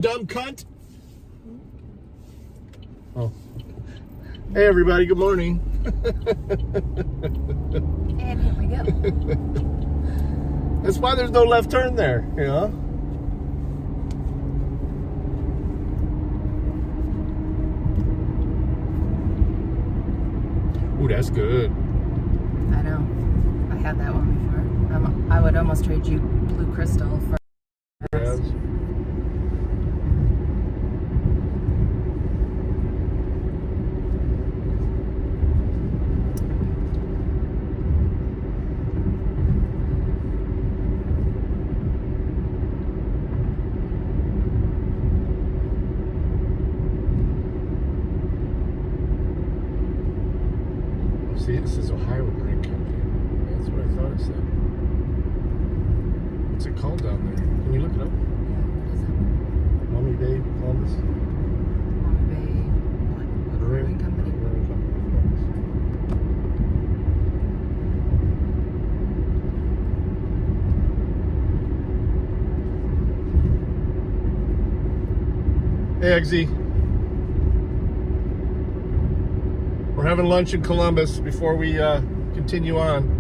Dumb cunt. Oh. Hey everybody, good morning. And here we go. That's why there's no left turn there, you know? Ooh, that's good. I know. I had that one before. I would almost trade you Blue Crystal for Yes. See, it says Ohio Brewing Company. That's what I thought it said. What's it called down there? Can you look it up? Yeah, what is it? Mommy Bay, Columbus? Mommy Bay, what brewing company? Brewing Company, Columbus. Hey, Eggsy. We're having lunch in Columbus before we continue on.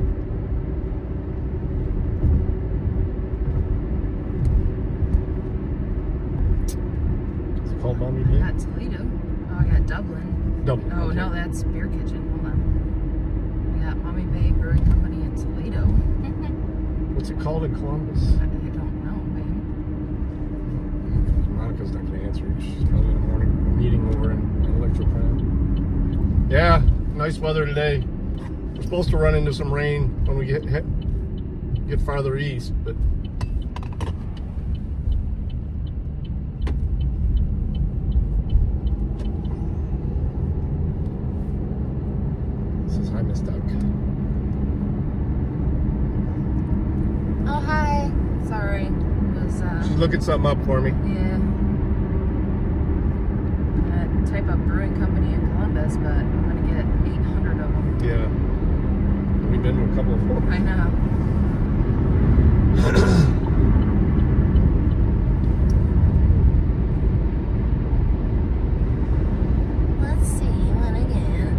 Is it called Mommy I Bay? got Toledo. Oh, I got Dublin. Dublin. Oh, okay. no, that's Beer Kitchen. Hold on. I got Mommy Bay Brewing Company in Toledo. What's it called in Columbus? I don't know, babe. Monica's not going to answer. She's probably in the morning meeting over in Electroplant. Yeah, nice weather today. We're supposed to run into some rain when we get farther east, but this is hi, Miss Duck. Oh, hi. Sorry. It was, She's looking something up for me. yeah. Type up brewing company in Columbus, but I'm gonna get 800 of them. Yeah, we've been to a couple of them. I know. Let's see what I get.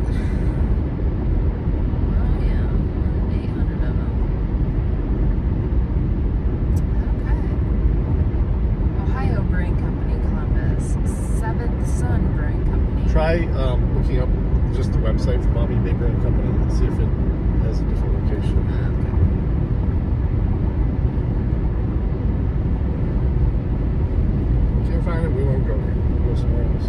Oh yeah, 800 of them. Okay. Ohio Brewing Company, Columbus. Seventh Sun Brewing Company. Try looking up just the website for Mommy Bay Brewing Company and see if it has a different location. Can't find it, we won't go there. We'll go somewhere else.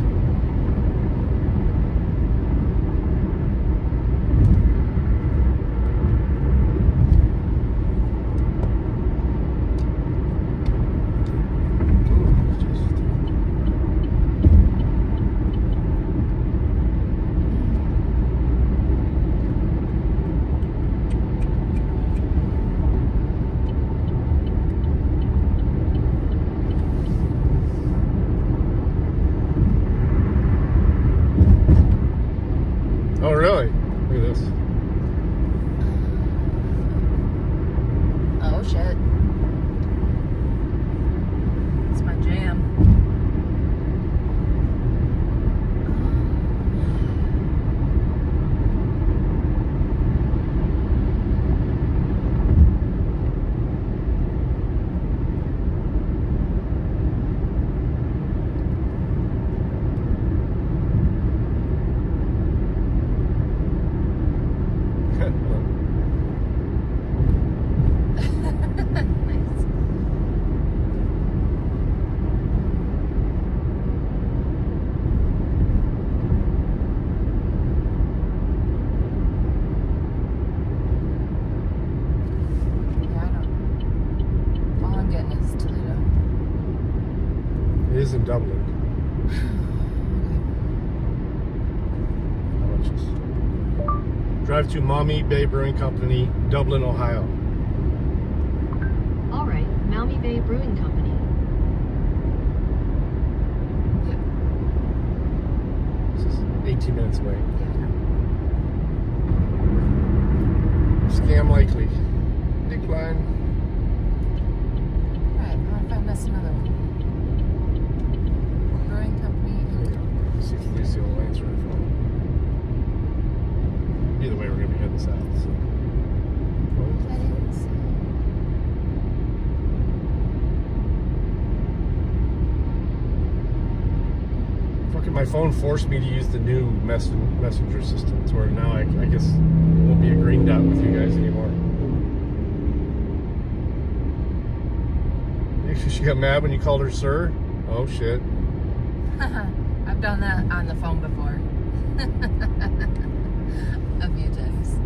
Oh, really? Look at this. Oh shit. It's my jam. Nice. Yeah, I don't. All I'm getting is Toledo. It is in Dublin. How much is? Drive to Mommy Bay Brewing Company, Dublin, Ohio. All right, Maumee Bay Brewing Company. Yep. This is 18 minutes away. Yeah. Scam likely. Decline. Alright, I'm gonna find us another one. south. So. Fucking my phone forced me to use the new messenger system, to where now I guess it won't be a green dot with you guys anymore. She got mad when you called her sir? Oh shit. I've done that on the phone before. A few times.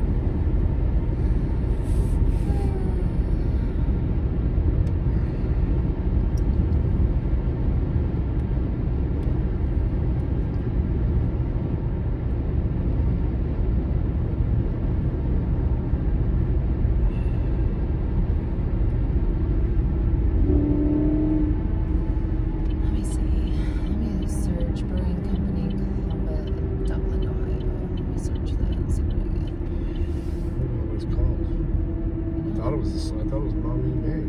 I thought it was Maumee Bay.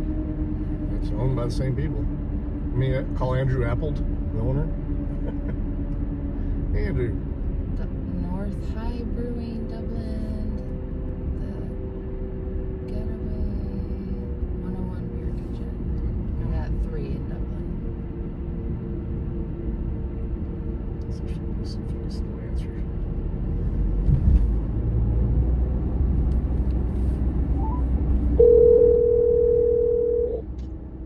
It's owned by the same people. I mean, call Andrew Appold, the owner. Hey, Andrew. North High Brewing, Dublin. The Getaway, 101 Beer Kitchen. I got 3 in Dublin. That's no answer.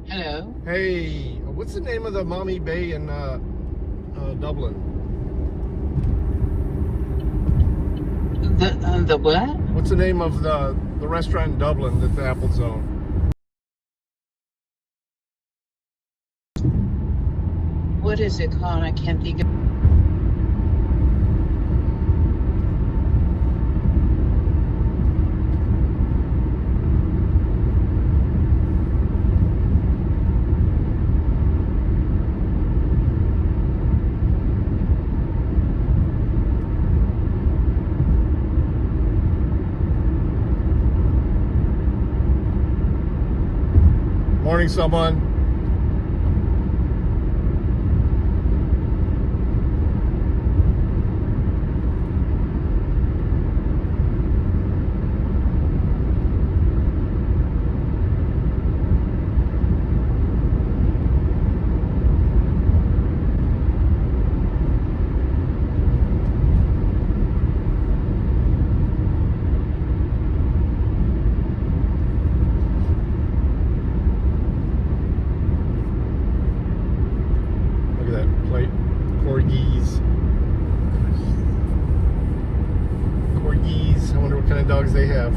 Hello. Hey, what's the name of the Maumee Bay in Dublin? The what? What's the name of the restaurant in Dublin that the Apple's own? What is it called? I can't think of. Morning, someone. Corgis. I wonder what kind of dogs they have.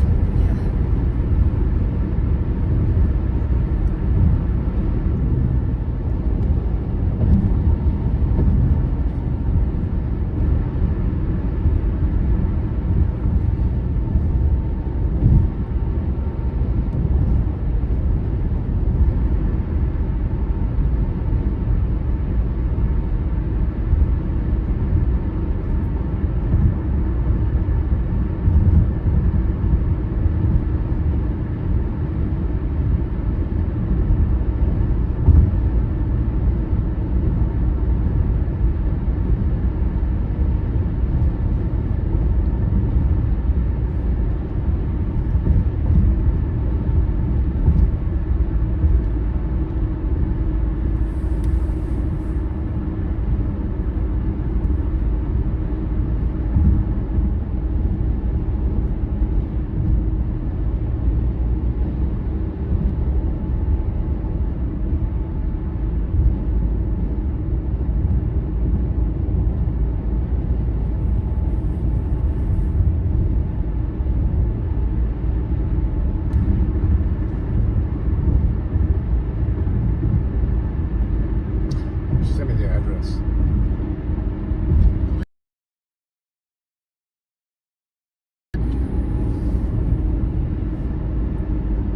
Send me the address.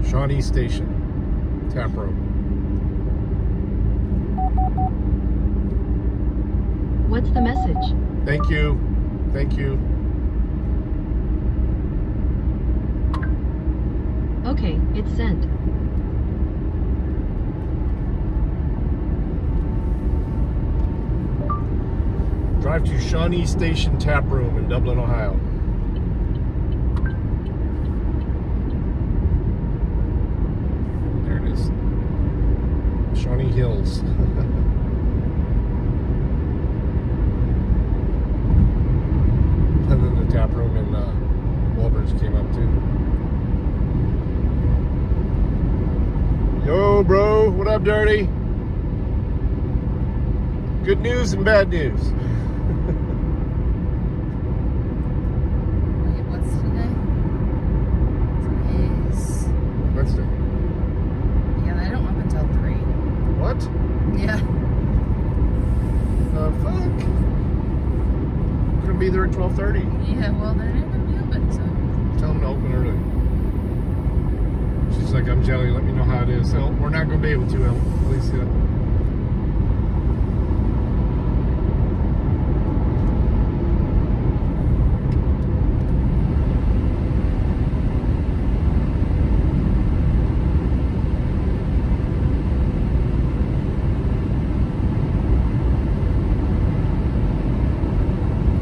Shawnee Station, Tap Room. What's the message? Thank you. Thank you. Okay, it's sent. Drive to Shawnee Station Tap Room in Dublin, Ohio. Sunny Hills. And then the tap room in Walbridge came up too. Yo, bro, what up, Dirty? Good news and bad news. Wait, what's today? Today's... Wednesday. Yeah, they don't open until 3. What? Yeah. The fuck? We're gonna be there at 12:30. Yeah, well, they're not going to be open, so... Tell them to open early. She's like, I'm jelly, let me know how it is. So we're not gonna be able to, at least yet.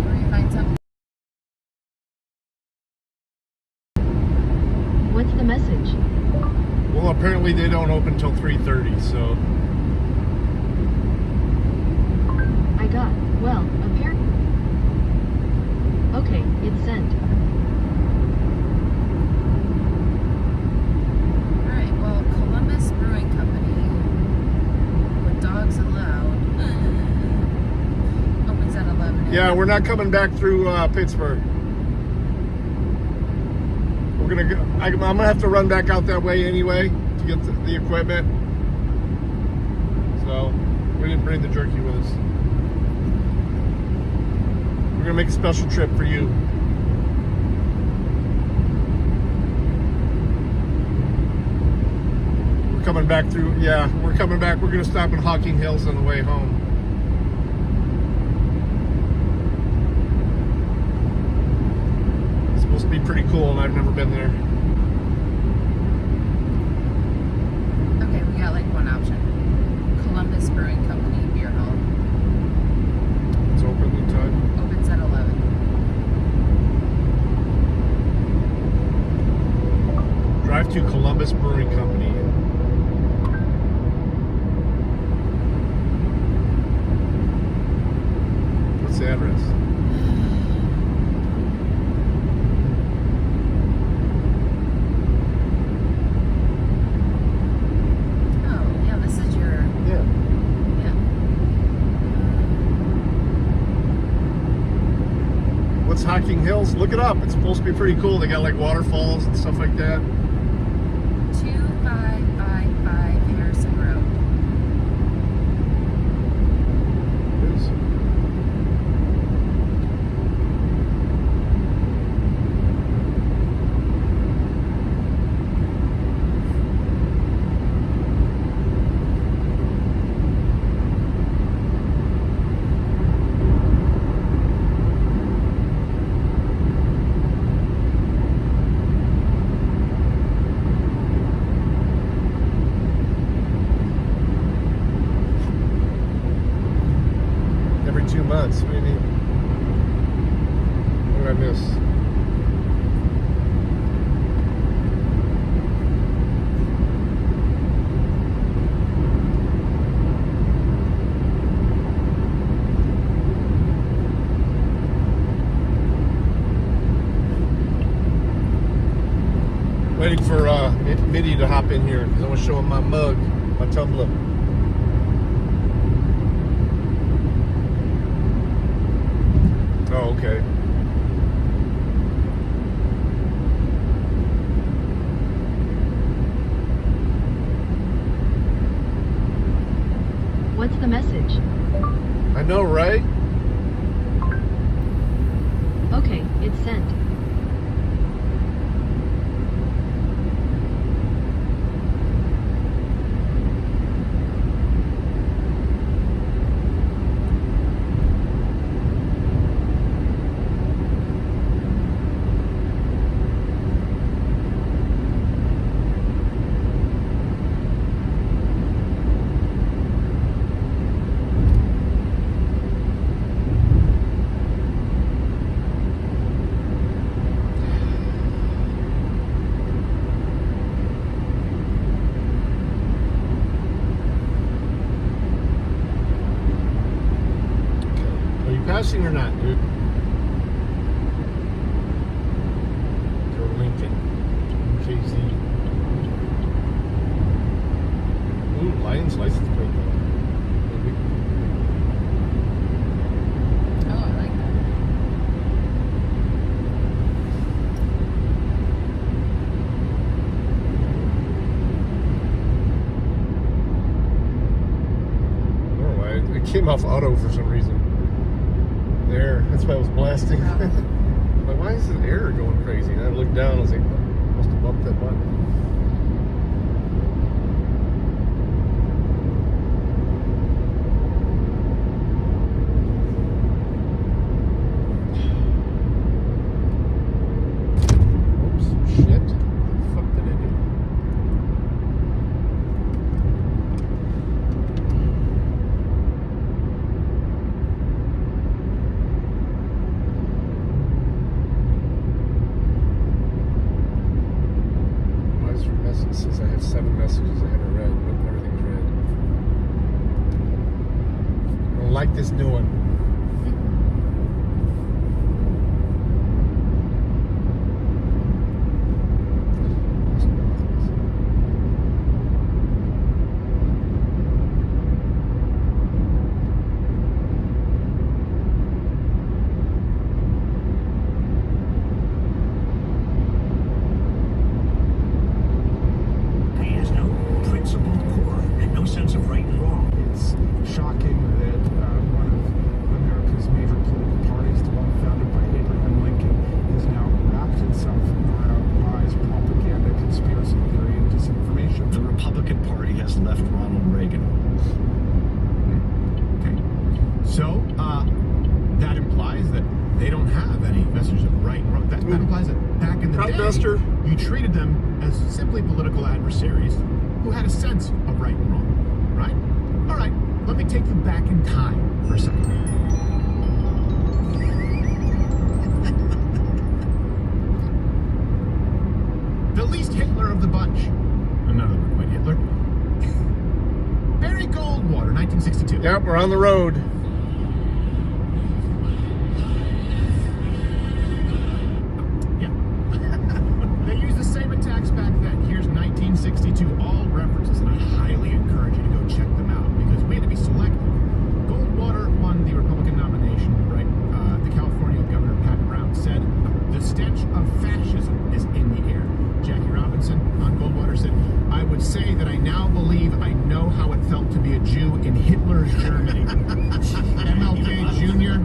Where you find something? What's the message? Well, apparently they don't open until 3:30, so I got, well, apparently. Okay, it's sent. Alright, well, Columbus Brewing Company, with dogs allowed, opens at 11. yeah, we're not coming back through Pittsburgh. We're gonna go. I'm gonna have to run back out that way anyway to get the equipment. So we didn't bring the jerky with us. We're gonna make a special trip for you. We're coming back through. Yeah, we're coming back. We're gonna stop in Hocking Hills on the way home. It's supposed to be pretty cool, and I've never been there. Okay, we got like one option. Columbus Brewing Company Beer Hall. It's open the time. Opens at 11. Drive to Columbus Brewing Company. What's the address? Oh, yeah, this is your... Yeah. Yeah. What's Hocking Hills? Look it up. It's supposed to be pretty cool. They got like waterfalls and stuff like that. 2555 Harrison Road. It is. Every 2 months. What do you need? What did I miss? Waiting for Mitty to hop in here because I want to show him my mug, my tumbler. Oh, okay. What's the message? I know, right? Okay, it's sent. passing or not, dude? To Lincoln, KZ. Ooh, Lions license plate. Oh, I like that. Oh, it came off auto for some reason. There, that's why I was blasting. Like, why is the air going crazy? And I looked down, I was like, must have bumped that button. Oops, shit. What the fuck did I do? Since I have 7 messages I haven't read, but everything's read. I don't like this new one. That implies that they don't have any messages of right and wrong. That implies that back in the day, you treated them as simply political adversaries who had a sense of right and wrong, right? All right, let me take you back in time for a second. The least Hitler of the bunch. None of them are quite Hitler. Barry Goldwater, 1962. Yep, we're on the road. They used the same attacks back then. Here's 1962, all references, and I highly encourage you to go check them out because we had to be selective. Goldwater won the Republican nomination, right? The California Governor Pat Brown said, "The stench of fascism is in the air." Jackie Robinson on Goldwater said, "I would say that I now believe I know how it felt to be a Jew in Hitler's Germany." MLK Jr.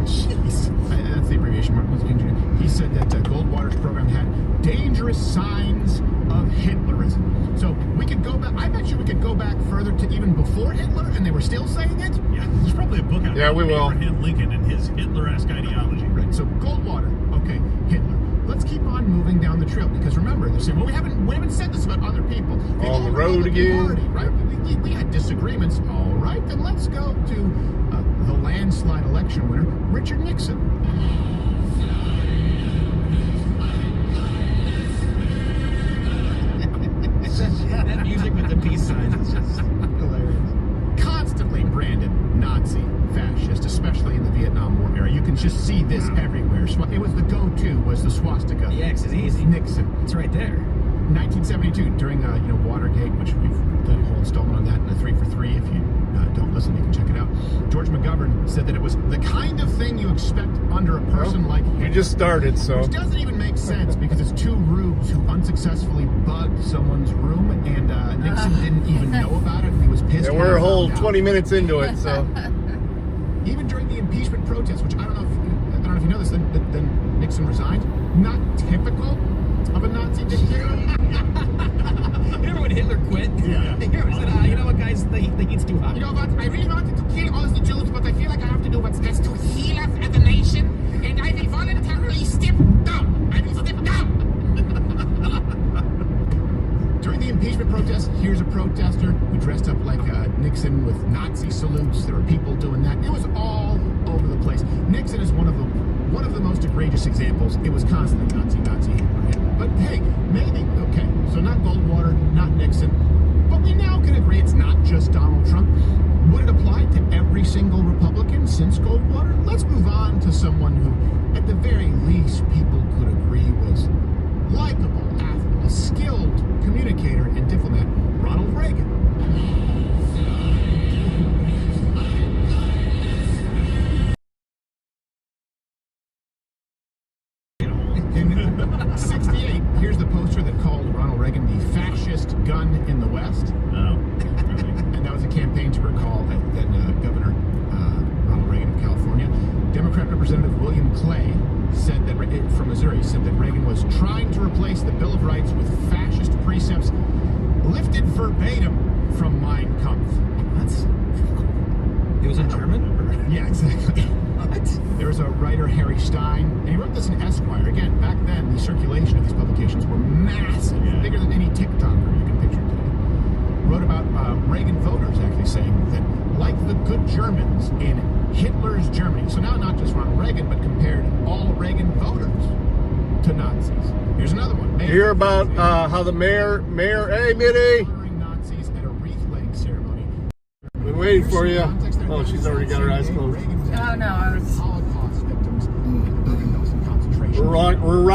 Jeez. That's the abbreviation, Martin Luther King Jr. He said that Goldwater's program had dangerous signs of Hitlerism. So we could go back, I bet you we could go back further to even before Hitler and they were still saying it. Yeah, there's probably a book out Yeah, we will. Abraham Lincoln and his Hitler-esque ideology. Right, so Goldwater, okay, Hitler. Let's keep on moving down the trail because remember, they're saying, well, we haven't said this about other people. The On the road again. Party, right? We had disagreements. All right, then let's go to the landslide election winner, Richard Nixon. That music with the peace signs is just hilarious. Constantly branded Nazi, fascist, especially in the Vietnam War era. You can just see this everywhere. It was the go-to, was the swastika. The X is easy. Nixon. It's right there. 1972, during Watergate, which we've done a whole installment on that in the 3 for 3. If you don't listen, you can check it out. George McGovern said that it was the kind of thing you expect under a person like Hitler. We just started, so. Which doesn't even make sense because it's two rubes who unsuccessfully bugged someone's room and Nixon didn't even know about it and he was pissed. Yeah, we're a whole 20 minutes into it, so. Even during the impeachment protests, which I don't know if you know this, then Nixon resigned. Not typical of a Nazi dictator. Remember when Hitler quit? Yeah. He said, you know what, guys, the heat's too hot. You know what? I really wanted to kill all the Jews, but I feel like I have to do what's best to heal us as a nation, and I will voluntarily step down. I will step down. During the impeachment protest, here's a protester who dressed up like Nixon with Nazi salutes. There were people doing that. It was all over the place. Nixon is one of the most egregious examples. It was constantly Nazi, Hitler. But hey, maybe, okay, so not Goldwater, not Nixon, but we now can agree it's not just Donald Trump. Would it apply to every single Republican? happened since Goldwater? Let's move on to someone who, at the very least, people could agree was likable, affable, a skilled communicator and diplomat, Ronald Reagan. In 68, here's the poster that called Ronald Reagan the fascist gun in the West. Oh, really? And that was a campaign to recall then Governor Ronald Reagan of California. Democrat Representative William Clay said that from Missouri said that Reagan was trying to replace the Bill of Rights with fascist precepts lifted verbatim from Mein Kampf. It was in German? Yeah, exactly. There was a writer, Harry Stein, and he wrote this in Esquire. Again, back then, the circulation of these publications were massive, bigger than any TikToker you can picture today. Wrote about Reagan voters actually saying that, like the good Germans in Hitler's Germany, so now not just Ronald Reagan, but compared all Reagan voters to Nazis. Here's another one. You hear about how the mayor, hey, Mitty! Honoring Nazis at a wreath-laying ceremony. Been waiting for you. Oh, she's already got her eyes closed. Oh, no, I was... Holocaust victims in Bergen-Belsen concentration. We're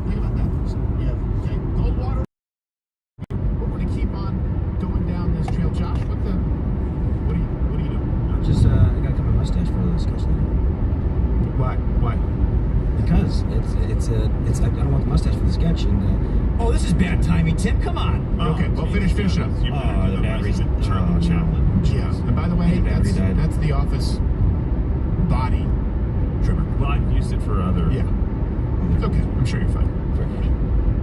Think about that for a second. Yeah. Okay. Goldwater. We're going to keep on going down this trail. Josh, what are you doing? Just, I gotta cut my mustache for the sketch later. Why? Because I don't want the mustache for the sketch, and, oh, this is bad timing, Tim, come on! Okay, well, finish it up. Oh, the battery's Charlie Chaplin. Yeah, and by the way, battery died. that's the office body trimmer. Well, I've used it for other. Yeah. It's okay. I'm sure you're fine.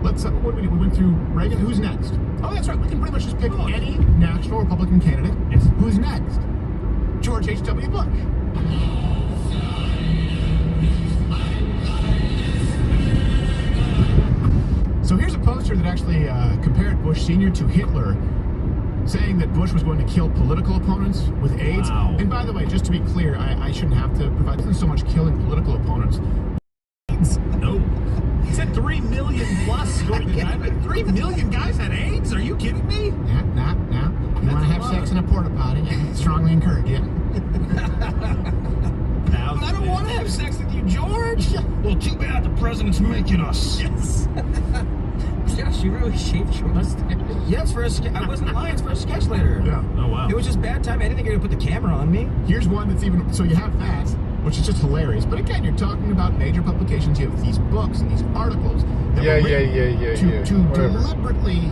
Let's, what did we went through Reagan. Who's next? Oh, that's right. We can pretty much just pick any national Republican candidate. Yes. Who's next? George H.W. Bush. So here's a poster that actually compared Bush Sr. to Hitler, saying that Bush was going to kill political opponents with AIDS. Wow. And by the way, just to be clear, I shouldn't have to provide, it isn't so much killing political opponents. No. He said 3 million plus during the time. 3 million guys had AIDS? Are you kidding me? Nah. You want to have sex in a porta potty? I strongly encourage you. I don't want to have sex with you, George! Well, too bad the president's making us. Yes. Yeah, she really shaved your mustache. Yeah, it's for a sketch. I wasn't lying, it's for a sketch later. Yeah. Oh, wow. It was just bad time. I didn't think you were going to put the camera on me. Here's one that's even, so you have that, which is just hilarious. But again, you're talking about major publications. You have these books and these articles that were written to Whatever. deliberately,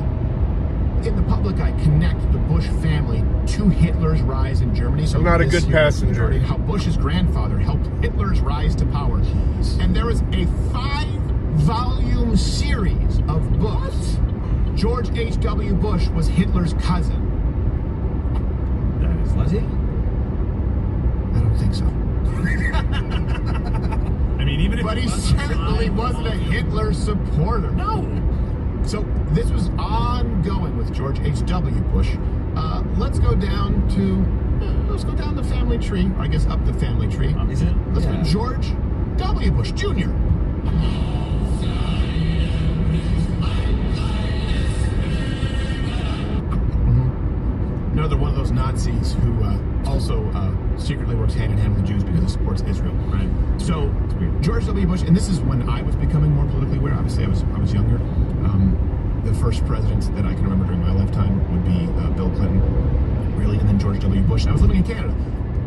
in the public eye, connect the Bush family to Hitler's rise in Germany. So I'm not a this good year, passenger. regarding how Bush's grandfather helped Hitler's rise to power. And there was a 5-volume series of books. George H.W. Bush was Hitler's cousin. That is Was he? I don't think so. I mean, even if But he wasn't certainly alive, wasn't a Hitler supporter. No. So this was ongoing with George H.W. Bush. Let's go down the family tree. Or I guess up the family tree. Is it? Let's Yeah. go George W. Bush Jr. Another one of those Nazis who also secretly works hand in hand with the Jews because he supports Israel. Right. So George W. Bush, and this is when I was becoming more politically aware. Obviously, I was younger. The first president that I can remember during my lifetime would be Bill Clinton, really, and then George W. Bush. And I was living in Canada.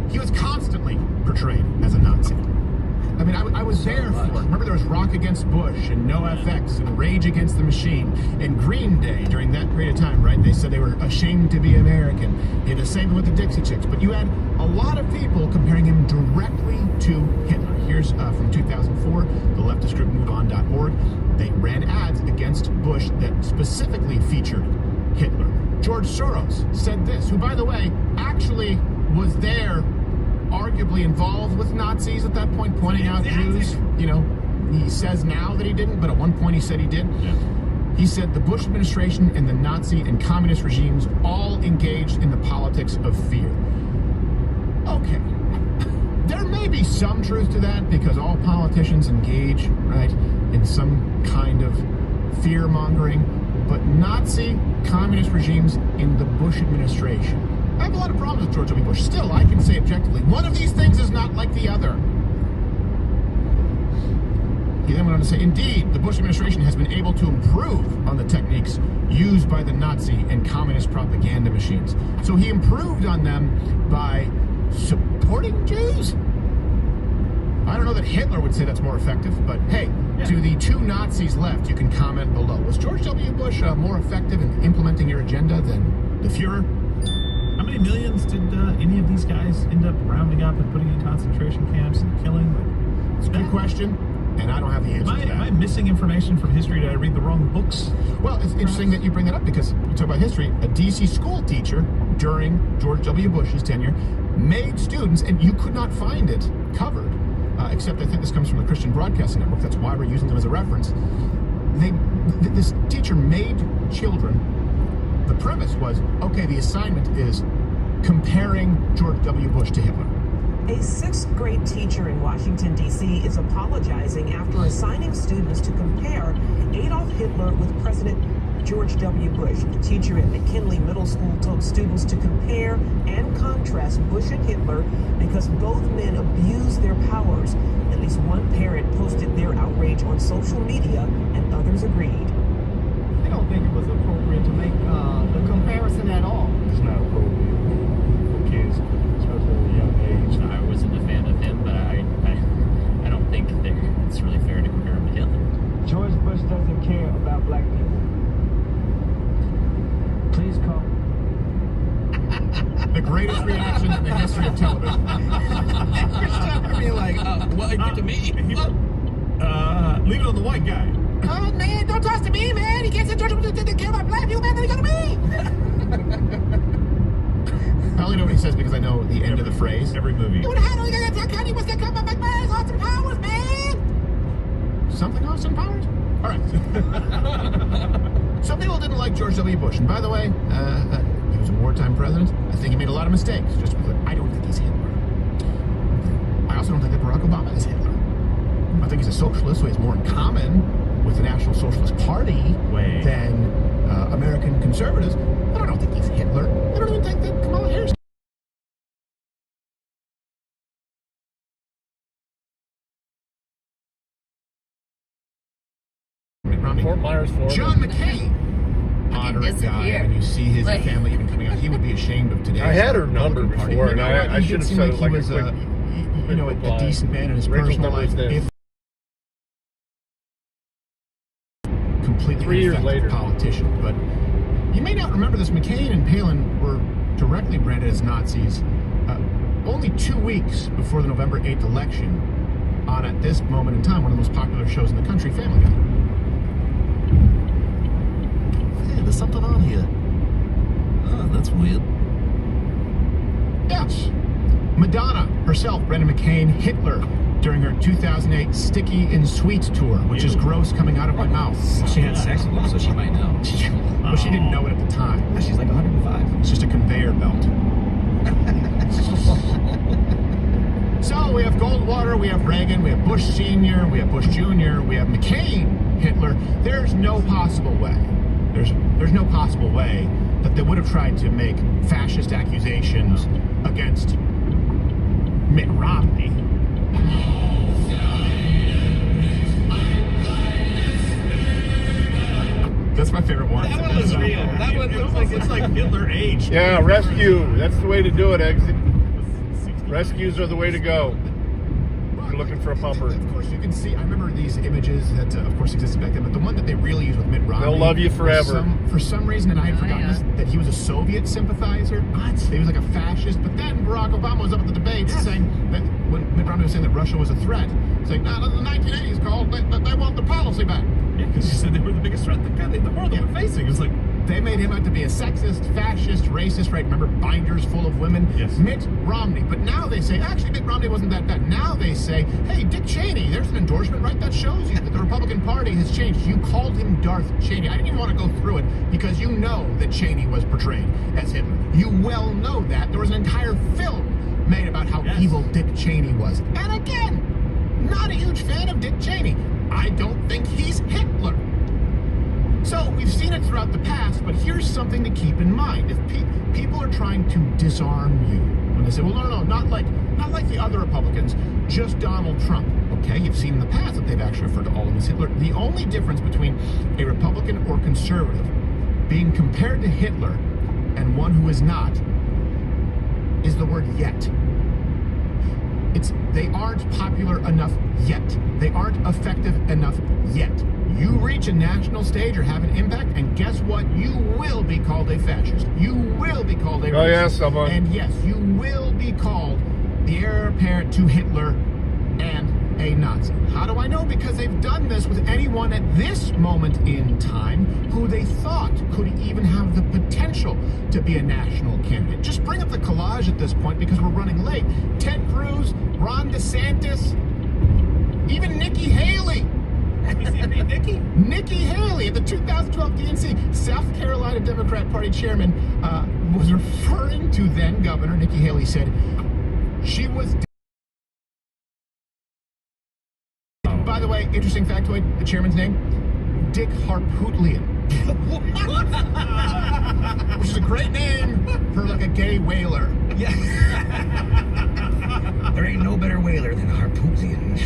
He was constantly portrayed as a Nazi. I mean, I was there for it. Remember, there was Rock Against Bush and NoFX and Rage Against the Machine and Green Day during that period of time, right? They said they were ashamed to be American. You had the same with the Dixie Chicks. But you had a lot of people comparing him directly to Hitler. Here's from 2004, the leftist group MoveOn.org. They ran ads against Bush that specifically featured Hitler. George Soros said this, who, by the way, actually was there, arguably involved with Nazis at that point, pointing out Jews. You know, he says now that he didn't, but at one point he said he did. Yeah. He said the Bush administration and the Nazi and communist regimes all engaged in the politics of fear. Okay. There may be some truth to that because all politicians engage, right, in some kind of fear-mongering. but Nazi communist regimes in the Bush administration. I have a lot of problems with George W. Bush. Still, I can say objectively, one of these things is not like the other. He then went on to say, indeed, the Bush administration has been able to improve on the techniques used by the Nazi and communist propaganda machines. So he improved on them by supporting Jews? I don't know that Hitler would say that's more effective, but hey, to the two Nazis left, you can comment below. Was George W. Bush more effective in implementing your agenda than the Fuhrer? How many millions did any of these guys end up rounding up and putting in concentration camps and killing? It's a good question, and I don't have the answer to that. Am I missing information from history? Did I read the wrong books? Well, it's interesting that you bring that up because you talk about history. A DC school teacher during George W. Bush's tenure made students, and you could not find it covered, except I think this comes from the Christian Broadcasting Network. That's why we're using them as a reference. This teacher made children. The premise was, okay, the assignment is comparing George W. Bush to Hitler. A sixth grade teacher in Washington, D.C. is apologizing after assigning students to compare Adolf Hitler with President George W. Bush. The teacher at McKinley Middle School told students to compare and contrast Bush and Hitler because both men abused their powers. At least one parent posted their outrage on social media, and others agreed. I don't think it was appropriate to make the comparison at all. It's not appropriate for kids, especially at a young age. I wasn't a fan of him, but I don't think that it's really fair to compare him to Hitler. George Bush doesn't care about black people. Please come. The greatest reaction in the history of television. I mean, like, what? Good to me? Leave it on the white guy. Oh, man, don't toss to me, man. He can't say George Bush doesn't care about black people, man. Then he got to me. I only know what he says because I know the end of the phrase. Every movie. He was to come back, man. Austin Powers, man. Something Austin Powers? All right. Some people didn't like George W. Bush. And by the way, he was a wartime president. I think he made a lot of mistakes. Just because I don't think he's Hitler. I also don't think that Barack Obama is Hitler. I think he's a socialist, so he has more in common with the National Socialist Party than American conservatives. But I don't think he's Hitler. I don't even think that Kamala Harris. Fort Myers, Florida. John McCain. Moderate guy, and you see his family even coming out. He would be ashamed of today. I had her number before, and I should have said it like a quick, a decent man in his personal life. If completely 3 years later, politician. But you may not remember this. McCain and Palin were directly branded as Nazis only 2 weeks before the November 8th election on, at this moment in time, one of the most popular shows in the country, Family Guy. Hey, there's something on here. Huh, that's weird. Yes. Madonna herself, Brendan McCain, Hitler, during her 2008 Sticky and Sweet tour, which is gross coming out of my mouth. She had sex with him, so she might know. But she didn't know it at the time. She's like 105. It's just a conveyor belt. So we have Goldwater, we have Reagan, we have Bush Sr., we have Bush Jr., we have McCain, Hitler. There's no possible way. There's no possible way that they would have tried to make fascist accusations against Mitt Romney. That's my favorite one. That one was real. That one looks like it's like Hitler age. Yeah, rescue. That's the way to do it, Exit. Rescues are the way to go. You're looking for a pumper. Of course, you can see, I remember these images that, of course, existed back then, but the one that they really used with Mitt Romney. They'll love you forever. For some reason, and I had forgotten this, that he was a Soviet sympathizer. What? He was like a fascist, but then Barack Obama was up at the debates saying that when Mitt Romney was saying that Russia was a threat, saying, no, the 1980s called, they want the policy back. Yeah, because she said they were the biggest threat in the world that we're facing. It's like, they made him out to be a sexist, fascist, racist, right? Remember binders full of women? Yes. Mitt Romney. But now they say, actually, Mitt Romney wasn't that bad. Now they say, hey, Dick Cheney, there's an endorsement, right? That shows you that the Republican Party has changed. You called him Darth Cheney. I didn't even want to go through it because you know that Cheney was portrayed as Hitler. You well know that. There was an entire film made about how evil Dick Cheney was. And again, not a huge fan of Dick Cheney. I don't think he's Hitler. So we've seen it throughout the past, but here's something to keep in mind. If people are trying to disarm you, when they say, well, no, not like the other Republicans, just Donald Trump. Okay, you've seen in the past that they've actually referred to all of them as Hitler. The only difference between a Republican or conservative being compared to Hitler and one who is not is the word yet. They aren't popular enough yet. They aren't effective enough yet. You reach a national stage or have an impact, and guess what? You will be called a fascist. You will be called a racist. Oh, yeah, someone. And yes, you will be called the heir apparent to Hitler and a Nazi. How do I know? Because they've done this with anyone at this moment in time who they thought could even have the potential to be a national candidate. Just bring up the collage at this point because we're running late. Ted Cruz, Ron DeSantis, even Nikki Haley. Nikki Haley at the 2012 DNC, South Carolina Democrat Party chairman, was referring to then Governor Nikki Haley, said she was. By the way, interesting factoid, the chairman's name, Dick Harpootlian. Which is a great name for like a gay whaler. Yeah. There ain't no better whaler than Harpootlian.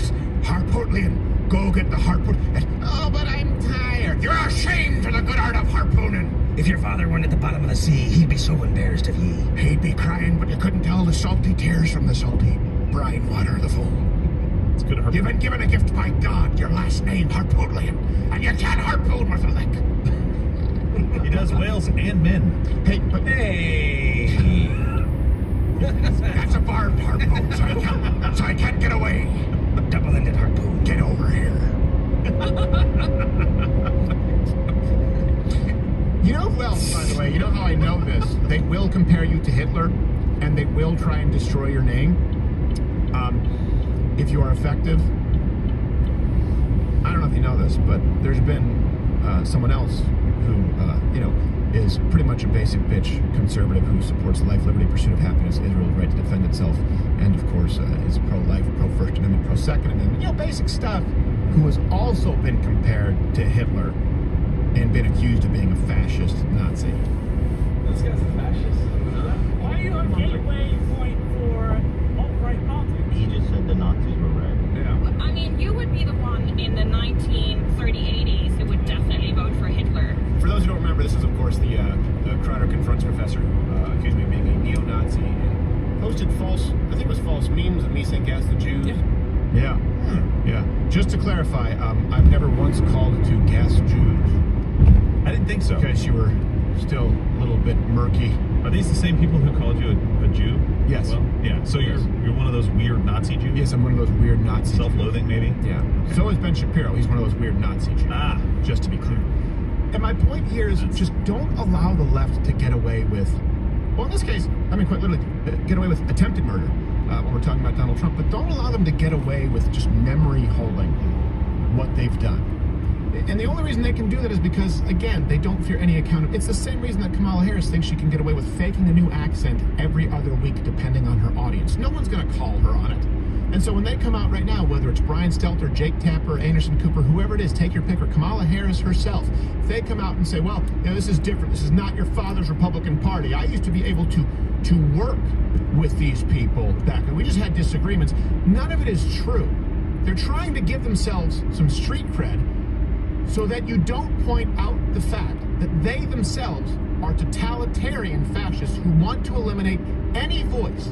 Harpootlian, go get the harpoon. Oh, but I'm tired. You're ashamed for the good art of harpooning. If your father weren't at the bottom of the sea, he'd be so embarrassed of ye. He'd be crying, but you couldn't tell the salty tears from the salty brine water of the foam. It's good You've been given a gift by God, your last name, Harpootlian, and you can't harpoon with a lick. He does whales and men. Hey, but Hey! that's a barbed harpoon, so I can't get away. Double-ended harpoon. Get over here. You know who else, by the way? You know how I know this? They will compare you to Hitler, and they will try and destroy your name. If you are effective. I don't know if you know this, but there's been someone else who, is pretty much a basic bitch conservative who supports life, liberty, pursuit of happiness, Israel's right to defend itself, and of course is pro-life, pro-First Amendment, pro-Second Amendment, basic stuff, who has also been compared to Hitler and been accused of being a fascist Nazi. This guy's a fascist. Why are you a gateway point for alt-right politics? He just said the Nazis were red. Yeah. I mean, you would be the one in the 1930s who would definitely vote for Hitler. For those who don't remember, this is, of course, the Crowder Confronts professor who accused me of being a neo-Nazi and posted false memes of me saying gas the Jews. Yeah. Yeah. Just to clarify, I've never once called to gas Jews. I didn't think so. In case you were still a little bit murky. Are these the same people who called you a Jew? Yes. Well, yeah. So you're one of those weird Nazi Jews? Yes, I'm one of those weird Nazi Jews. Self-loathing, maybe? Yeah. Okay. So is Ben Shapiro. He's one of those weird Nazi Jews. Ah. Just to be clear. And my point here is just don't allow the left to get away with, well, in this case, I mean, quite literally, get away with attempted murder when we're talking about Donald Trump, but don't allow them to get away with just memory holding what they've done. And the only reason they can do that is because, again, they don't fear any accountability. It's the same reason that Kamala Harris thinks she can get away with faking a new accent every other week, depending on her audience. No one's going to call her on it. And so when they come out right now, whether it's Brian Stelter, Jake Tapper, Anderson Cooper, whoever it is, take your pick, or Kamala Harris herself, if they come out and say, well, this is different. This is not your father's Republican Party. I used to be able to work with these people back, and we just had disagreements. None of it is true. They're trying to give themselves some street cred so that you don't point out the fact that they themselves are totalitarian fascists who want to eliminate any voice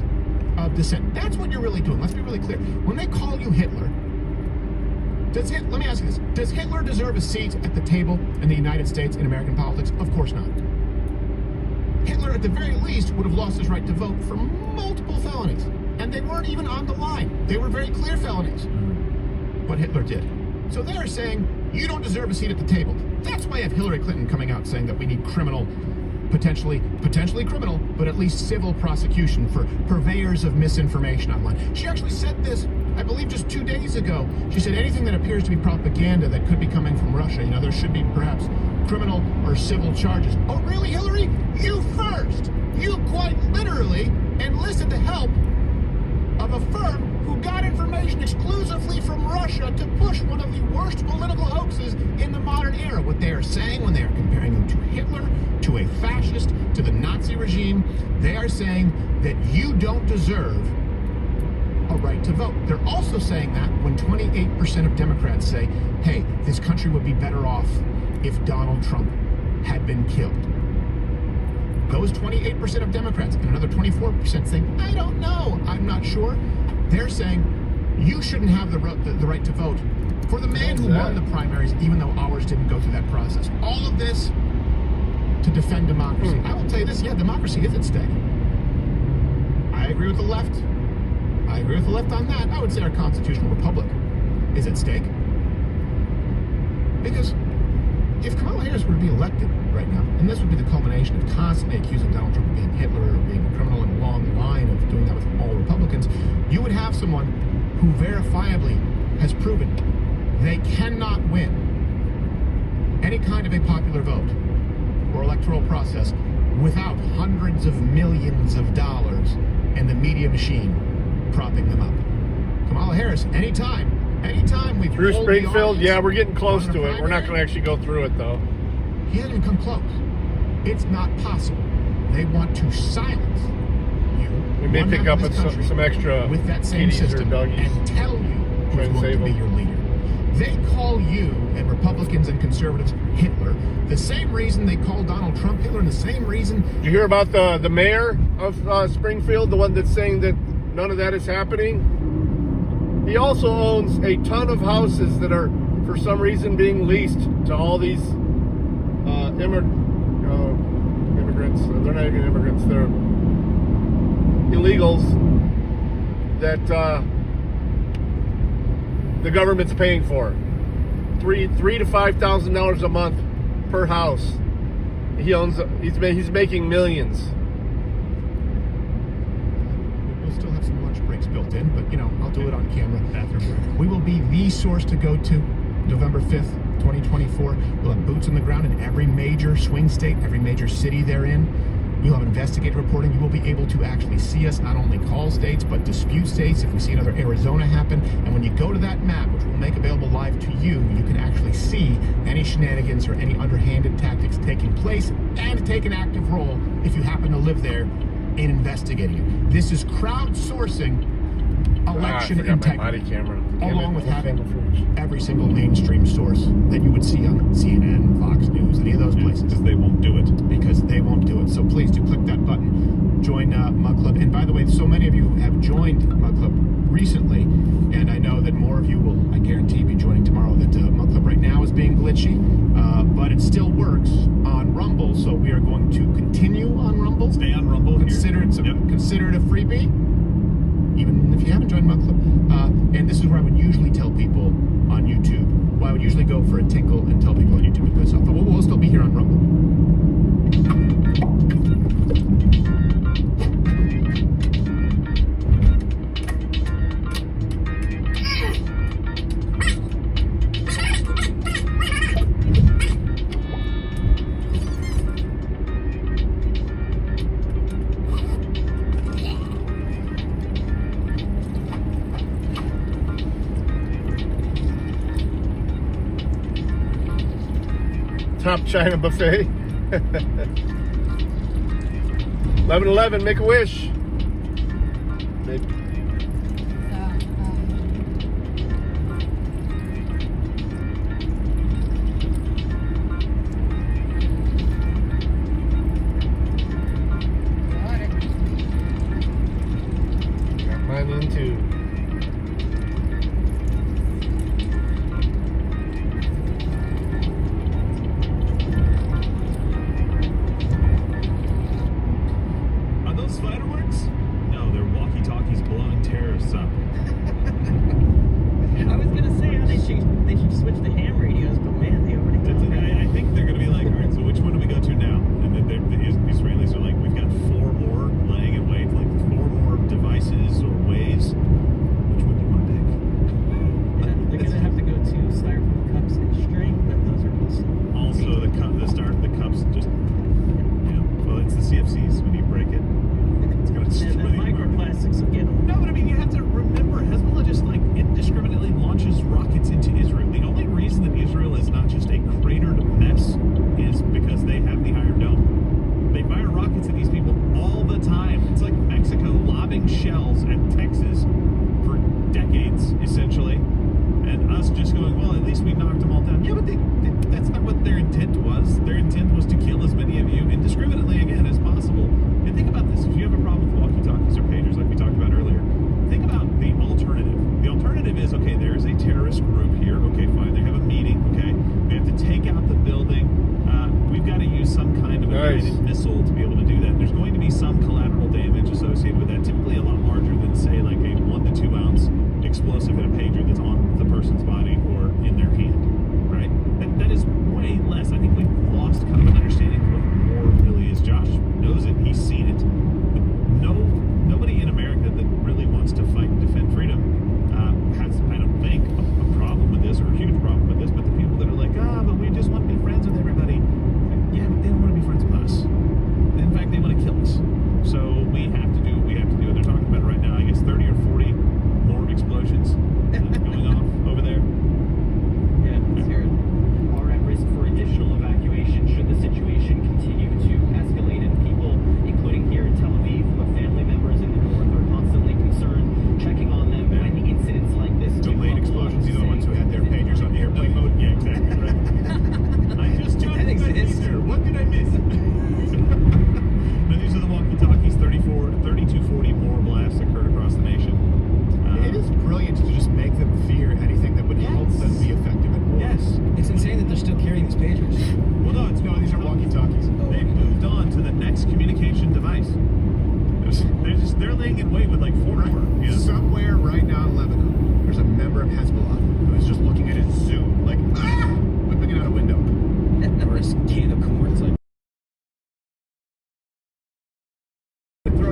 of dissent. That's what you're really doing. Let's be really clear. When they call you Hitler, let me ask you this. Does Hitler deserve a seat at the table in the United States in American politics? Of course not. Hitler, at the very least, would have lost his right to vote for multiple felonies. And they weren't even on the line. They were very clear felonies. But Hitler did. So they're saying, you don't deserve a seat at the table. That's why you have Hillary Clinton coming out saying that we need potentially criminal, but at least civil prosecution for purveyors of misinformation online. She actually said this, I believe, just 2 days ago. She said anything that appears to be propaganda that could be coming from Russia, there should be perhaps criminal or civil charges. Oh, really, Hillary? You first! You quite literally enlisted the help of a firm who got information exclusively from Russia Russia to push one of the worst political hoaxes in the modern era. What they are saying when they are comparing him to Hitler, to a fascist, to the Nazi regime, they are saying that you don't deserve a right to vote. They're also saying that when 28% of Democrats say, hey, this country would be better off if Donald Trump had been killed. Those 28% of Democrats and another 24% saying, I don't know, I'm not sure. They're saying you shouldn't have the right to vote for the man who won the primaries, even though ours didn't go through that process. All of this to defend democracy. I will tell you this, yeah, democracy is at stake. I agree with the left. I agree with the left on that. I would say our constitutional republic is at stake. Because if Kamala Harris were to be elected right now, and this would be the culmination of constantly accusing Donald Trump of being Hitler or being a criminal in a long line of doing that with all Republicans, you would have someone who verifiably has proven they cannot win any kind of a popular vote or electoral process without hundreds of millions of dollars and the media machine propping them up. Kamala Harris, anytime we through Springfield, yeah, we're getting close to it. We're not going to actually go through it though. He hasn't even come close. It's not possible. They want to silence you. We may pick up some extra with that same system and tell you who's going to be your leader. They call you and Republicans and conservatives Hitler. The same reason they call Donald Trump Hitler, and the same reason. You hear about the mayor of Springfield, the one that's saying that none of that is happening? He also owns a ton of houses that are, for some reason, being leased to all these immigrants. They're not even immigrants. They're illegals that the government's paying for. $3,000 to $5,000 a month per house. He owns. He's making millions. We'll still have some lunch breaks built in, but I'll do it on camera. We will be the source to go to November 5th, 2024. We'll have boots on the ground in every major swing state, every major city they're in. We'll have investigative reporting. You will be able to actually see us not only call states, but dispute states if we see another Arizona happen. And when you go to that map, which we'll make available live to you, you can actually see any shenanigans or any underhanded tactics taking place and take an active role if you happen to live there in investigating it. This is crowdsourcing election integrity, along with having every single mainstream source that you would see on CNN, Fox News, any of those places. Because they won't do it. Because they won't do it. So please do click that button, join Mug Club. And by the way, so many of you have joined Mug Club recently, and I know that more of you will, I guarantee, be joining tomorrow. That Mug Club right now is being glitchy, but it still works on Rumble, so we are going to continue on Rumble. Stay on Rumble. Consider it a freebie, even if you haven't joined Mug Club. And this is where I would usually tell people on YouTube. Well, I would usually go for a tinkle and tell people on YouTube to piss off, but we'll still be here on Rumble. Top China buffet. 11-11, make a wish. Got mine in too. Fireworks? No, they're walkie-talkies blowing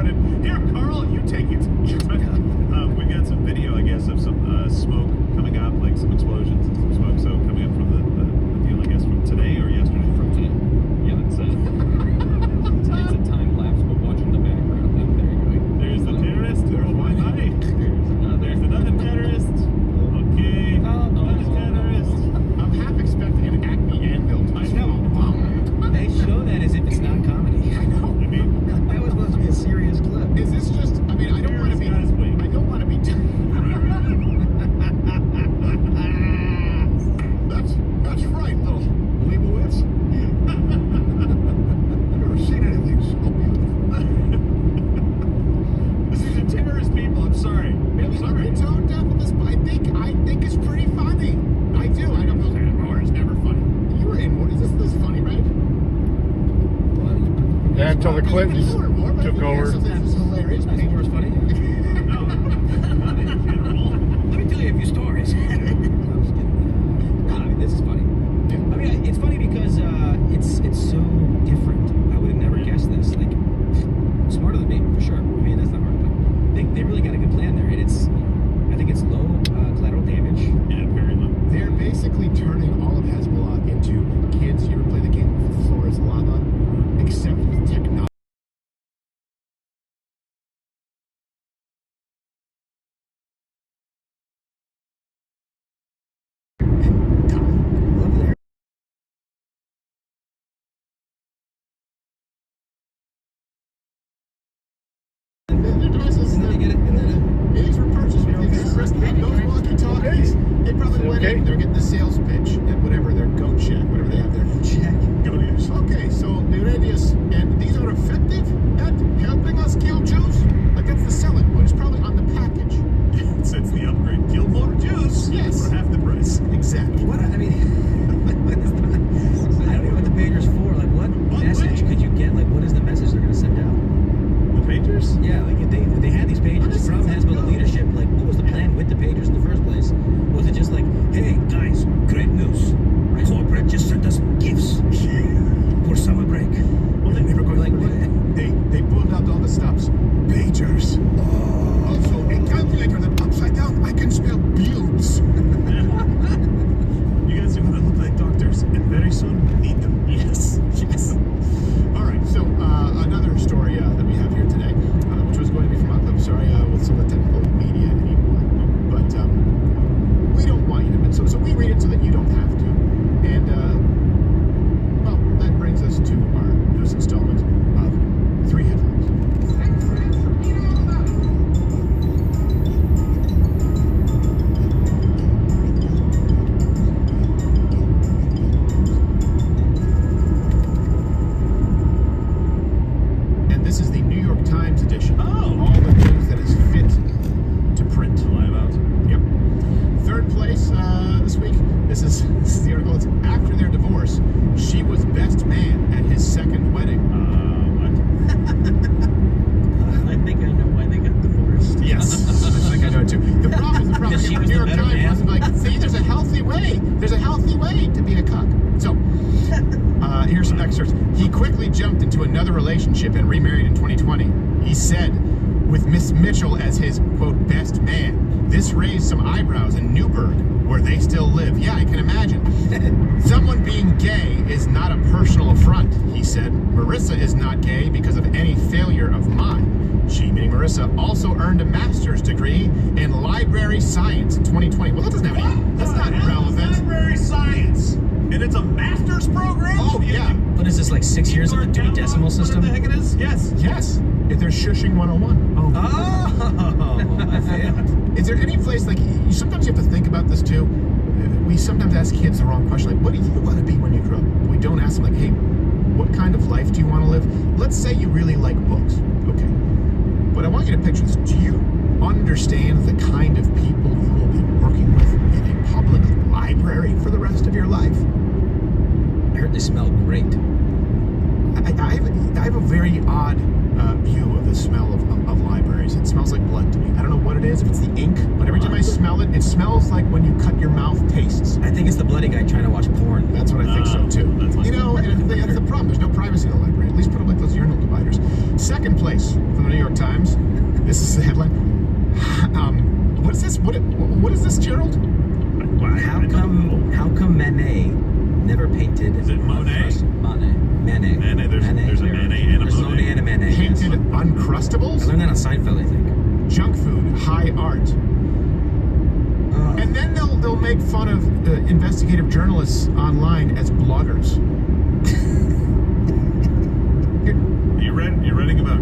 started. Here, Carl, you take it. We got some video, I guess, of some smoke coming up, like some explosions and some smoke. So coming up from the deal, I guess, from today or yesterday? From today. Yeah, it's a time lapse, but watching the background. There you go. There's the terrorist. There's one. Hi. There's another terrorist. Okay. Another terrorist. I'm half expecting an Acme anvil to I know. They show that as if it's not comedy. I know. I mean, That was supposed to be a serious clip. Is this just? I mean, I don't want to be. Terrorist got his wing. I don't want to be. That's right, little Leibowitz. I've never seen anything so beautiful. These are terrorist people. I'm sorry. Maybe I'm tone deaf with this, but I think it's pretty funny. I do. I don't know. Or it's never funny. You were in. What is this? This is funny, right? Yeah, until the Clintons took over. This is hilarious. That's more funny. No, not in general. Let me tell you a few stories. No, I'm just kidding. No, I mean, this is funny. I mean, it's funny because it's so different. I would have never guessed this. Like, smarter than me, for sure. I mean, that's not hard, but they really got a good plan there. And I think it's low collateral damage. Yeah, very low. They're basically turning all of Hezbollah into kids. You ever play the game The Floor is Lava? Except with technology. Love there. Their devices, And then they get it, and then these were purchased with those walkie-talkies. They probably went in. They're getting the sales pitch at whatever their Go Check, whatever they have there. check. Go use. Okay, so the radius, and these are effective at helping us kill Jews. Like that's the selling point. It's probably on the package. Since the upgrade, kill more Jews. Yes. For half the price. Exactly. What? I mean, I don't know what the pager's for. Like, what message could you get? Like, what is the message they're going to send out? The pagers? Yeah, like if they had these pagers from Hezbollah leadership, like what was the plan with the pagers in the first place? Was it just like, hey guys, great news, corporate just sent us gifts for summer break? Well, they never go like what? They pulled out all the stops. Pagers. Oh. Also, a calculator that upside down I can spell pubes. You guys are going to look like doctors, and very soon need them. Yes. Yes. All right. So another story that we have here today, which was going to be from I'm sorry, with some of the technical media anymore, but we don't want you to. So we read it so that you don't have to. And well, that brings us to our newest installment of 3 Headlines. This is the New York Times edition. Oh. All the news that is fit to print. Live out. Yep. Third place this week. This is the article. It's after their divorce, she was best man at his second wedding. What? I think I know why they got divorced. Yes. I think I know it too. The problem is Because she was New the York better Times man. wasn't like, see, there's a healthy way. There's a healthy way to be a cuck. So, here's some excerpts. He quickly jumped into another relationship and remarried in 2020. He said, with Miss Mitchell as his, quote, best man. This raised some eyebrows in Newburgh, where they still live. Yeah, I can imagine. Someone being gay is not a personal affront, he said. Marissa is not gay because of any failure of mine. She, meaning Marissa, also earned a master's degree in library science in 2020. Well, that doesn't have any, that's not relevant. Library science. And it's a master's program? Oh, yeah. What is this, like 6 years of the Dewey Decimal System? What the heck it is? Yes. Yes. If there's shushing 101. Oh, I failed. Is there any place, like, sometimes you have to think about this too. We sometimes ask kids the wrong question, like, what do you want to be when you grow up? We don't ask them, like, hey, what kind of life do you want to live? Let's say you really like books. Okay. But I want you to picture this. Do you understand the kind of people you will be working with in a public library for the rest of your life? I heard they smell great. I have a very odd view of the smell of libraries. It smells like blood to me. I don't know what it is, if it's the ink, but every time I smell it, it smells like when you cut your mouth tastes. I think it's the bloody guy trying to watch porn. That's what I think so too. That's You know, and that's the problem. There's no privacy in the library. At least put up like those urinal dividers. second place from the New York Times. This is the headline. What is this? What is this, Gerald? How come Manet never painted? Is it Monet? Manet. There's a Manet and a There's Monet and a Manet. Painted Yes. Uncrustables? I learned that on Seinfeld, I think. Junk food, high art. And then they'll make fun of investigative journalists online as bloggers. You're writing about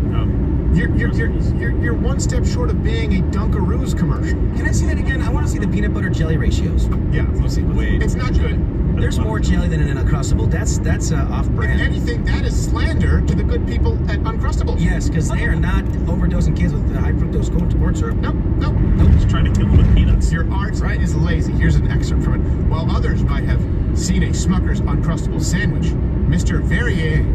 You're one step short of being a Dunkaroos commercial. Can I see that again? I want to see the peanut butter jelly ratios. Yeah, let's see. Wait. It's not good. There's more jelly than in an Uncrustable. That's If off-brand. anything, that is slander to the good people at Uncrustables. Yes, because they are not overdosing kids with high fructose corn syrup. Nope. Just trying to kill them with peanuts. Your art is lazy. Here's an excerpt from it. While others might have seen a Smucker's Uncrustable sandwich, Mr. Verrier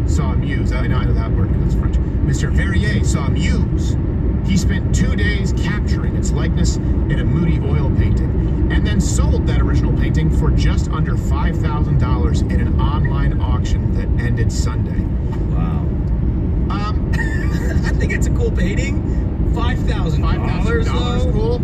saw a muse. I know that word because it's French. Mr. Verrier saw a muse. He spent 2 days capturing its likeness in a moody oil painting, and then sold that original painting for just under $5,000 in an online auction that ended Sunday. Wow. I think it's a cool painting. $5,000 though. Cool.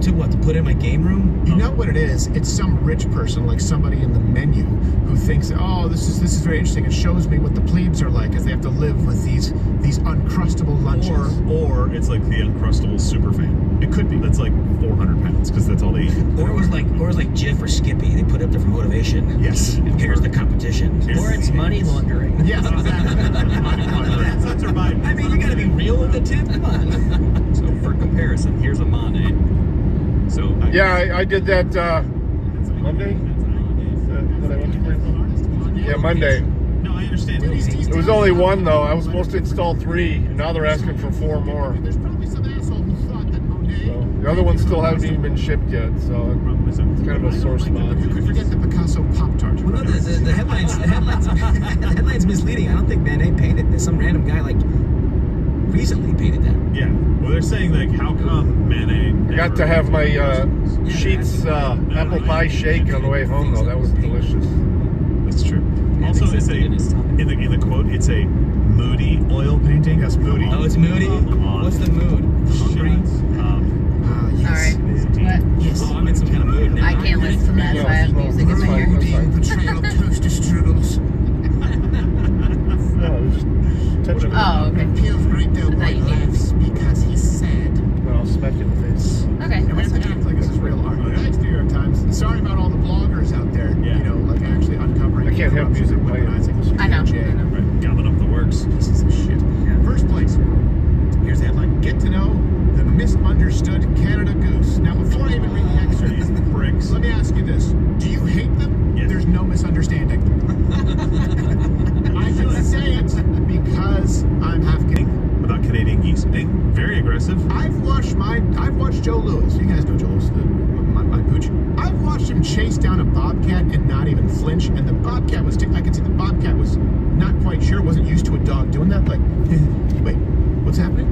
To what? To put in my game room? You know what it is? It's some rich person, like somebody in the menu, who thinks, "Oh, this is very interesting. It shows me what the plebes are like as they have to live with these uncrustable lunches." Or it's like the Uncrustable super fan. It could be. That's like 400 pounds because that's all they eat. Or it was like Jif or Skippy. They put it up there for motivation. Yes. Here's the competition. Or it's money laundering. Yes, exactly. That's our vibe. I mean, you gotta be real with the tip. Come on. So for comparison, here's a Monet. So Yeah, I did that Monday. That I went to print. Yeah, Monday. No, I understand. It was only one though. I was supposed to install 3, and now they're asking for 4 more. There's probably some asshole who thought that Monet. So the other ones still haven't even been shipped yet. So it's kind of a sore spot. You could forget the Picasso Pop-Tart. Well, no, the headline's misleading. I don't think Manet painted this. Some random guy recently painted that. Yeah. Well, they're saying like, how come Manet? I got to have my Sheets apple pie shake on the way home though. That was delicious. That's true. Also, it's in the quote, it's a moody oil painting. Yes, moody. Oh, it's moody? What's the mood? Hungry? All right. What? Yes. Oh, I'm in some kind of mood now. I can't listen to that, so I have music in my ear. Betrayal of toaster strudels. No, it was just touching. Oh, okay. Feels great though. Boy laughs because he's sad. No, I'll smack you in the face. Okay. And we have to act like this is real art. Thanks, New York Times. Sorry about all the bloggers out there. Yeah. You know, like actually uncovering. I can't have corruption music and playing. weaponizing the I know. DOJ. Right, gumming up the works. Pieces of shit. First place. Here's the headline. Get to know the misunderstood Canada Goose. Now, before I even read the excerpt, These bricks. let me ask you this. Do you hate them? Yes. There's no misunderstanding. I can say it because I'm half Canadian. About Canadian geese. Being very aggressive. I've watched Joe Louis. You guys know Joe Louis, my pooch. I've watched him chase down a bobcat and not even flinch. And the bobcat was, I could see the bobcat was not quite sure, wasn't used to a dog doing that. Like, wait, what's happening?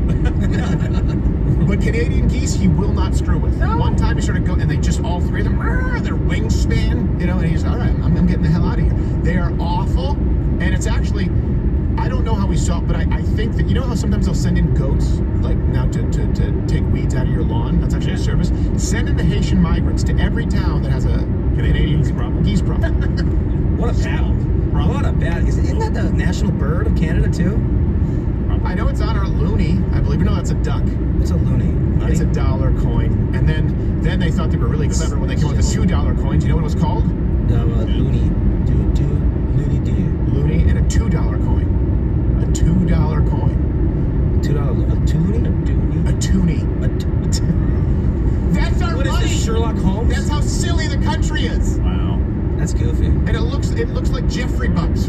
But Canadian geese, he will not screw with. No. One time he started going, and they just all three of them, their wingspan, you know, and he's all right, I'm getting the hell out of here. They are awful, and it's actually, I don't know how we saw it, but I think that, you know how sometimes they'll send in goats, like now to take weeds out of your lawn? That's actually a service. Send in the Haitian migrants to every town that has a Canadian geese problem. What a bad. What a bad. Isn't that the national bird of Canada too? I know it's on our loonie, I believe. No, that's a duck. It's a loony. Money? It's a dollar coin. And then they thought they were really clever when they came up with the $2 coin. Do you know what it was called? Loony. Loony do. Loony and a $2 coin. A $2 coin. $2. A toonie? A toonie. That's our What is money. this, Sherlock Holmes? That's how silly the country is. Wow. That's goofy. And it looks like Jeffrey Bucks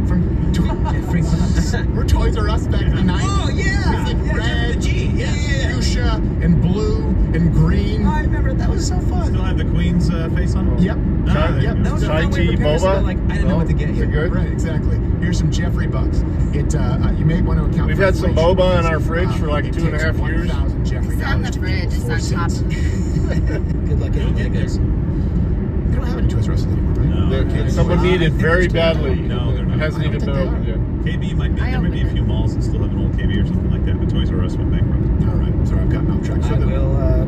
from Jeffrey Bucks. We're Toys R Us back in the 90s. Oh, yeah. It's like Yeah, red, the G. Yeah. fuchsia, and blue, and green. I remember that was so fun. Still have the Queen's face on? Yep. Yep. That was a Chai fun way tea, to prepare, so boba? like, I didn't know what to get Is you. it good? Right, exactly. Here's some Jeffrey Bucks. It you may want to account. We've for had some inflation. boba in our fridge for like It 2.5 takes years. 1,000 Jeffrey It's on the dollars to fridge. equal It's 4 on top. cents. Good luck getting that, guys. They don't have any Toys R Us anymore, right? No. Someone needed very badly. No, they're not. It hasn't even been opened yet. KB might be, there may be a few malls that still have an old TV or something like that. But Toys R Us went bankrupt. All right, sorry, I've gotten off track. So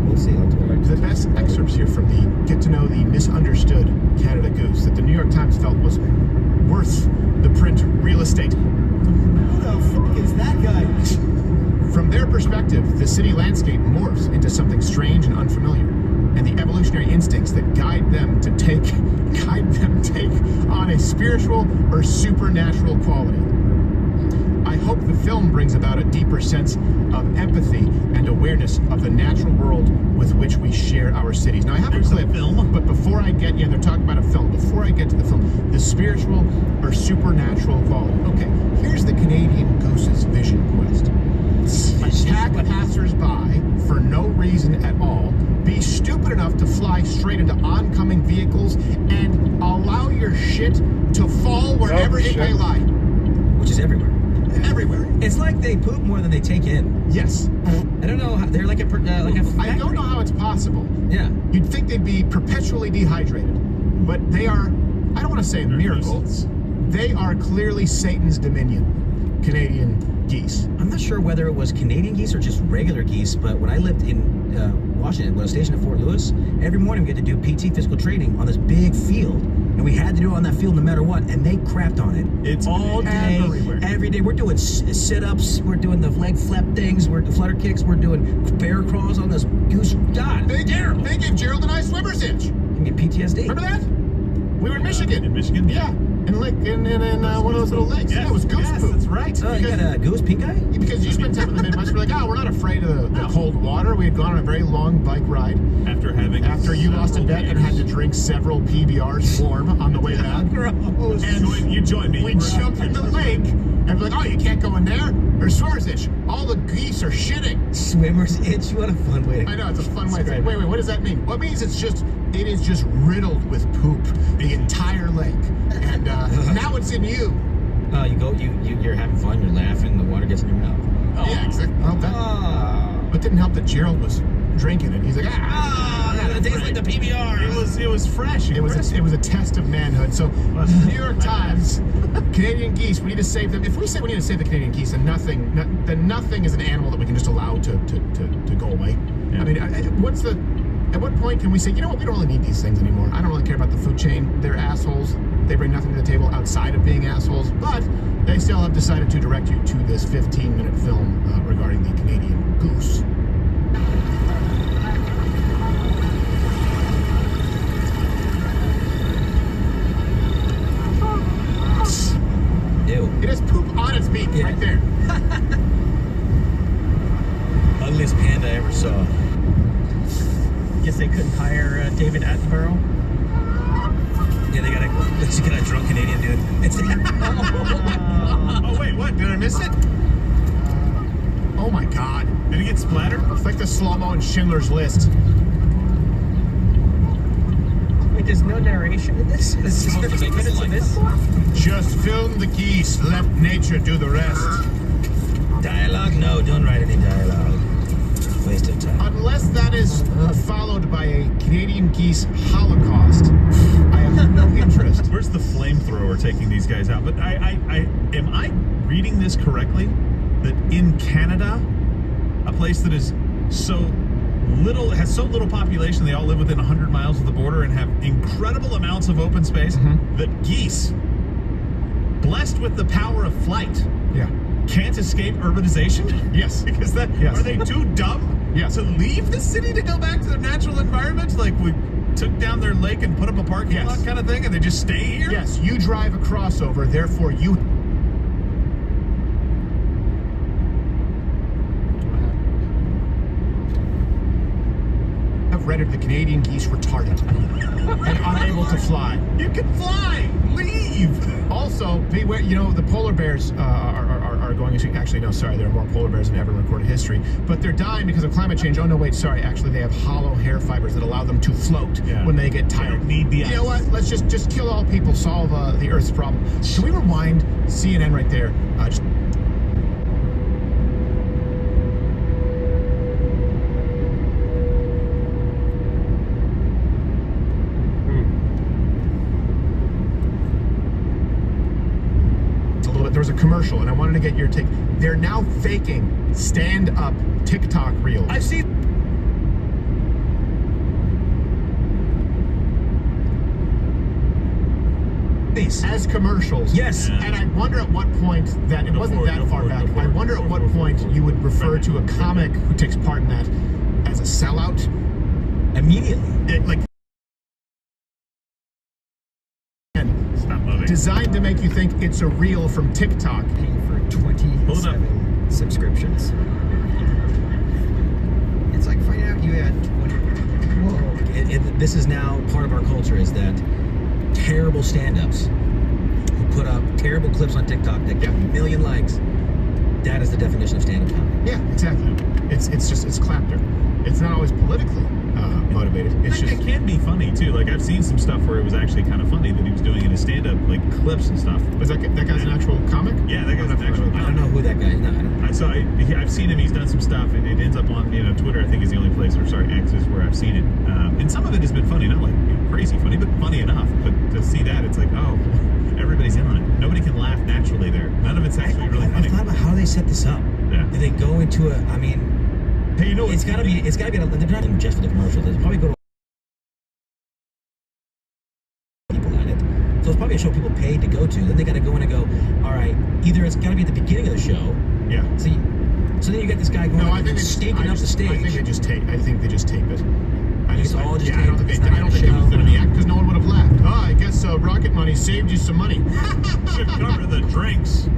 We'll see. the best excerpts here from the get to know the misunderstood Canada Goose that the New York Times felt was worth the print real estate. Who the fuck is that guy? From their perspective, the city landscape morphs into something strange and unfamiliar, and the evolutionary instincts that guide them take on a spiritual or supernatural quality. I hope the film brings about a deeper sense of empathy and awareness of the natural world with which we share our cities. Now, I have a clip, but before I get, they're talking about a film. Before I get to the film, the spiritual or supernatural quality. Okay, here's the Canadian Goose's vision quest. Attack passers-by for no reason at all, be stupid enough to fly straight into oncoming vehicles, and allow your shit to fall wherever it may lie. Which is everywhere. Everywhere. It's like they poop more than they take in. Yes. I don't know how, they're like a factory. I don't know how it's possible. Yeah. You'd think they'd be perpetually dehydrated, but they are, I don't want to say miracles, they are clearly Satan's dominion. Canadian geese. I'm not sure whether it was Canadian geese or just regular geese, but when I lived in Washington, when I was stationed at Fort Lewis, every morning we had to do PT physical training on this big field. And we had to do it on that field no matter what, and they crapped on it. It's all day, everywhere. every day. We're doing sit-ups, we're doing the leg flap things, we're doing flutter kicks, we're doing bear crawls on this goose. God, They gave Gerald and I swimmer's itch. you can get PTSD. Remember that? We were in Michigan. In Michigan? Yeah. In one of those little lakes. Yeah, it was goose poop. That's right. Oh, you got a goose pink eye? Because you spent time in the Midwest, we're like, we're not afraid of the cold water. We had gone on a very long bike ride. After you lost a bet and had to drink several PBRs warm on the way back. And you joined me. We jumped in the lake and we're like, oh, you can't go in there. There's swimmer's itch. All the geese are shitting. Swimmer's itch? What a fun way to I know, it's a fun way to say. Wait, what does that mean? Well, it means it is just riddled with poop, the entire lake. And now it's in you. You're having fun, you're laughing, the water gets in your mouth. Oh. Yeah, exactly. Well, but it didn't help that Gerald was drinking it. He's like, it tastes like the PBR. It was fresh. It was a test of manhood. So, New York Times, Canadian geese, we need to save them. If we say we need to save the Canadian geese, then nothing is an animal that we can just allow to go away. Yeah. I mean, at what point can we say, you know what, we don't really need these things anymore. I don't really care about the food chain. They're assholes. They bring nothing to the table outside of being assholes, but they still have decided to direct you to this 15-minute film regarding the Canadian goose. Ew. It has poop on its beak right there. Ugliest panda I ever saw. Guess they couldn't hire David Attenborough. Yeah, they got a drunk Canadian dude. Oh, wait, what? Did I miss it? Oh my God. Did it get splattered? It's like the slow-mo in Schindler's List. Wait, there's no narration in this? This is supposed to make us like this? Just film the geese, let nature do the rest. Dialogue? No, don't write any dialogue. Waste of time. Unless that is followed by a Canadian geese holocaust, I have no interest. Where's the flamethrower taking these guys out? But am I reading this correctly? That in Canada, a place that is has so little population, they all live within 100 miles of the border and have incredible amounts of open space, that geese, blessed with the power of flight, can't escape urbanization? Yes. Because are they too dumb to leave the city to go back to their natural environment? Like we took down their lake and put up a parking lot kind of thing, and they just stay here? Yes, you drive a crossover, therefore you... have rendered the Canadian geese retarded and unable to fly. You can fly! Leave! Also, beware, the polar bears are going to... Actually, no, sorry, there are more polar bears than ever in recorded history. But they're dying because of climate change. Oh, no, wait, sorry. Actually, they have hollow hair fibers that allow them to float when they get tired. They don't need the ice. You know what? Let's just kill all people, solve the Earth's problem. Can we rewind CNN right there? There was a commercial commercial, and I wanted to get your take. They're now faking stand-up TikTok reels. I've seen. As commercials. Yes. And I wonder at what point that, it wasn't that far back, I wonder at what point you would refer to a comic who takes part in that as a sellout. Immediately. Like, Stop moving. designed to make you think it's a reel from TikTok. Paying for 27 subscriptions. It's like finding out you had 20. Whoa. This is now part of our culture, is that terrible stand-ups who put up terrible clips on TikTok that get a million likes. That is the definition of stand-up comedy. Yeah, exactly. It's clapter. It's not always politically motivated. It's just, it can be funny too. Like I've seen some stuff where it was actually kind of funny that he was doing in his stand-up, like clips and stuff. Was that guy's an actual comic? Yeah, that guy's an actual comic. I don't know who that guy is. No, I don't. I've seen him. He's done some stuff, and it ends up on Twitter. I think is the only place, or sorry, X is where I've seen it. And some of it has been funny, not like crazy funny, but funny enough. But to see that, it's like, oh, everybody's in on it. Nobody can laugh naturally there. None of it's actually really funny. I thought about how they set this up. Yeah. Did they go into a? I mean, hey, you know, it's gotta be. They're not even just for the commercials. They probably go to people at it. So it's probably a show people paid to go to. Then they got to go in and go. All right, either it's got to be at the beginning of the show. Yeah. See, so then you get this guy going. No, I think staking up the stage. I think they just tape. I think they just tape it. I don't think it was going to be because no one would have laughed. Oh, I guess Rocket Money saved you some money. Should cover the drinks.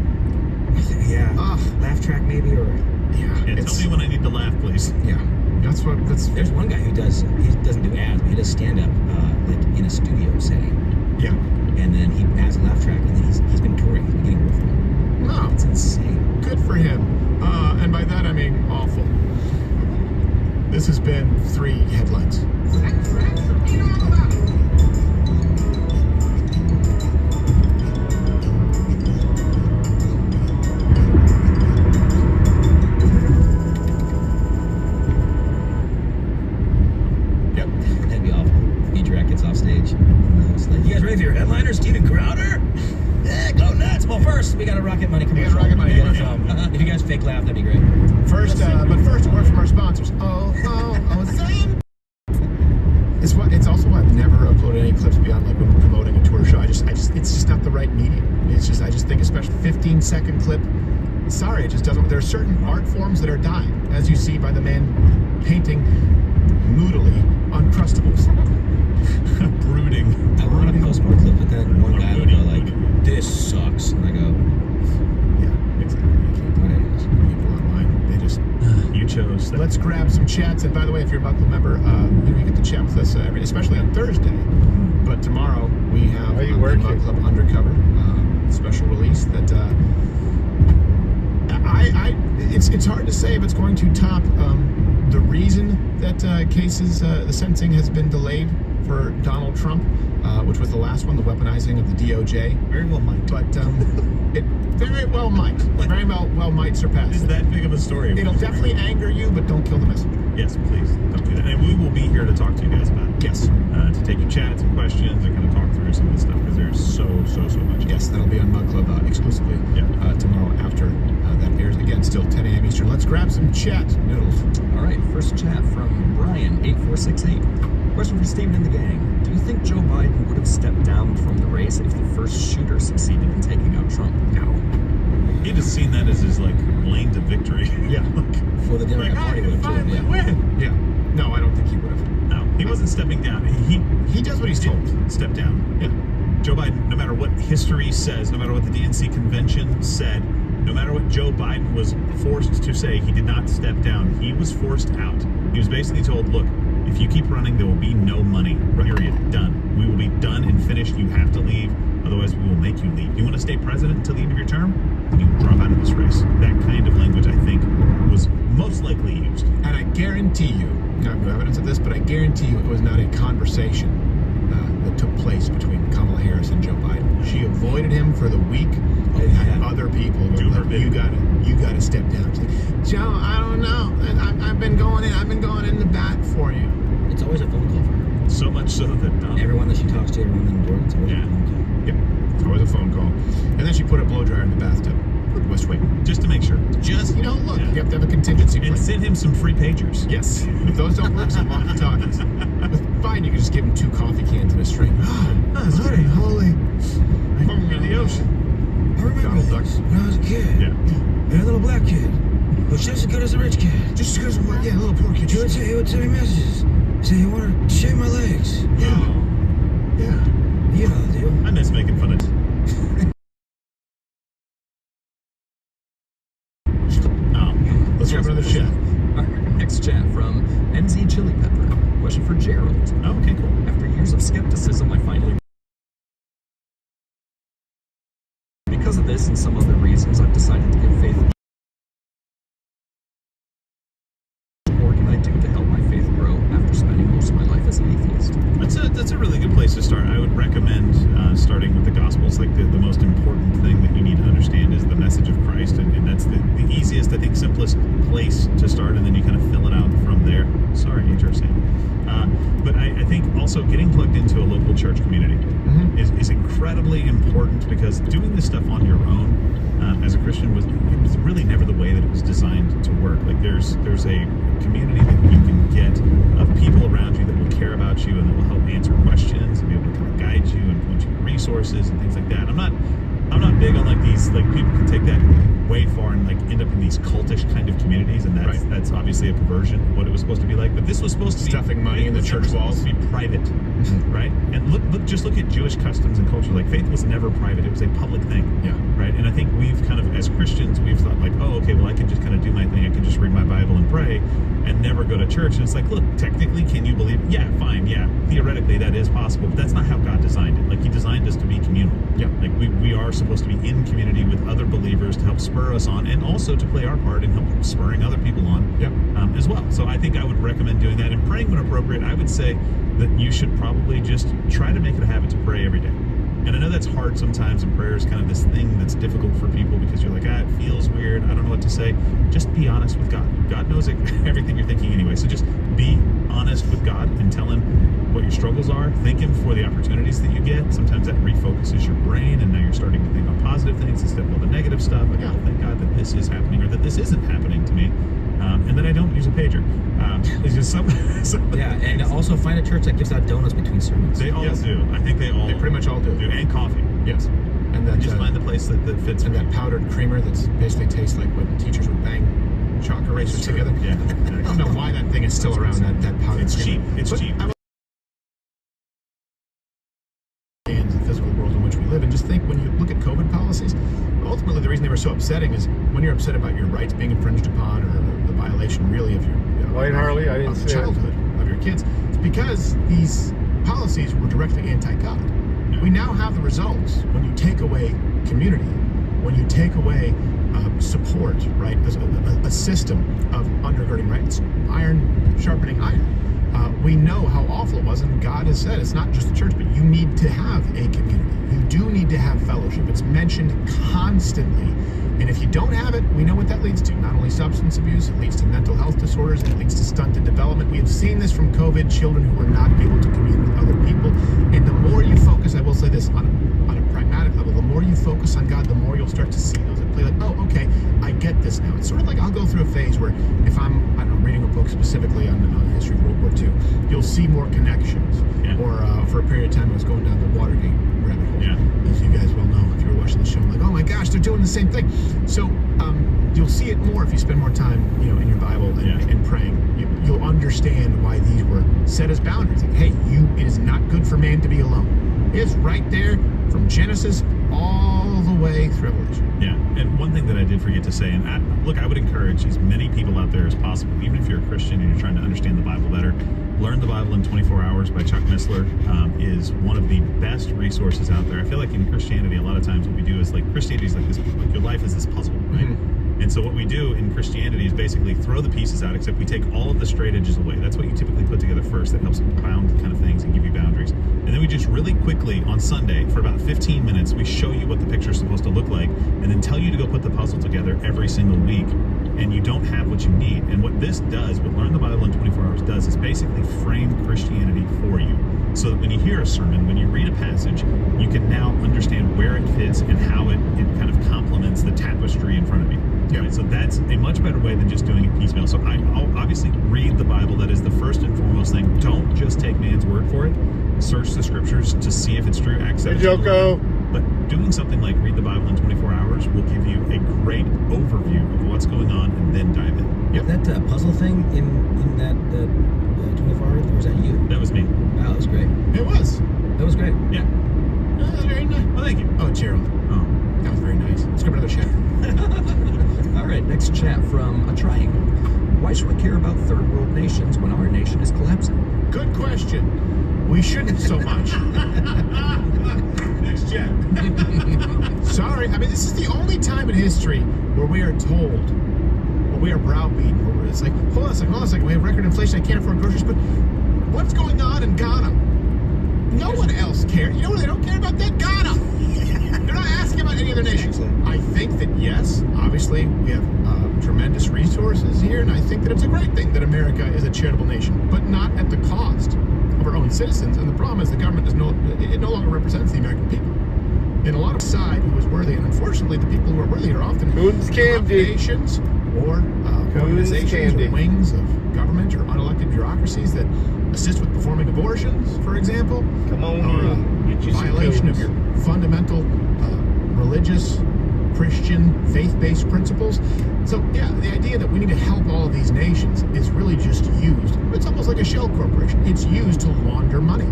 Yeah. Laugh track maybe, or yeah. Tell me when I need to laugh, please. Yeah. That's. There's one guy who doesn't do ads, but he does stand up like in a studio setting. Yeah. And then he adds a laugh track, and then he's been touring. He's been getting work for it. No. It's insane. Good for him. And by that I mean awful. This has been 3 headlines. Yep. That'd be awful. Featurette gets off stage. Like, you guys ready for your headliner, Steven Crowder? Yeah, go nuts. Well, first, we got a Rocket Money commercial. Rocket Money. If you guys fake laugh, that'd be great. First, a word from our sponsors. Zen. It's also why I've never uploaded any clips beyond like when we're promoting a tour show. It's just not the right medium. I just think especially 15-second clip. Sorry, it just doesn't. There are certain art forms that are dying, as you see by the man painting moodily Uncrustables. Brooding. I want to post more clips, but then one guy would go like, "This sucks," and I go, "Yeah, exactly." You can't put anyways. People online, they just. You chose. Let's grab some chats. And by the way, if you're a Buck Club member, you get to chat with us, especially on Thursday. But tomorrow we have the Buck Club Undercover special release that it's hard to say if it's going to top the reason that the sentencing has been delayed for Donald Trump, which was the last one, the weaponizing of the DOJ. Very well might. But it very well might. Very well might surpass. It's that big of a story. It'll definitely anger you, but don't kill the messenger. Yes, please. Don't do that. And we will be here to talk to you guys about it. Yes. To take your chats and questions and kind of talk through some of the stuff because there's so much. Yes, that'll be on Mug Club exclusively tomorrow after that airs. Again, still 10 a.m. Eastern. Let's grab some chat, Noodles. All right, first chat from Brian, 8468. Question for Steven and the gang. Do you think Joe Biden would have stepped down from the race if the first shooter succeeded in taking out Trump? No. He'd have seen that as his lane to victory. Yeah. For the Democrat Party would have finally win. Yeah. No, I don't think he would have. No, he wasn't stepping down. He does what he's told. Step down. Yeah. Joe Biden, no matter what history says, no matter what the DNC convention said, no matter what Joe Biden was forced to say, he did not step down. He was forced out. He was basically told, look, if you keep running, there will be no money. Period. Done. We will be done and finished. You have to leave. Otherwise, we will make you leave. You want to stay president until the end of your term? You drop out of this race. That kind of language, I think, was most likely used. And I guarantee you, I have no evidence of this, but I guarantee you it was not a conversation that took place between Kamala Harris and Joe Biden. She avoided him for the week and had other people go, you gotta step down. She's like, Joe, I don't know. I've been going in the back for you. It's always a phone call for her. So much so that everyone that she talks to, everyone in the door, it's always a phone call. Yep. It's always a phone call. And then she put a blow dryer in the bathtub. West Wing. Just to make sure. Just, look, you have to have a contingency plan. And send him some free pagers. Yes. If those don't work, some walkie-talkies. Fine, you can just give him 2 coffee cans and a string. That's Honey, holy. in the ocean. I remember Donald Duck. this when I was a kid. Yeah. And a little black kid. But just as good as a rich kid. Just because, a little poor kid. He would send me messages. Say he wanted to shave my legs. Yeah. You know the deal. I miss making fun of Let's grab another chat. All right, next chat from NZ Chili Pepper. Question for Gerald. Oh, okay, cool. After years of skepticism, I finally... Because of this and some other reasons, I've decided to give faith a... What can I do to help my faith grow after spending most of my life as an atheist? That's a really good place to start. I would recommend starting with the Gospels. Like the most important thing that you need to understand is the message of Christ, and that's the easiest, I think, simplest place to start, and then you kind of fill it out from there. Sorry, HR Sam. But I think also getting plugged into a local church community is incredibly important, because doing this stuff on your own as a Christian was really never the way that it was designed to work. Like there's a community that you can get of people around you that will care about you and that will help answer questions and be able to kind of guide you and point you to resources and things like that. I'm not big on like these, like people can take that way far and like end up in these cultish kind of communities, and that's obviously a perversion of what it was supposed to be like. But this was supposed to be stuffing money in the church walls, to be private, right? And look at Jewish customs and culture. Like faith was never private; it was a public thing, right? And I think we've kind of, as Christians, we've thought like, oh, okay, well, I can just kind of do my thing. I can just read my Bible and pray, and never go to church. And it's like, look, technically, can you believe? Yeah, fine, yeah, theoretically that is possible, but that's not how God designed it. Like He designed us to be communal. Yeah, like we are supposed to be in community with other believers to help spur us on, and also to play our part in help spurring other people on as well. So I think I would recommend doing that. And praying when appropriate, I would say that you should probably just try to make it a habit to pray every day. And I know that's hard sometimes, and prayer is kind of this thing that's difficult for people because you're like, it feels weird, I don't know what to say. Just be honest with God. God knows everything you're thinking anyway. So just be honest with God and tell Him what your struggles are. Thank Him for the opportunities that you get. Sometimes that refocuses your brain, and now you're starting to think on positive things instead of all the negative stuff. Like, thank God that this is happening, or that this isn't happening to me. And then I don't use a pager. It's just some and also find a church that gives out donuts between sermons. They all do. I think they pretty much all do. And coffee. Yes. And then just find the place that fits. And that powdered creamer that's basically tastes like when teachers would bang chalk erasers together. Yeah. I don't know why that thing is still around. That powdered. It's creamer. cheap. It's cheap. And the physical world in which we live, and just think, when you look at COVID policies, ultimately the reason they were so upsetting is when you're upset about your rights being infringed upon, or the violation really of your White Harley, I didn't of see childhood of your kids. It's because these policies were directly anti-God. We now have the results. When you take away community, when you take away support, right? A system of undergirding, right? It's iron sharpening iron. We know how awful it was, and God has said it's not just the church, but you need to have a community. You do need to have fellowship. It's mentioned constantly. And if you don't have it, we know what that leads to. Not only substance abuse, it leads to mental health disorders, and it leads to stunted development. We have seen this from COVID, children who are not able to commune with other people. And the more you focus, I will say this, on a pragmatic level, the more you focus on God, the more you'll start to see those at play. Like, oh, okay, I get this now. It's sort of like I'll go through a phase where if I'm, I don't know, reading a book specifically on the history of World War II, you'll see more connections. Or for a period of time, I was going down the Watergate rabbit hole. As you guys well know, if you were watching the show, I'm like, oh my gosh, they're doing the same thing. So you'll see it more if you spend more time, in your Bible and praying. You'll understand why these were set as boundaries. Like, hey, it is not good for man to be alone. It's right there from Genesis all the way through Revelation. Yeah, and one thing that I did forget to say, and I would encourage as many people out there as possible, even if you're a Christian and you're trying to understand the Bible better, Learn the Bible in 24 Hours by Chuck Missler is one of the best resources out there. I feel like in Christianity, a lot of times what we do is like, Christianity is like this, like your life is this puzzle, right? And so what we do in Christianity is basically throw the pieces out, except we take all of the straight edges away. That's what you typically put together first. That helps bound kind of things and give you boundaries. And then we just really quickly on Sunday, for about 15 minutes, we show you what the picture is supposed to look like, and then tell you to go put the puzzle together every single week. and you don't have what you need. And what this does, what Learn the Bible in 24 Hours does, is basically frame Christianity for you. So that when you hear a sermon, when you read a passage, you can now understand where it fits and how it kind of complements the tapestry in front of you. Yeah. Right? So that's a much better way than just doing it piecemeal. So I'll obviously read the Bible. That is the first and foremost thing. Don't just take man's word for it. Search the scriptures to see if it's true. Hey, Joko. But doing something like read the Bible in 24 hours will give you a great overview of what's going on and then dive in. Yeah. That puzzle thing in that 24 hours, or was that you? That was me. Wow, that was great. It was. That was great. Yeah. That was very nice. Well, thank you. Oh, Gerald. Oh. That was very nice. Let's go to another chat. All right, next chat from A Triangle. Why should we care about third world nations when our nation is collapsing? Good question. We shouldn't so much. Next chat. Sorry. I mean, this is the only time in history where we are told, or we are browbeaten, where it's like, hold on a second. We have record inflation. I can't afford groceries. But what's going on in Ghana? No one else cares. You know what they don't care about? That Ghana. They're not asking about any other nations. I think that, yes, obviously, we have tremendous resources here, and I think that it's a great thing that America is a charitable nation, but not at the cost of our own citizens. And the problem is the government it no longer represents the American people. In a lot of side who is worthy, and unfortunately, the people who are worthy are often corrupt nations or organizations or wings of government or unelected bureaucracies that assist with performing abortions, for example. Come on, or violation of your fundamental religious, Christian, faith-based principles. So, yeah, the idea that we need to help all of these nations is really just used. It's almost like a shell corporation. It's used to launder money.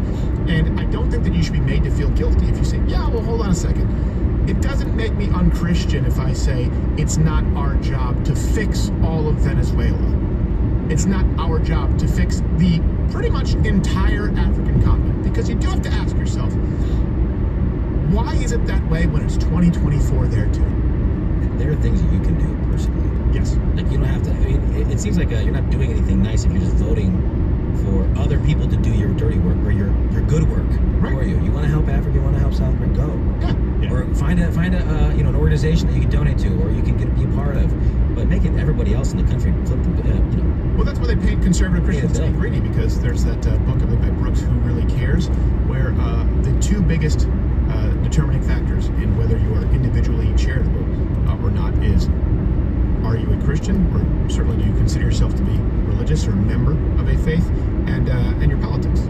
And I don't think that you should be made to feel guilty if you say, yeah, well, hold on a second. It doesn't make me unchristian if I say it's not our job to fix all of Venezuela. It's not our job to fix the pretty much entire African continent. Because you do have to ask yourself, why is it that way when it's 2024 there too? There are things that you can do personally. Yes. Like you don't have to, I mean, it seems like you're not doing anything nice if you're just voting for other people to do your dirty work or your good work for you. You want to help Africa, you want to help South America, go. Yeah. Or find a an organization that you can donate to or you can be a part of. But making everybody else in the country flip the, Well, that's why they paint conservative Christians to be greedy, because there's that book I think by Brooks, Who Really Cares, where the two biggest determining factors in whether you are individually charitable or not is, are you a Christian, or certainly do you consider yourself to be religious or a member of a faith, and your politics.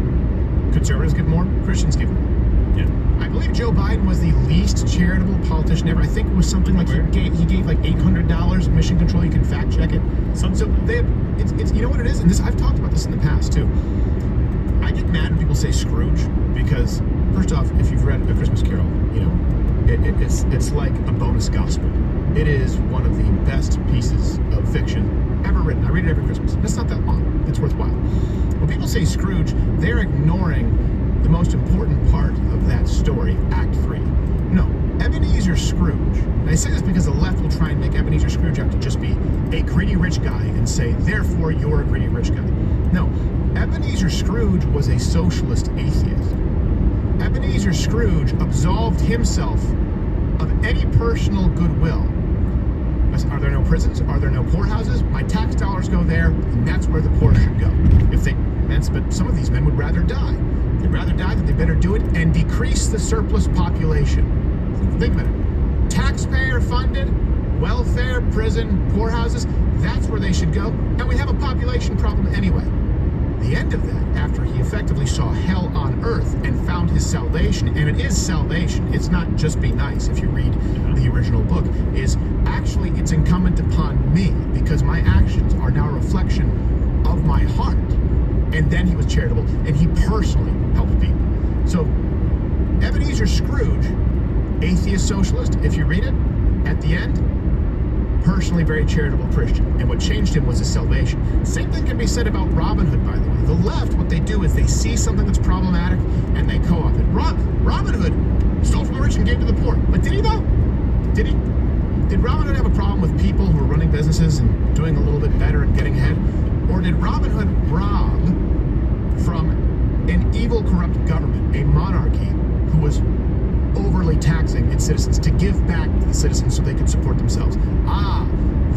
Conservatives give more, Christians give more. Yeah. I believe Joe Biden was the least charitable politician ever. I think it was something like he gave like $800 mission control. You can fact check it. So they have, it's you know what it is, and this I've talked about this in the past too. I get mad when people say Scrooge because first off, if you've read A Christmas Carol, you know it's like a bonus gospel. It is one of the best pieces of fiction ever written. I read it every Christmas. It's not that long. It's worthwhile. When people say Scrooge, they're ignoring the most important part of that story, Act 3. No, Ebenezer Scrooge. And I say this because the left will try and make Ebenezer Scrooge out to just be a greedy rich guy and say, therefore, you're a greedy rich guy. No, Ebenezer Scrooge was a socialist atheist. Ebenezer Scrooge absolved himself of any personal goodwill. Are there no prisons? Are there no poorhouses? My tax dollars go there, and that's where the poor should go. But some of these men would rather die. They'd rather die, that they better do it and decrease the surplus population. Think about it. Taxpayer-funded, welfare, prison, poorhouses, that's where they should go. And we have a population problem anyway. The end of that, after he effectively saw hell on earth and found his salvation, and it is salvation, it's not just be nice if you read the original book, is actually it's incumbent upon me because my actions are now a reflection of my heart. And then he was charitable, and he personally helped people. So, Ebenezer Scrooge, atheist socialist, if you read it, at the end, personally very charitable Christian. And what changed him was his salvation. Same thing can be said about Robin Hood, by the way. The left, what they do is they see something that's problematic, and they co-opt it. Robin Hood stole from the rich and gave to the poor. But did he, though? Did he? Did Robin Hood have a problem with people who were running businesses and doing a little bit better and getting ahead? Or did Robin Hood rob from an evil, corrupt government, a monarchy who was overly taxing incentivizing its citizens to give back to the citizens so they can support themselves.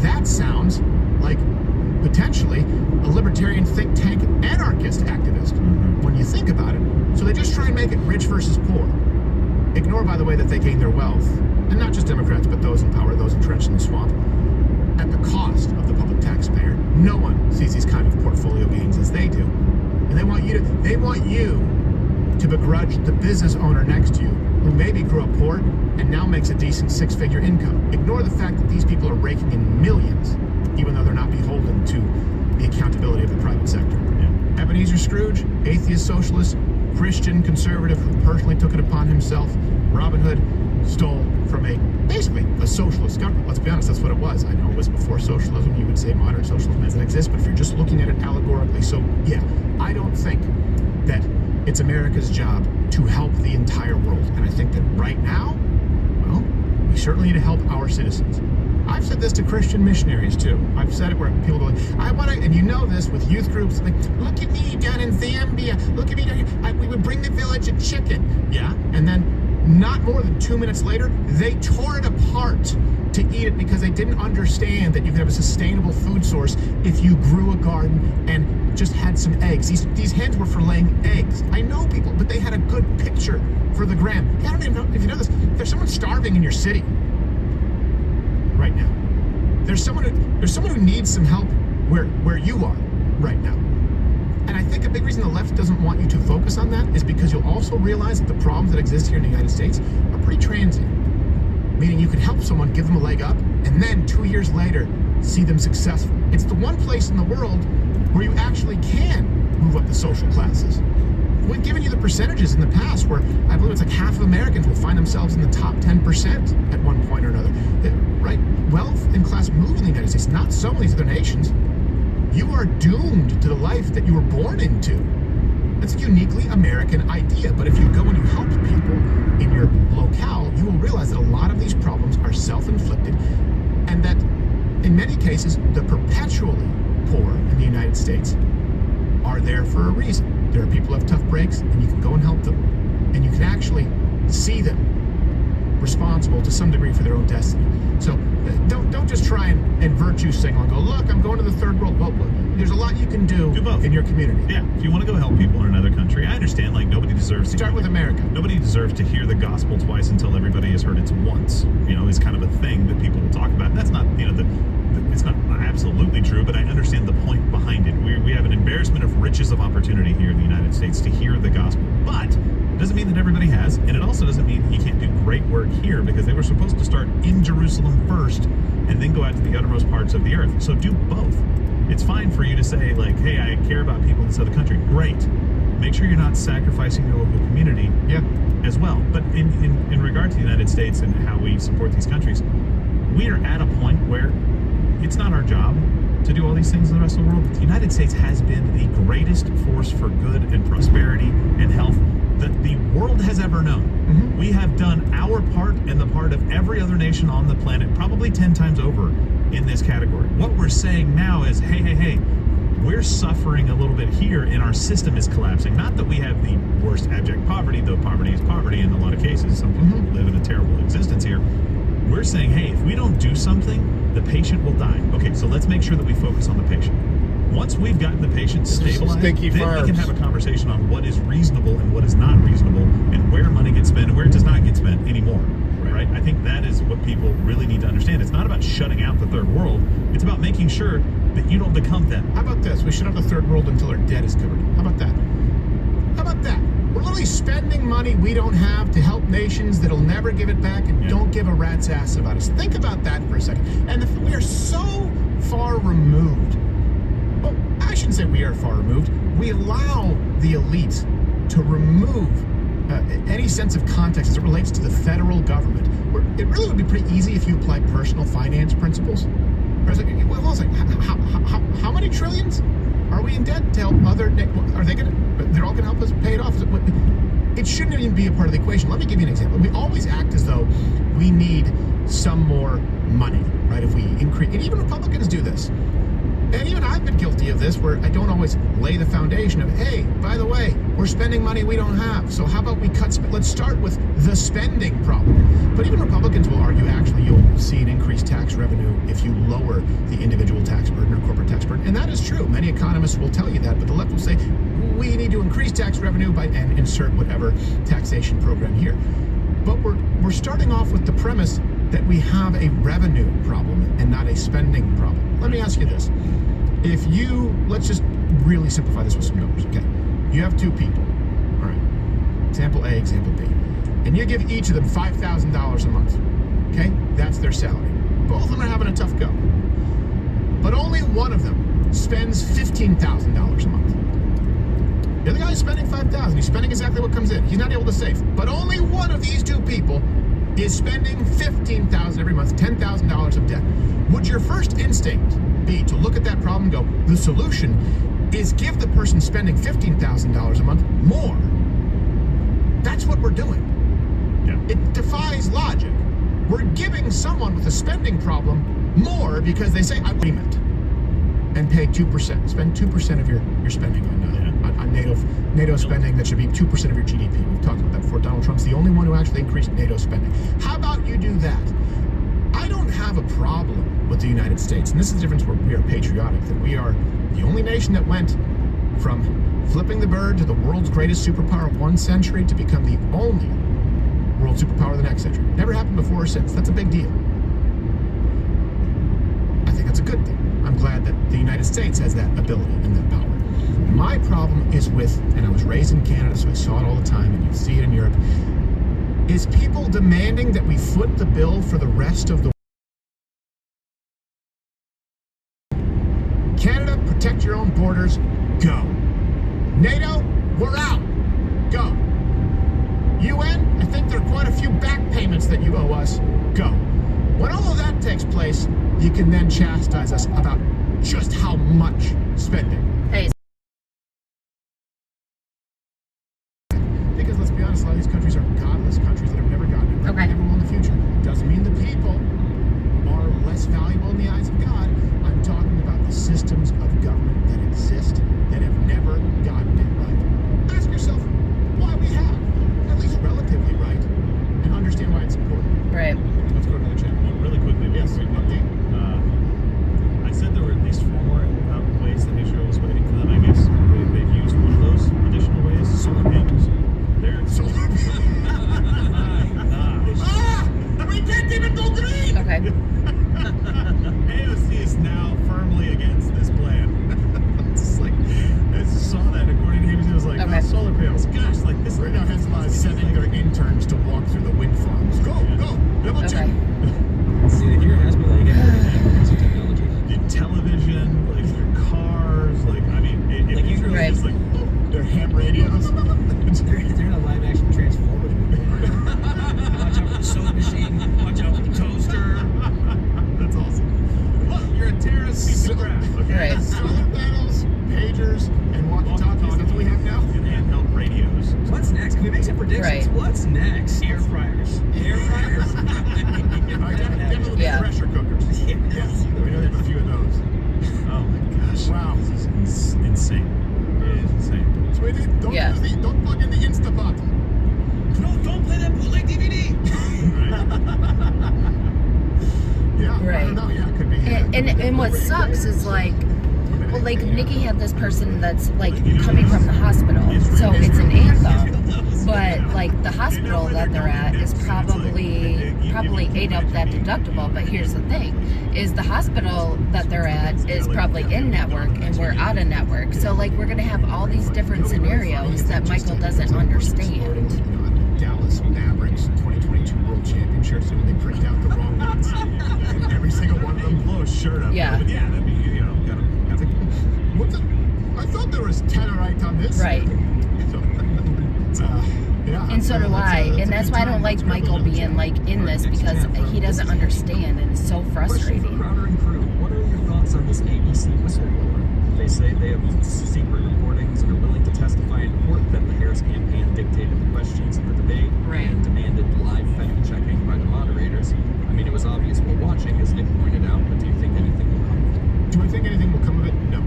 That sounds like potentially a libertarian think tank anarchist activist when you think about it. So they just try and make it rich versus poor. Ignore, by the way, that they gain their wealth, and not just Democrats, but those in power, those entrenched in the swamp, at the cost of the public taxpayer. No one sees these kind of portfolio gains as they do. And they want you to begrudge the business owner next to you who maybe grew up poor and now makes a decent six-figure income. Ignore the fact that these people are raking in millions, even though they're not beholden to the accountability of the private sector. Yeah. Ebenezer Scrooge, atheist socialist, Christian conservative who personally took it upon himself. Robin Hood stole from basically a socialist government. Let's be honest, that's what it was. I know it was before socialism. You would say modern socialism doesn't exist, but if you're just looking at it allegorically. So yeah, I don't think that it's America's job to help the entire world. And I think that right now, well, we certainly need to help our citizens. I've said this to Christian missionaries too. I've said it where people go, I want to, and you know this with youth groups, like, look at me down in Zambia, look at me down here, we would bring the village a chicken. Yeah, and then not more than 2 minutes later, they tore it apart to eat it because they didn't understand that you could have a sustainable food source if you grew a garden and just had some eggs. These hens were for laying eggs. I know people, but they had a good picture for the gram. I don't even know if you know this. There's someone starving in your city right now. There's someone who needs some help where you are right now. And I think a big reason the left doesn't want you to focus on that is because you'll also realize that the problems that exist here in the United States are pretty transient. Meaning you can help someone, give them a leg up, and then 2 years later, see them successful. It's the one place in the world where you actually can move up the social classes. We've given you the percentages in the past where I believe it's like half of Americans will find themselves in the top 10% at one point or another. Right? Wealth and class move in the United States, not so in these other nations. You are doomed to the life that you were born into. It's a uniquely American idea, but if you go and you help people in your locale, you will realize that a lot of these problems are self-inflicted, and that in many cases, the perpetually poor in the United States are there for a reason. There are people who have tough breaks, and you can go and help them, and you can actually see them responsible to some degree for their own destiny. So don't just try and virtue signal and go, look, I'm going to the third world. Well, there's a lot you can do both in your community. Yeah, if you want to go help people in another country, I understand, like, nobody deserves to... Start with America. Nobody deserves to hear the gospel twice until everybody has heard it once. You know, it's kind of a thing that people will talk about. That's not, you know, it's not absolutely true, but I understand the point behind it. We have an embarrassment of riches of opportunity here in the United States to hear the gospel. But it doesn't mean that everybody has, and it also doesn't mean that you can't do great work here, because they were supposed to start in Jerusalem first and then go out to the uttermost parts of the earth. So do both. It's fine for you to say, like, hey, I care about people in this other country. Great. Make sure you're not sacrificing your local community as well. But in regard to the United States and how we support these countries, we are at a point where it's not our job to do all these things in the rest of the world. The United States has been the greatest force for good and prosperity and health that the world has ever known. Mm-hmm. We have done our part and the part of every other nation on the planet probably 10 times over in this category. What we're saying now is, hey, we're suffering a little bit here and our system is collapsing. Not that we have the worst abject poverty, though poverty is poverty in a lot of cases. Some people live in a terrible existence here. We're saying, hey, if we don't do something, the patient will die. Okay, so let's make sure that we focus on the patient. Once we've gotten the patient stabilized, then we can have a conversation on what is reasonable and what is not reasonable, and where money gets spent and where it does not get spent anymore. Right? I think that is what people really need to understand. It's not about shutting out the third world. It's about making sure that you don't become them. How about this? We shut out the third world until our debt is covered. How about that? How about that? We're literally spending money we don't have to help nations that'll never give it back and don't give a rat's ass about us. Think about that for a second. And we are so far removed. Well, I shouldn't say we are far removed. We allow the elite to remove any sense of context as it relates to the federal government. Where it really would be pretty easy if you applied personal finance principles. Whereas, how many trillions are we in debt to help other? Are they going to? They're all going to help us pay it off. It shouldn't even be a part of the equation. Let me give you an example. We always act as though we need some more money, right? If we increase, and even Republicans do this. And even I've been guilty guilty of this where I don't always lay the foundation of, hey, by the way, we're spending money we don't have. So how about we cut, let's start with the spending problem. But even Republicans will argue, actually, you'll see an increased tax revenue if you lower the individual tax burden or corporate tax burden. And that is true. Many economists will tell you that, but the left will say, we need to increase tax revenue and insert whatever taxation program here. But we're starting off with the premise that we have a revenue problem and not a spending problem. Let me ask you this. If you, let's just really simplify this with some numbers, okay? You have two people, all right? Example A, example B. And you give each of them $5,000 a month, okay? That's their salary. Both of them are having a tough go. But only one of them spends $15,000 a month. The other guy's spending $5,000. He's spending exactly what comes in. He's not able to save. But only one of these two people is spending $15,000 every month, $10,000 of debt. Would your first instinct be to look at that problem and go, the solution is give the person spending $15,000 a month more? That's what we're doing. Yeah. It defies logic. We're giving someone with a spending problem more because they say, I want payment and pay 2%. Spend 2% of your spending on NATO spending. That should be 2% of your GDP. We've talked about that before. Donald Trump's the only one who actually increased NATO spending. How about you do that? I don't have a problem with the United States, and this is the difference where we are patriotic, that we are the only nation that went from flipping the bird to the world's greatest superpower of one century to become the only world superpower of the next century. Never happened before or since. That's a big deal. I think that's a good thing. I'm glad that the United States has that ability and that power. My problem is with, and I was raised in Canada, so I saw it all the time, and you see it in Europe, is people demanding that we foot the bill for the rest of the world. Canada, protect your own borders, go. NATO, we're out, go. UN, I think there are quite a few back payments that you owe us, go. When all of that takes place, you can then chastise us about just how much spending. Hey. Because let's be honest, a lot of these countries are godless countries that have never gotten it right. Okay. Never will in the future. Doesn't mean the people are less valuable in the eyes of God. I'm talking about the systems of government that exist that have never gotten it right. Ask yourself why we have, at least relatively right, and understand why it's important. Right. Let's go to the chat. Really quickly, Yes, update. I said there were at least 4 more ways that Israel was waiting for them. I guess they've used one of those additional ways. Solar panels. They're solar panels. We can't even go green! Okay. AOC is now firmly against this plan. It's like, I just saw that according to him. He was like, Okay. oh, solar panels. Gosh, like this Right now, Hezbollah is sending their interns to walk through the wind farms. Go, go, double check. See, here in Hezbollah, you get everything because of technology. Your television, like your cars, like, I mean, Like, it's you really Right. just like, Their ham radios. They're in a live-action Transformers movie. Watch out for the soda machine. Watch out for the toaster. that's awesome. Look, you're a terrorist piece of crap. Okay. Right. Solar panels, pagers, and walkie-talkies. That's what we have now. And handheld radios. What's next? Can we make some predictions? Right. What's next? Air fryers. Air fryers. Definitely Yeah. pressure cookers. Yes, we know they have a few of those. Oh my gosh. Wow. This is insane. It is insane. Sweetie, don't Yeah. don't plug in the Instapot. No, don't play that bootleg DVD. Yeah, I Right. don't know. Yeah, it could be. And what sucks is like, well, like Nikki had this person that's like coming from the hospital, so it's an anthem. But like the hospital that they're at is probably ate up that deductible. But here's the thing: is the hospital that they're at is probably in network and we're out of network. So like we're gonna have all these different scenarios that Michael doesn't understand. Dallas Mavericks 2022 World Champion shirts, and they print out the wrong ones. And every single one of them Blow a shirt up. Yeah. But yeah, that'd be, you know, gotta have to. What's it? I thought there was Tannerite on this. Right. So, yeah. And so do I. And that's why I don't like Michael being like in this, because he doesn't understand and it's so Question for frustrating. Crowder and crew. What are your thoughts on this ABC whistleblower? They say they have secret recordings and are willing to testify in court that the Harris campaign dictated the questions in the debate and demanded live fact-checking by the moderators. I mean, it was obvious while watching, as Nick pointed out, but do you think anything will come of it? Do I think anything will come of it? No.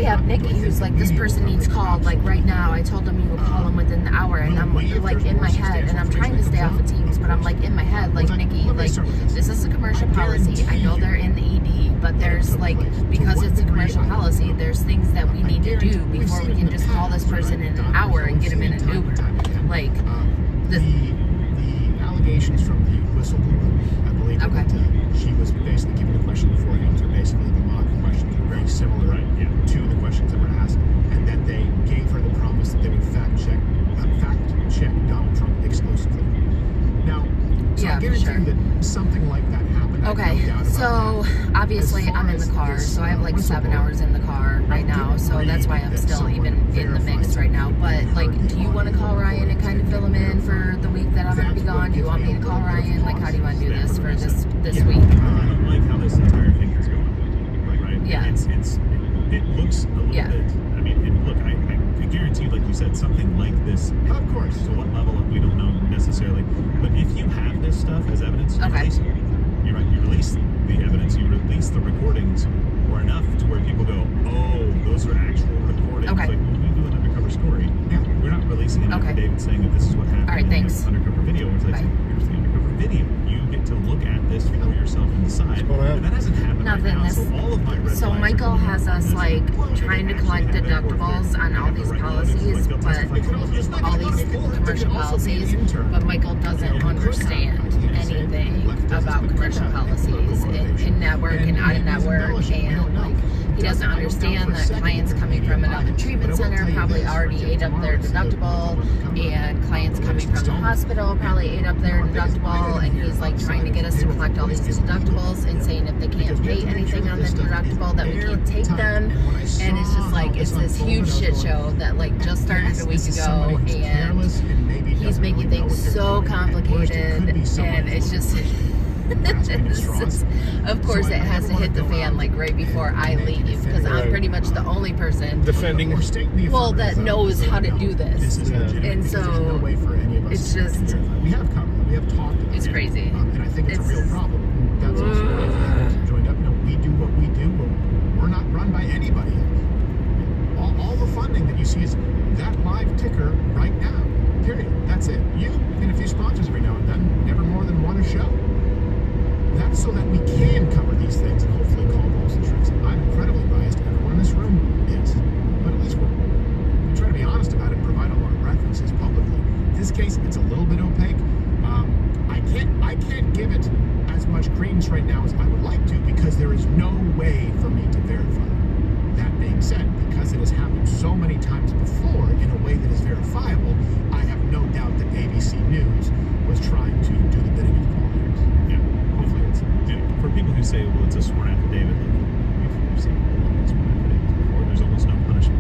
we have Nikki, who's like, this person needs called, like, right now. I told him you would call him within the hour, and I'm, like, in my head, and I'm trying to stay off of Teams, but I'm, like, in my head, like, Nikki, like, this is a commercial policy. I know they're in the ED, but there's, like, because it's a commercial policy, there's things that we need to do before we can just call this person in an hour and get him in an Uber. Like, the allegations from the whistleblower, I believe that she was basically given a question before an answer. Basically, the mock questions were very similar to the questions that were asked, and that they gave her the promise that they would fact check Donald Trump exclusively. Now, so I guarantee you that something like that happened. Okay, so obviously I'm in the car, so I have like 7 hours in the car right now, so that's why I'm still even in the mix right now. But like, do you want to call Ryan and kind of fill him in for the week that I'm going to be gone? Do you want me to call Ryan? Like, how do you want to do this for this week? I like how this entire thing is going, right? Yeah. It looks a little bit. I mean, look, I guarantee, like you said, something like this. Of course. To what level we don't know necessarily, but if you have this stuff as evidence, you release it. You're right. You release the evidence. You release the recordings, or enough to where people go, "Oh, those are actual recordings." Okay. Like when we do an undercover story, we're not releasing an affidavit saying that this is what happened. All right, thanks. Undercover video. It's like, here's the undercover video. You get to look at this for yourself and decide. And that hasn't happened right now. So all of my red So flags Michael has us like trying to collect deductibles on all these policies, but all these commercial policies, but Michael doesn't understand anything about commercial policies in network and out of network, and like he doesn't understand that clients coming from another treatment center probably already ate up their deductible, and clients coming from the hospital probably ate up their deductible, and he's like trying to get us to collect all these deductibles and saying if they can't pay anything on the deductible that we can't take them, and it's just like it's this huge shit show that like just started a week ago, and he's making things so complicated, and it's just of course it has to hit the fan like right before I leave, because I'm pretty much the only person defending that knows how to do this, and so it's just it's crazy, and I think it's a real problem. That's also why we joined up. No, we do what we do, but we're not run by anybody. All the funding that you see is that live ticker right now. Period. That's it. You and a few sponsors every now and then, never more than one a show. That's so that we can cover these things and hopefully call balls and tricks. I'm incredibly biased. Everyone in this room is. But at least we try to be honest about it and provide all our references publicly. In this case, it's a little bit opaque. I can't give it as much credence right now as I would like to, because there is no way for me to verify. That being said, because it has happened so many times before in a way that is verifiable, I have no doubt that ABC News was trying to do the bidding of the client. Yeah, hopefully it's. For people who say, well, it's a sworn affidavit, like we've seen sworn affidavits before, there's almost no punishment.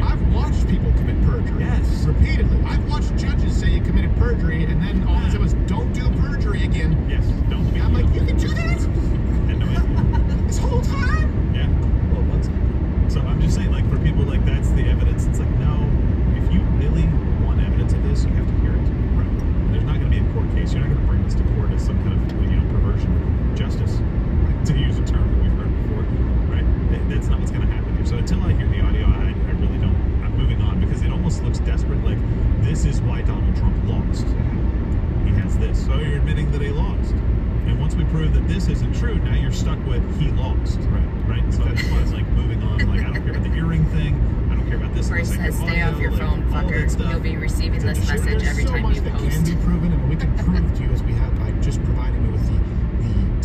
I've watched people commit perjury. Yes. Repeatedly. I've watched judges say you committed perjury, and then all they said was, don't do perjury again. Yes, don't do. I'm like, you can do that? And no idea. This whole time? Yeah. Well, once. So I'm just saying, like, for people, like, that's the evidence. It's like, no, if you really want evidence of this, you have to hear it. Right. And there's not going to be a court case. You're not going to bring this to court as some kind of, perversion of justice, to use a term that we've heard before, right? That's not what's going to happen here. So until I hear the audio, I really don't. I'm moving on, because it almost looks desperate. Like, this is why Donald Trump lost. He has this. So you're admitting that he lost. And once we prove that this isn't true, now you're stuck with he lost. Right? So that's why it's like moving on. Like, I don't care about the earring thing. I don't care about this. Where he says, stay off your phone, fucker. You'll be receiving this message every time you post. That can be proven, and we can prove to you, as we have by just providing you with the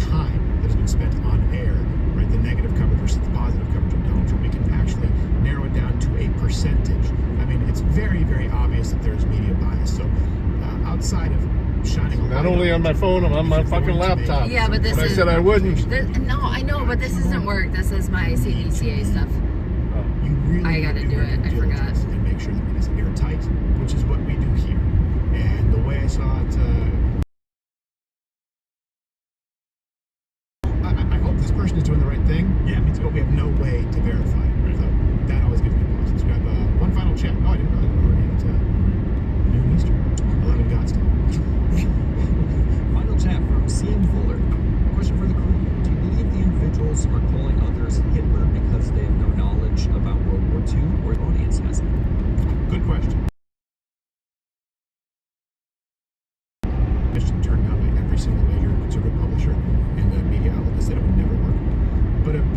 time that has been spent on air, right? The negative coverage versus the positive coverage of Donald Trump. We can actually narrow it down to a percentage. I mean, it's very, very obvious that there's media bias. So outside of shining a light, not only on my phone, I'm on my fucking laptop. Yeah, but this is. I said I wouldn't. No, I know, but this isn't work. This is my CDCA stuff. You really I gotta do it. I forgot. And make sure that it is airtight, which is what we do here. And the way I saw it, I hope this person is doing the right thing. Yeah, me too. But we have no way to verify it. Right? So that always gives me pause. Let's grab one final check. Oh, I didn't realize we were already at noon Eastern. 11 Godstown. Final chat from CM Fuller. Question for the crew. Do you believe the individuals are calling others Hitler because they have no knowledge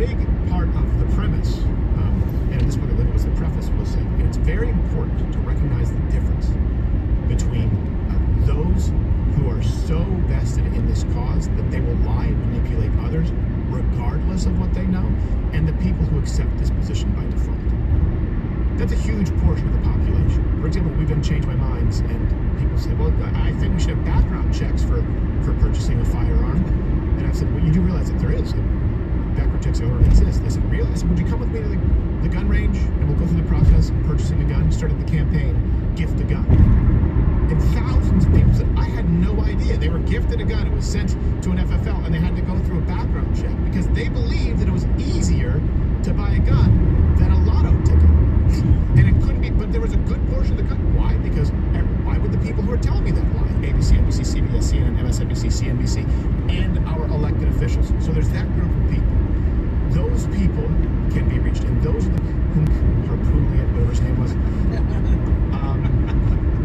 big part of the premise, and in this book it was the preface, was saying it's very important to recognize the difference between those who are so vested in this cause that they will lie and manipulate others regardless of what they know, and the people who accept this position by default. That's a huge portion of the population. For example, we've done Change My Minds, and people say, well, I think we should have background checks for purchasing a firearm. And I've said, well, you do realize that there is. Background checks already exist. They said, really? I said, would you come with me to the gun range, and we'll go through the process of purchasing a gun, started the campaign, gift a gun. And thousands of people said, I had no idea. They were gifted a gun. It was sent to an FFL, and they had to go through a background check because they believed that it was easier to buy a gun than a lotto ticket. And it couldn't be, but there was a good portion of the country. Why? Because why would the people who are telling me that lie? ABC, NBC, CBS, CNN, MSNBC, CNBC, and our elected officials. So there's that group of people. Those people can be reached, and those are the Harpoolian, whatever his name was.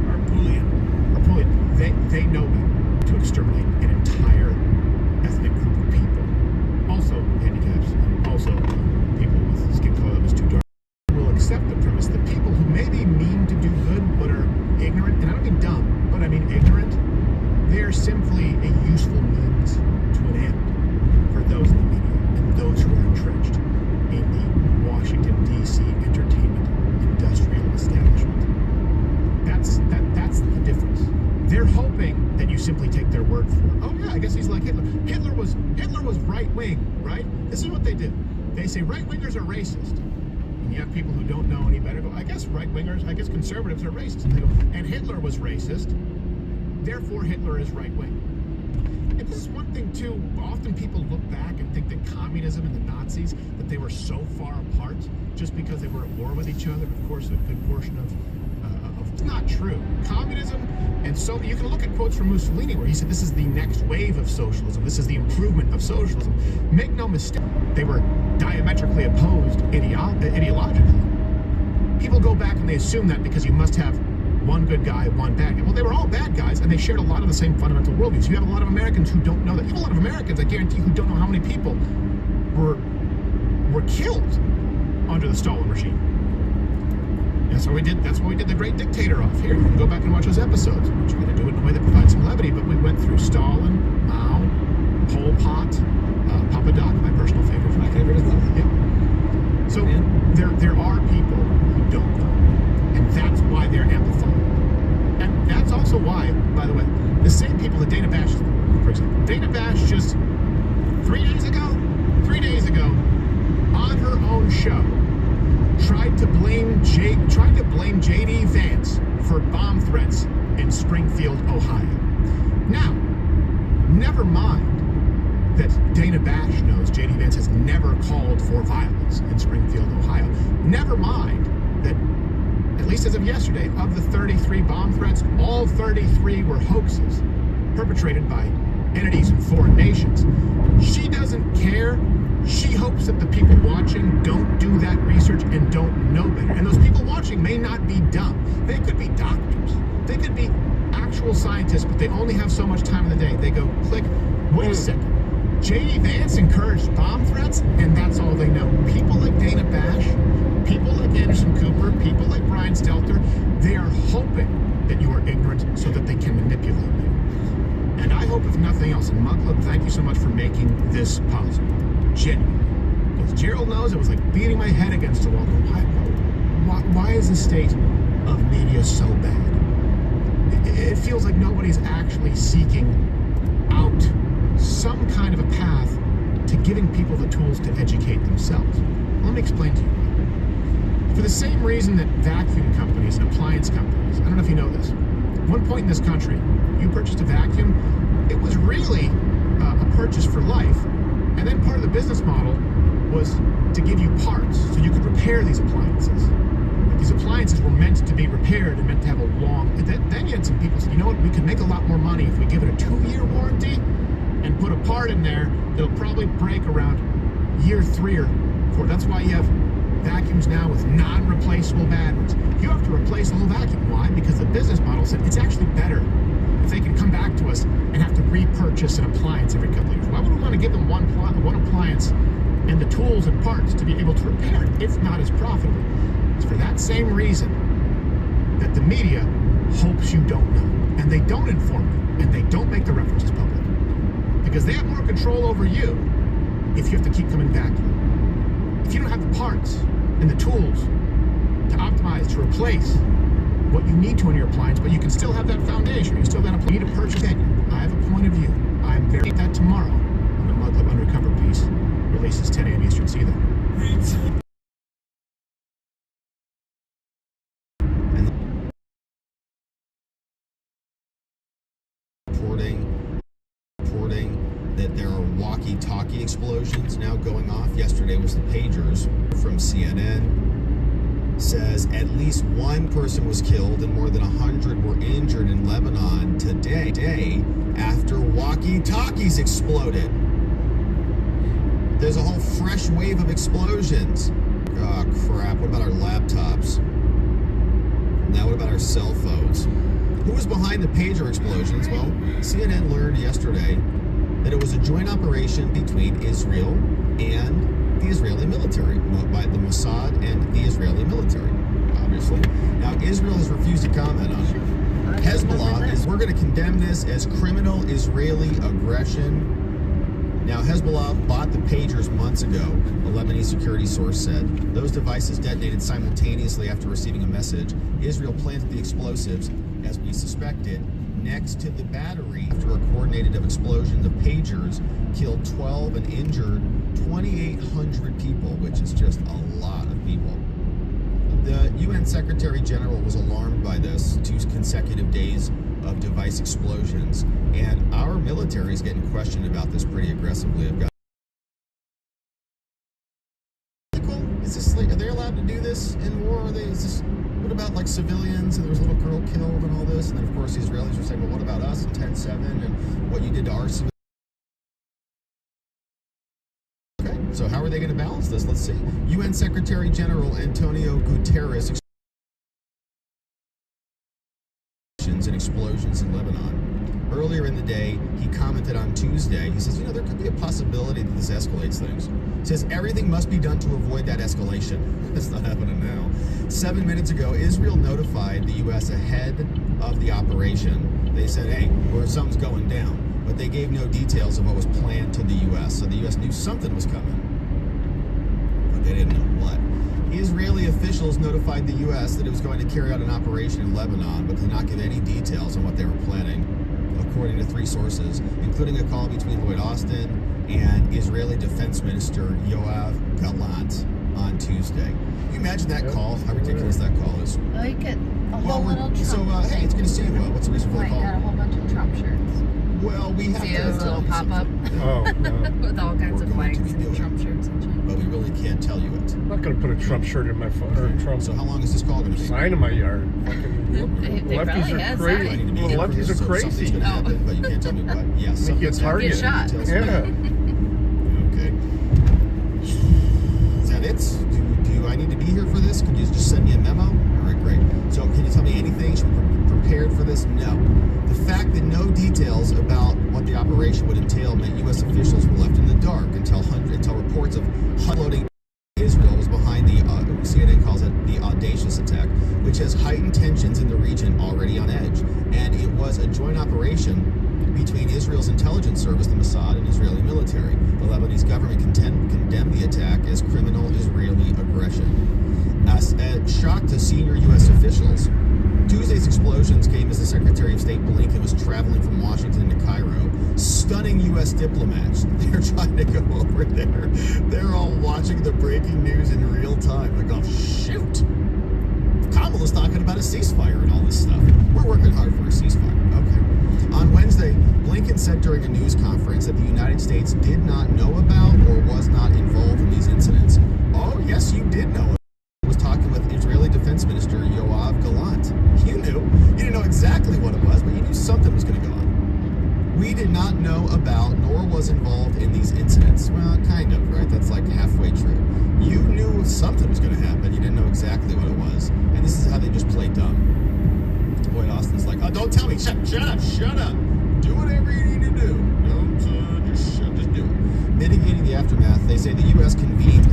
Harpoolian. They know better to exterminate an entire ethnic group of people. Also handicaps, and also people with skin color that was too dark. Will accept the premise that people who maybe mean to do good but are ignorant, and I don't mean dumb, but I mean ignorant, they're simply a useful means to an end for those in the media and those who are entrenched in the Washington, D.C. entertainment industrial establishment. That's the difference. They're hoping that you simply take their word for it. Oh yeah, I guess he's like Hitler. Hitler was right wing, right? This is what they do. They say right wingers are racist. And you have people who don't know any better go, I guess right wingers, I guess conservatives are racist. And they go, and Hitler was racist, therefore Hitler is right wing. And this is one thing too, often people look back and think that communism and the Nazis, that they were so far apart just because they were at war with each other. Of course, a good portion of it's not true. Communism, and so you can look at quotes from Mussolini where he said this is the next wave of socialism, this is the improvement of socialism. Make no mistake, they were diametrically opposed ideologically. People go back and they assume that because you must have one good guy, one bad guy. Well, they were all bad guys, and they shared a lot of the same fundamental worldviews. You have a lot of Americans who don't know that. You have a lot of Americans, I guarantee, who don't know how many people were killed under the Stalin regime. That's what we did the Great Dictator off. Here, you can go back and watch those episodes. We're trying to do it in a way that provides some levity, but we went through Stalin, Mao, Pol Pot, Papa Doc, my personal favorite. My favorite as well. Yeah. So there are people who don't know, and that's why they're amplified. And that's also why, by the way, the same people that Dana Bash, for example, Dana Bash just 3 days ago, on her own show, tried to blame J.D. Vance for bomb threats in Springfield, Ohio. Now, never mind that Dana Bash knows J.D. Vance has never called for violence in Springfield, Ohio. Never mind that, at least as of yesterday, of the 33 bomb threats, all 33 were hoaxes perpetrated by entities in foreign nations. She doesn't care. She hopes that the people watching don't do that research and don't know better. And those people watching may not be dumb. They could be doctors. They could be actual scientists, but they only have so much time in the day. They go, click, wait a second. J.D. Vance encouraged bomb threats, and that's all they know. People like Dana Bash, people like Anderson Cooper, people like Brian Stelter, they are hoping that you are ignorant so that they can manipulate you. And I hope, if nothing else, and Mug Club, thank you so much for making this possible. Genuinely. Because Gerald knows it was like beating my head against the wall. Why is the state of media so bad? It feels like nobody's actually seeking out some kind of a path to giving people the tools to educate themselves. Let me explain to you. For the same reason that vacuum companies and appliance companies, I don't know if you know this, at one point in this country, you purchased a vacuum, it was really a purchase for life. And then part of the business model was to give you parts so you could repair these appliances. These appliances were meant to be repaired and meant to have a long... Then you had some people say, you know what, we could make a lot more money if we give it a 2-year warranty and put a part in there that'll probably break around year 3 or 4. That's why you have vacuums now with non-replaceable batteries. You have to replace the whole vacuum. Why? Because the business model said it's actually better if they can come back to us and have to repurchase an appliance every couple of years. Why would we want to give them one appliance and and the tools and parts to be able to repair it, it's not as profitable. It's for that same reason that the media hopes you don't know, and they don't inform you, and they don't make the references public, because they have more control over you if you have to keep coming back to them. If you don't have the parts and the tools to optimize, to replace what you need to in your appliance, but you can still have that foundation, you still got to need a purchase. I have a point of view. I'm very that tomorrow when the Mud Club Undercover piece releases 10 a.m. Eastern. See that. Reporting that there are walkie-talkie explosions now going off. Yesterday was the pagers from CNN. Says at least one person was killed and more than 100 were injured in Lebanon today after walkie-talkies exploded. There's a whole fresh wave of explosions. Oh crap, what about our laptops? Now what about our cell phones? Who was behind the pager explosions? Well, CNN learned yesterday that it was a joint operation between Israel and the Israeli military, by the Mossad and the Israeli military, obviously. Now, Israel has refused to comment on it. Hezbollah is, we're going to condemn this as criminal Israeli aggression. Now, Hezbollah bought the pagers months ago, a Lebanese security source said. Those devices detonated simultaneously after receiving a message. Israel planted the explosives, as we suspected, next to the battery. After a coordinated explosion, the pagers killed 12 and injured 2,800 people, which is just a lot of people. The UN Secretary General was alarmed by this, 2 consecutive days of device explosions, and our military is getting questioned about this pretty aggressively. I've got is this like, are they allowed to do this in war? Are they? Is this, what about like civilians? And there was a little girl killed and all this, and then of course the Israelis were saying, well, what about us in 10/7 and what you did to our civilians? Okay, so how are they going to balance this? Let's see. UN Secretary General Antonio Guterres and explosions in Lebanon. Earlier in the day, he commented on Tuesday. He says, you know, there could be a possibility that this escalates things. He says everything must be done to avoid that escalation. That's not happening now. 7 minutes ago, Israel notified the U.S. ahead of the operation. They said, hey, something's going down. But they gave no details of what was planned to the U.S. So the U.S. knew something was coming, but they didn't know what. Israeli officials notified the U.S. that it was going to carry out an operation in Lebanon, but did not give any details on what they were planning, according to 3 sources, including a call between Lloyd Austin and Israeli Defense Minister Yoav Gallant on Tuesday. Can you imagine that call? How ridiculous that call is. Like a whole little Trump. So, hey, it's good to see you. What's the reason for the call? Got a whole bunch of Trump shirts. Well, we have see to those little pop-up with all kinds of flags and Trump shirts and shit. But we really can't tell you it. I'm not going to put a Trump shirt in my phone. Or Trump. So how long is this call going to be? Sign in my yard. Lefties are crazy. Lefties are crazy. Something's going to happen, but you can't tell me what. Yes. They get targeted. Get shot. Yeah. Okay. Is that it? Do I need to be here for this? Could you just send me a memo? All right, great. So can you tell me anything? Should we be prepared for this? No. The fact that no details about what the operation would entail meant U.S. officials were left in the dark until reports of unloading Israel was behind the, CNN calls it the audacious attack, which has heightened tensions in the region already on edge. And it was a joint operation between Israel's intelligence service, the Mossad, and Israeli military. The Lebanese government condemned the attack as criminal Israeli aggression. Shock to senior U.S. officials. Tuesday's explosions came as the Secretary of State Blinken was traveling from Washington to Cairo, stunning U.S. diplomats. They're trying to go over there. They're all watching the breaking news in real time. Like, oh, shoot. Kamala's talking about a ceasefire and all this stuff. We're working hard for a ceasefire. Okay. On Wednesday, Blinken said during a news conference that the United States did not know about or was not involved in these incidents. Oh, yes, you did know. Was talking with Israeli Defense Minister Yoav Gallant. You knew. You didn't know exactly what it was, but you knew something was going to go on. We did not know about nor was involved in these incidents. Well, kind of, right? That's like halfway true. You knew something was going to happen. You didn't know exactly what it was. And this is how they just play dumb. Lloyd Austin's like, oh, don't tell me. Shut up. Do whatever you need to do. Don't, just do it. mitigating the aftermath, they say the U.S. conveyed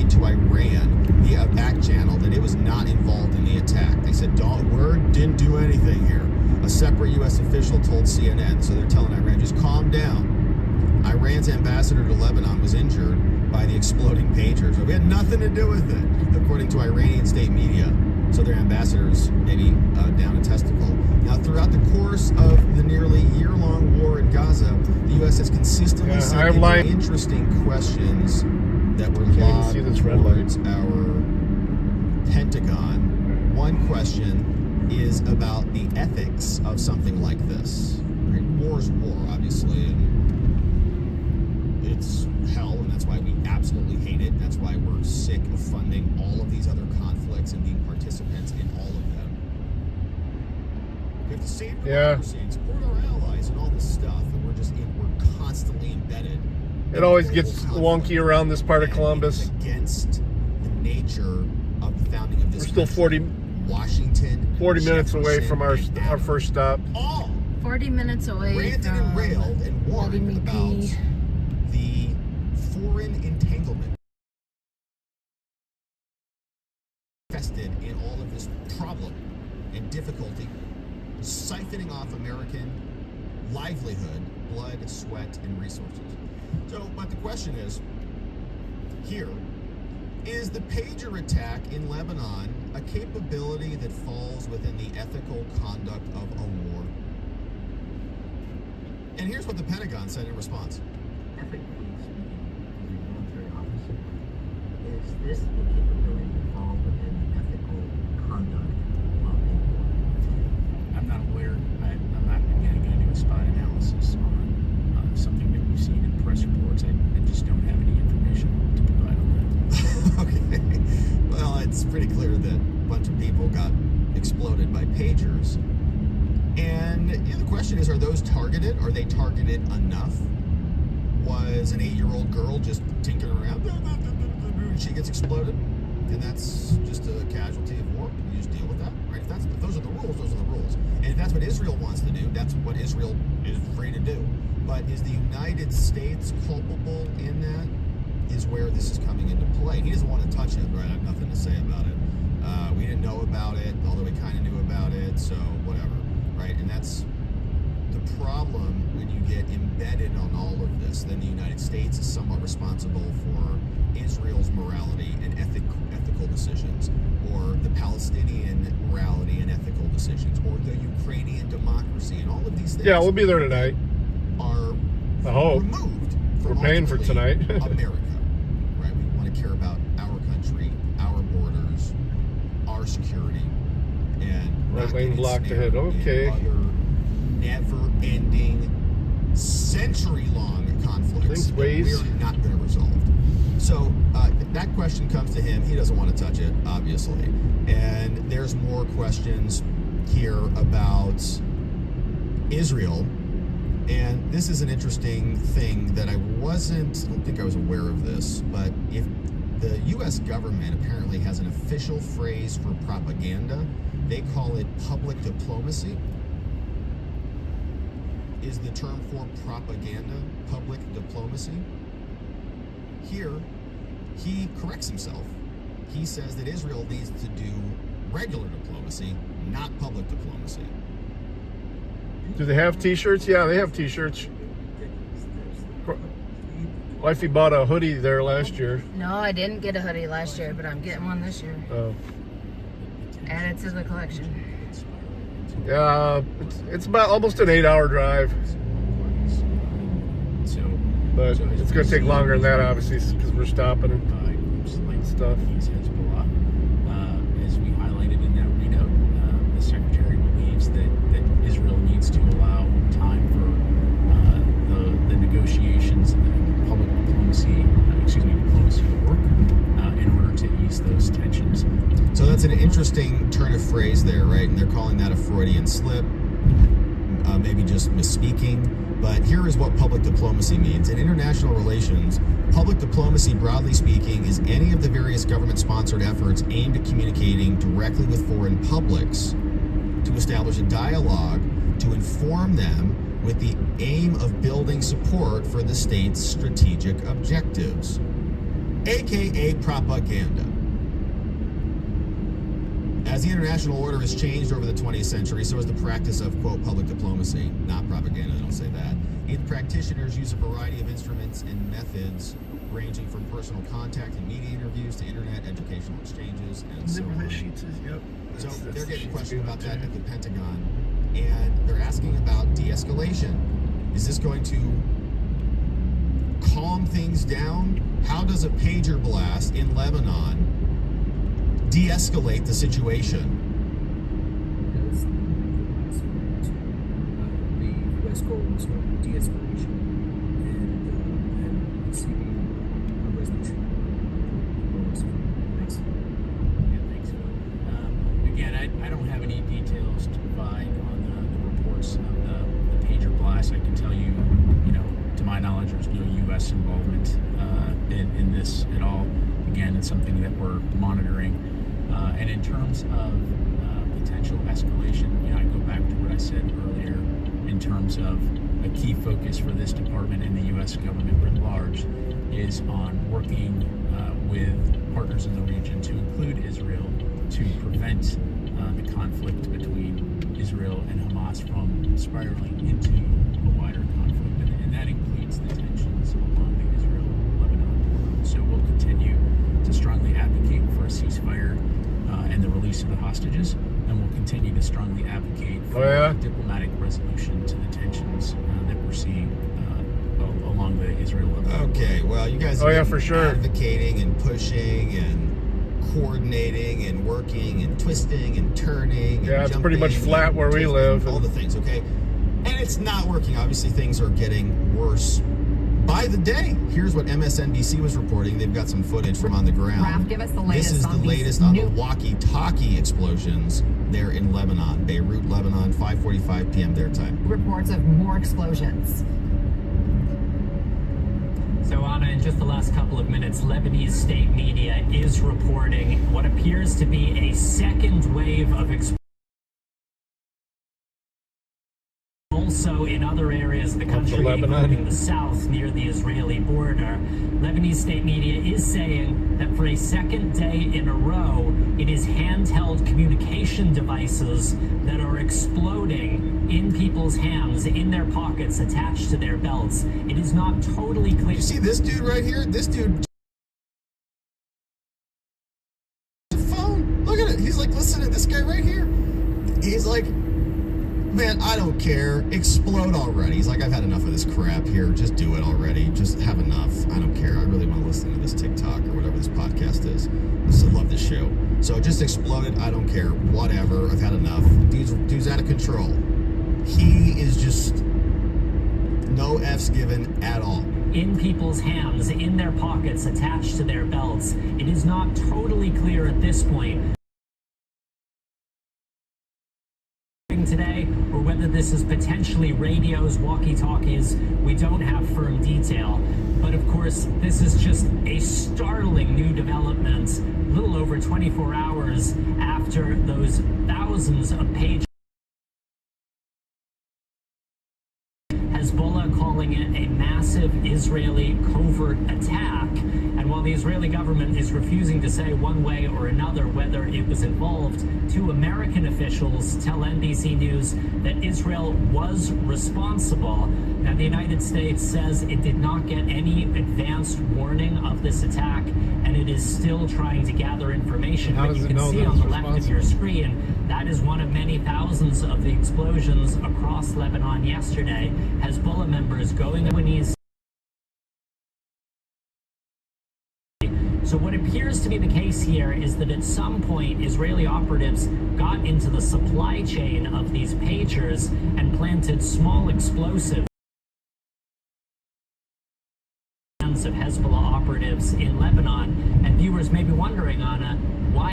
to Iran via a back channel that it was not involved in the attack. They said, didn't do anything here. A separate U.S. official told CNN, so they're telling Iran, just calm down. Iran's ambassador to Lebanon was injured by the exploding pagers. We had nothing to do with it, according to Iranian state media. So their ambassadors maybe down a testicle. Now, throughout the course of the nearly year-long war in Gaza, the U.S. has consistently sent in interesting questions that were lobbed towards our Pentagon. One question is about the ethics of something like this. Right? War is war, obviously, and it's hell, and that's why we absolutely hate it. That's why we're sick of funding all of these other conflicts and being participants in all of them. We have to save democracy and support our allies and all this stuff, and we're constantly embedded. It always gets wonky around this part of Columbus. Against the nature of the founding of this We're still 40 minutes away from our first stop. 40 minutes away ranted from and railed and warned about the foreign entanglement invested in all of this problem and difficulty, siphoning off American livelihood, blood, sweat, and resources. So, but the question is, here, is the pager attack in Lebanon a capability that falls within the ethical conduct of a war? And here's what the Pentagon said in response. Ethically speaking, as a military officer, is this a capability that falls within the ethical conduct of a war? I'm not aware. I'm not going to do a spot analysis on something that we've seen in press reports. I just don't have any information to provide on that. Okay. Well, it's pretty clear that a bunch of people got exploded by pagers. And the question is, are those targeted? Are they targeted enough? Was an 8-year-old girl just tinkering around, and she gets exploded, and that's just a casualty of war? You just deal with that, right? If those are the rules, those are the rules. And if that's what Israel wants to do, that's what Israel is free to do. But is the United States culpable in that? Is where this is coming into play. He doesn't want to touch it, right? I have nothing to say about it. We didn't know about it, although we kind of knew about it, so whatever, right? And that's the problem when you get embedded on all of this. Then the United States is somewhat responsible for Israel's morality and ethical decisions, or the Palestinian morality and ethical decisions, or the Ukrainian democracy, and all of these things. Yeah, we'll be there tonight. Are I hope. Removed We're from paying for tonight. America, right? We want to care about our country, our borders, our security, and right lane blocked ahead. Okay. Other never-ending, century-long conflicts that we're not going to resolve. So that question comes to him. He doesn't want to touch it, obviously. And there's more questions here about Israel. And this is an interesting thing that I don't think I was aware of this, but if the U.S. government apparently has an official phrase for propaganda, they call it public diplomacy. Is the term for propaganda public diplomacy? Here, he corrects himself. He says that Israel needs to do regular diplomacy, not public diplomacy. Do they have t-shirts? Yeah, they have t-shirts. Wifey bought a hoodie there last year. No, I didn't get a hoodie last year, but I'm getting one this year. Oh. Add it to the collection. Yeah, it's about almost an 8-hour drive. But it's going to take longer than that, obviously, because we're stopping and stuff. As we highlighted in that readout, the Secretary believes that Israel needs to allow time for the negotiations and the public diplomacy to work in order to ease those tensions. So that's an interesting turn of phrase there, right? And they're calling that a Freudian slip, maybe just misspeaking. But here is what public diplomacy means. In international relations, public diplomacy, broadly speaking, is any of the various government-sponsored efforts aimed at communicating directly with foreign publics to establish a dialogue to inform them with the aim of building support for the state's strategic objectives, aka propaganda. As the international order has changed over the 20th century, so has the practice of, quote, public diplomacy, not propaganda, they don't say that. Its practitioners use a variety of instruments and methods ranging from personal contact and media interviews to internet educational exchanges and so on. So they're getting questioned about that at the Pentagon, and they're asking about de-escalation. Is this going to calm things down? How does a pager blast in Lebanon de-escalate the situation? The U.S. goal was de-escalation and receiving a resolution. Thanks. Yeah, thanks, Phil. Again, I don't have any details to provide on the reports of the pager blast. I can tell you, to my knowledge, there's no U.S. involvement in this at all. Again, it's something that we're monitoring. And in terms of potential escalation, I go back to what I said earlier in terms of a key focus for this department and the U.S. government writ large is on working with partners in the region, to include Israel, to prevent the conflict between Israel and Hamas from spiraling into a wider conflict. And that includes the tensions along the Israel-Lebanon border. So we'll continue to strongly advocate for a ceasefire and the release of the hostages, and we'll continue to strongly advocate for a diplomatic resolution to the tensions that we're seeing along the Israel-Lebanon. Okay, well, you guys are advocating and pushing and coordinating and working and twisting and turning. Yeah, and it's pretty much flat where we live. All the things, okay? And it's not working. Obviously, things are getting worse by the day. Here's what MSNBC was reporting. They've got some footage from on the ground. Raph, give us the latest. This is the latest on the walkie-talkie explosions there in Lebanon, Beirut, Lebanon, 5:45 p.m. their time. Reports of more explosions. So, Anna, in just the last couple of minutes, Lebanese state media is reporting what appears to be a second wave of explosions. Also in other areas of the country, including the south near the Israeli border. Lebanese state media is saying that for a second day in a row, it is handheld communication devices that are exploding in people's hands, in their pockets, attached to their belts. It is not totally clear. You see this dude right here? This dude... phone. Look at it. He's like, listen to this guy right here. He's like... man, I don't care. Explode already. He's like, I've had enough of this crap here. Just do it already. Just have enough. I don't care. I really want to listen to this TikTok or whatever this podcast is. I still love this show. So just exploded. I don't care. Whatever. I've had enough. Dude's out of control. He is just no F's given at all. In people's hands, in their pockets, attached to their belts. It is not totally clear at this point today, or whether this is potentially radios, walkie-talkies. We don't have firm detail. But of course, this is just a startling new development, a little over 24 hours after those thousands of pages. Hezbollah calling it a massive Israeli covert attack. And while the Israeli government is refusing to say one way or another whether it was involved, two American officials tell NBC News that Israel was responsible. Now, the United States says it did not get any advanced warning of this attack, and it is still trying to gather information. But you can see on the left of your screen, that is one of many thousands of the explosions across Lebanon yesterday. Hezbollah members going to Lebanese. So what appears to be the case here is that at some point, Israeli operatives got into the supply chain of these pagers and planted small explosives of Hezbollah operatives in Lebanon. And viewers may be wondering, Anna, why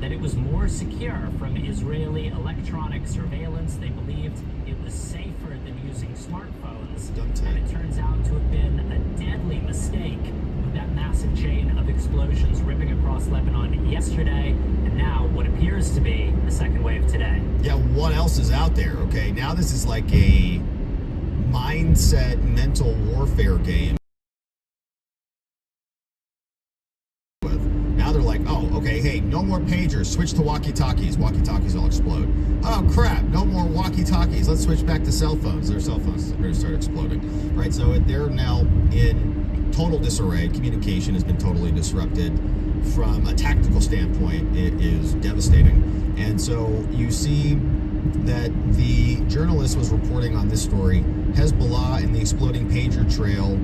that it was more secure from Israeli electronic surveillance. They believed it was safer than using smartphones. And it turns out to have been a deadly mistake with that massive chain of explosions ripping across Lebanon yesterday, and now what appears to be a second wave today. Yeah, what else is out there? Okay, now this is like a mindset, mental warfare game. Now they're like, oh, okay, hey, no more pagers, switch to walkie-talkies. Walkie-talkies all explode. Oh, crap, no more walkie-talkies. Let's switch back to cell phones. Their cell phones are going to start exploding, right? So they're now in total disarray. Communication has been totally disrupted. From a tactical standpoint, it is devastating. And so you see that the journalist was reporting on this story. Hezbollah and the exploding pager trail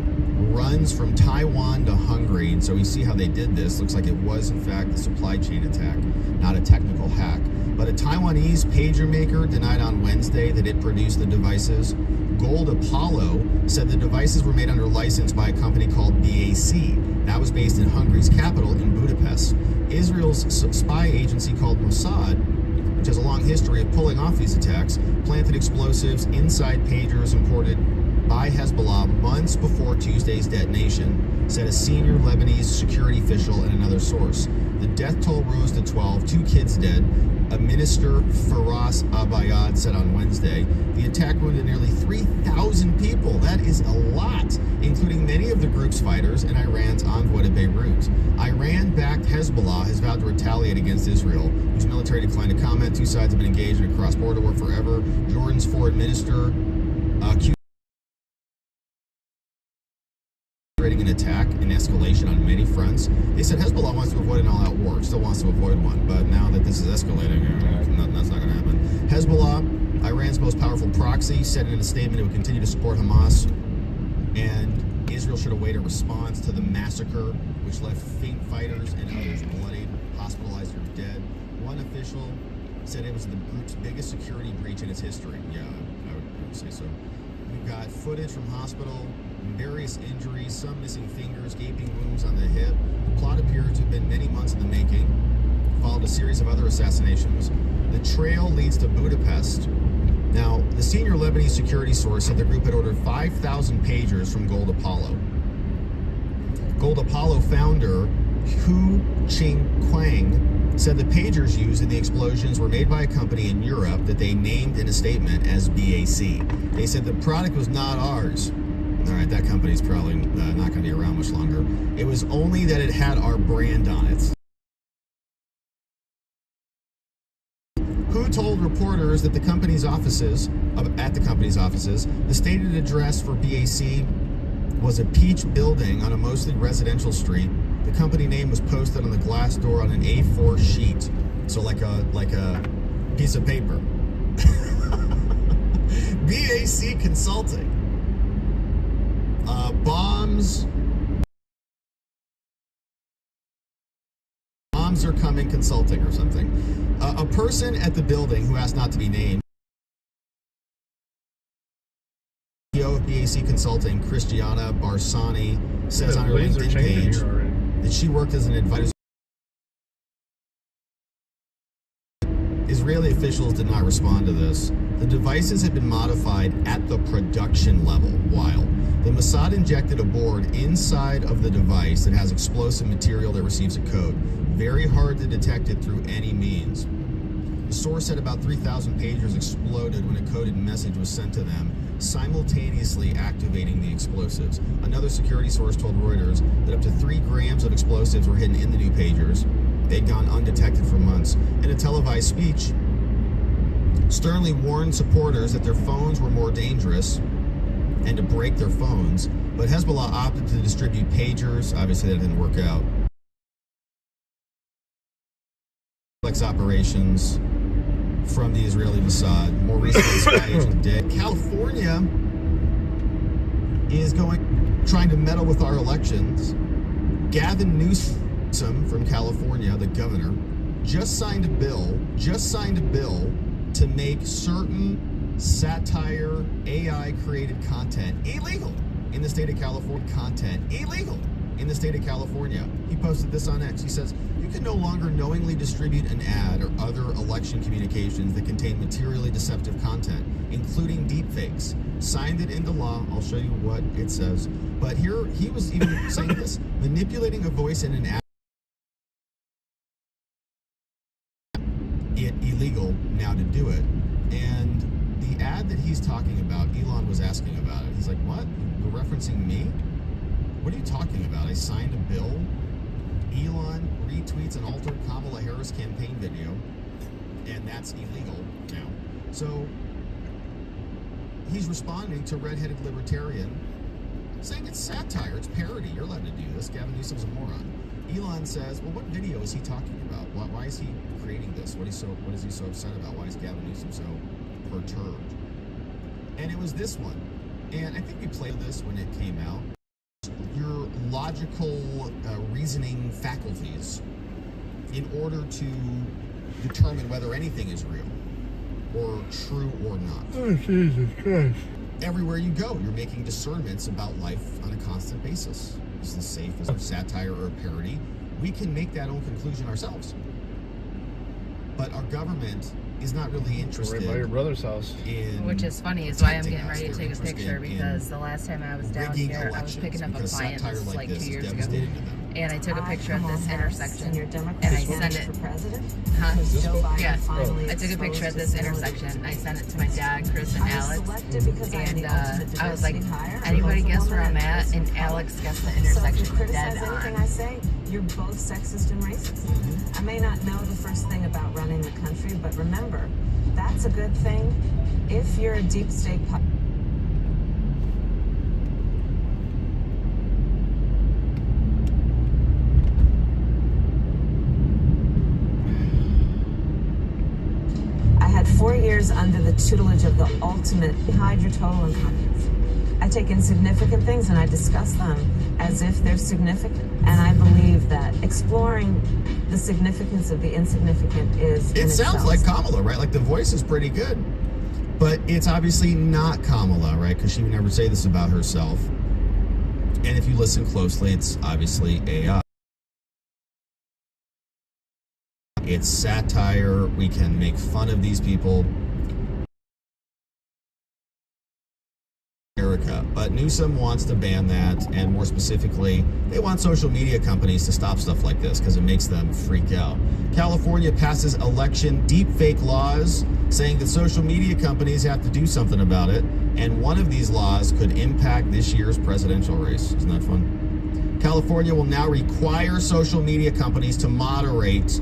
runs from Taiwan to Hungary. And so we see how they did this. Looks like it was, in fact, a supply chain attack, not a technical hack. But a Taiwanese pager maker denied on Wednesday that it produced the devices. Gold Apollo said the devices were made under license by a company called BAC. That was based in Hungary's capital in Budapest. Israel's spy agency called Mossad, which has a long history of pulling off these attacks, planted explosives inside pagers imported by Hezbollah months before Tuesday's detonation, said a senior Lebanese security official and another source. The death toll rose to 12, 2 kids dead. A minister, Faraz Abayad, said on Wednesday, the attack wounded nearly 3,000 people. That is a lot, including many of the group's fighters and Iran's envoy to Beirut. Iran-backed Hezbollah has vowed to retaliate against Israel, whose military declined to comment. Two sides have been engaged in a cross-border war forever. Jordan's foreign minister accused an attack and escalation on many fronts. They said Hezbollah wants to avoid an all-out war, still wants to avoid one, but now that this is escalating, that's not going to happen. Hezbollah, Iran's most powerful proxy, said in a statement it would continue to support Hamas, and Israel should await a response to the massacre, which left faint fighters and others bloodied, hospitalized, or dead. One official said it was the group's biggest security breach in its history. Yeah, I would say so. We've got footage from hospital, various injuries, some missing fingers, gaping wounds on the hip. The plot appears to have been many months in the making, followed a series of other assassinations. The trail leads to Budapest. Now, the senior Lebanese security source said the group had ordered 5,000 pagers from Gold Apollo. Gold Apollo founder Hu Qingquang said the pagers used in the explosions were made by a company in Europe that they named in a statement as BAC. They said the product was not ours. All right, that company's probably not going to be around much longer. It was only that it had our brand on it. Who told reporters that the company's offices, the stated address for BAC was a peach building on a mostly residential street. The company name was posted on the glass door on an A4 sheet, so like a piece of paper. BAC Consulting. Bombs are coming consulting or something. A person at the building who asked not to be named, CEO of BAC Consulting, Christiana Barsani, says on her LinkedIn page that she worked as an advisor. Israeli officials did not respond to this. The devices had been modified at the production level. Wild. The Mossad injected a board inside of the device that has explosive material that receives a code. Very hard to detect it through any means. The source said about 3,000 pagers exploded when a coded message was sent to them, simultaneously activating the explosives. Another security source told Reuters that up to 3 grams of explosives were hidden in the new pagers. They'd gone undetected for months. In a televised speech, sternly warned supporters that their phones were more dangerous and to break their phones, but Hezbollah opted to distribute pagers. Obviously, that didn't work out. Complex operations from the Israeli Mossad. More recently, spy agent dead. California is trying to meddle with our elections. Gavin Newsom from California, the governor, just signed a bill to make certain satire, AI-created content illegal in the state of California. He posted this on X. He says, you can no longer knowingly distribute an ad or other election communications that contain materially deceptive content, including deepfakes. Signed it into law. I'll show you what it says. But here, he was even saying this, manipulating a voice in an ad. It illegal now to do it. And the ad that he's talking about, Elon was asking about it. He's like, what? You're referencing me? What are you talking about? I signed a bill. Elon retweets an altered Kamala Harris campaign video, and that's illegal now. So he's responding to redheaded libertarian saying it's satire, it's parody. You're allowed to do this. Gavin Newsom's a moron. Elon says, well, what video is he talking about? Why is he creating this? What is he so upset about? Why is Gavin Newsom so perturbed? And it was this one. And I think we played this when it came out. Your logical reasoning faculties in order to determine whether anything is real or true or not. Oh, Jesus Christ. Everywhere you go, you're making discernments about life on a constant basis. Is this safe? Is it satire or a parody? We can make that own conclusion ourselves. But our government is not really interested. Right by your brother's house. Which is funny, is why I'm getting ready to take a picture, because the last time I was down here, I was picking up a client, this was like 2 years ago, and I took a picture of this intersection, and I sent it. Huh? Yeah, I took a picture at this intersection. I sent it to my dad, Chris, and Alex, and I was like, anybody guess where I'm at? And Alex guessed the intersection dead on. I say, you're both sexist and racist. I may not know the first thing about running the country, but remember, that's a good thing if you're a deep state I had 4 years under the tutelage of the ultimate hide your total incompetence. I take insignificant things and I discuss them as if they're significant. And I believe that exploring the significance of the insignificant is It sounds like Kamala, right? Like the voice is pretty good. But it's obviously not Kamala, right? Because she would never say this about herself. And if you listen closely, it's obviously AI. It's satire. We can make fun of these people. But Newsom wants to ban that, and more specifically, they want social media companies to stop stuff like this because it makes them freak out. California passes election deepfake laws saying that social media companies have to do something about it, and one of these laws could impact this year's presidential race. Isn't that fun? California will now require social media companies to moderate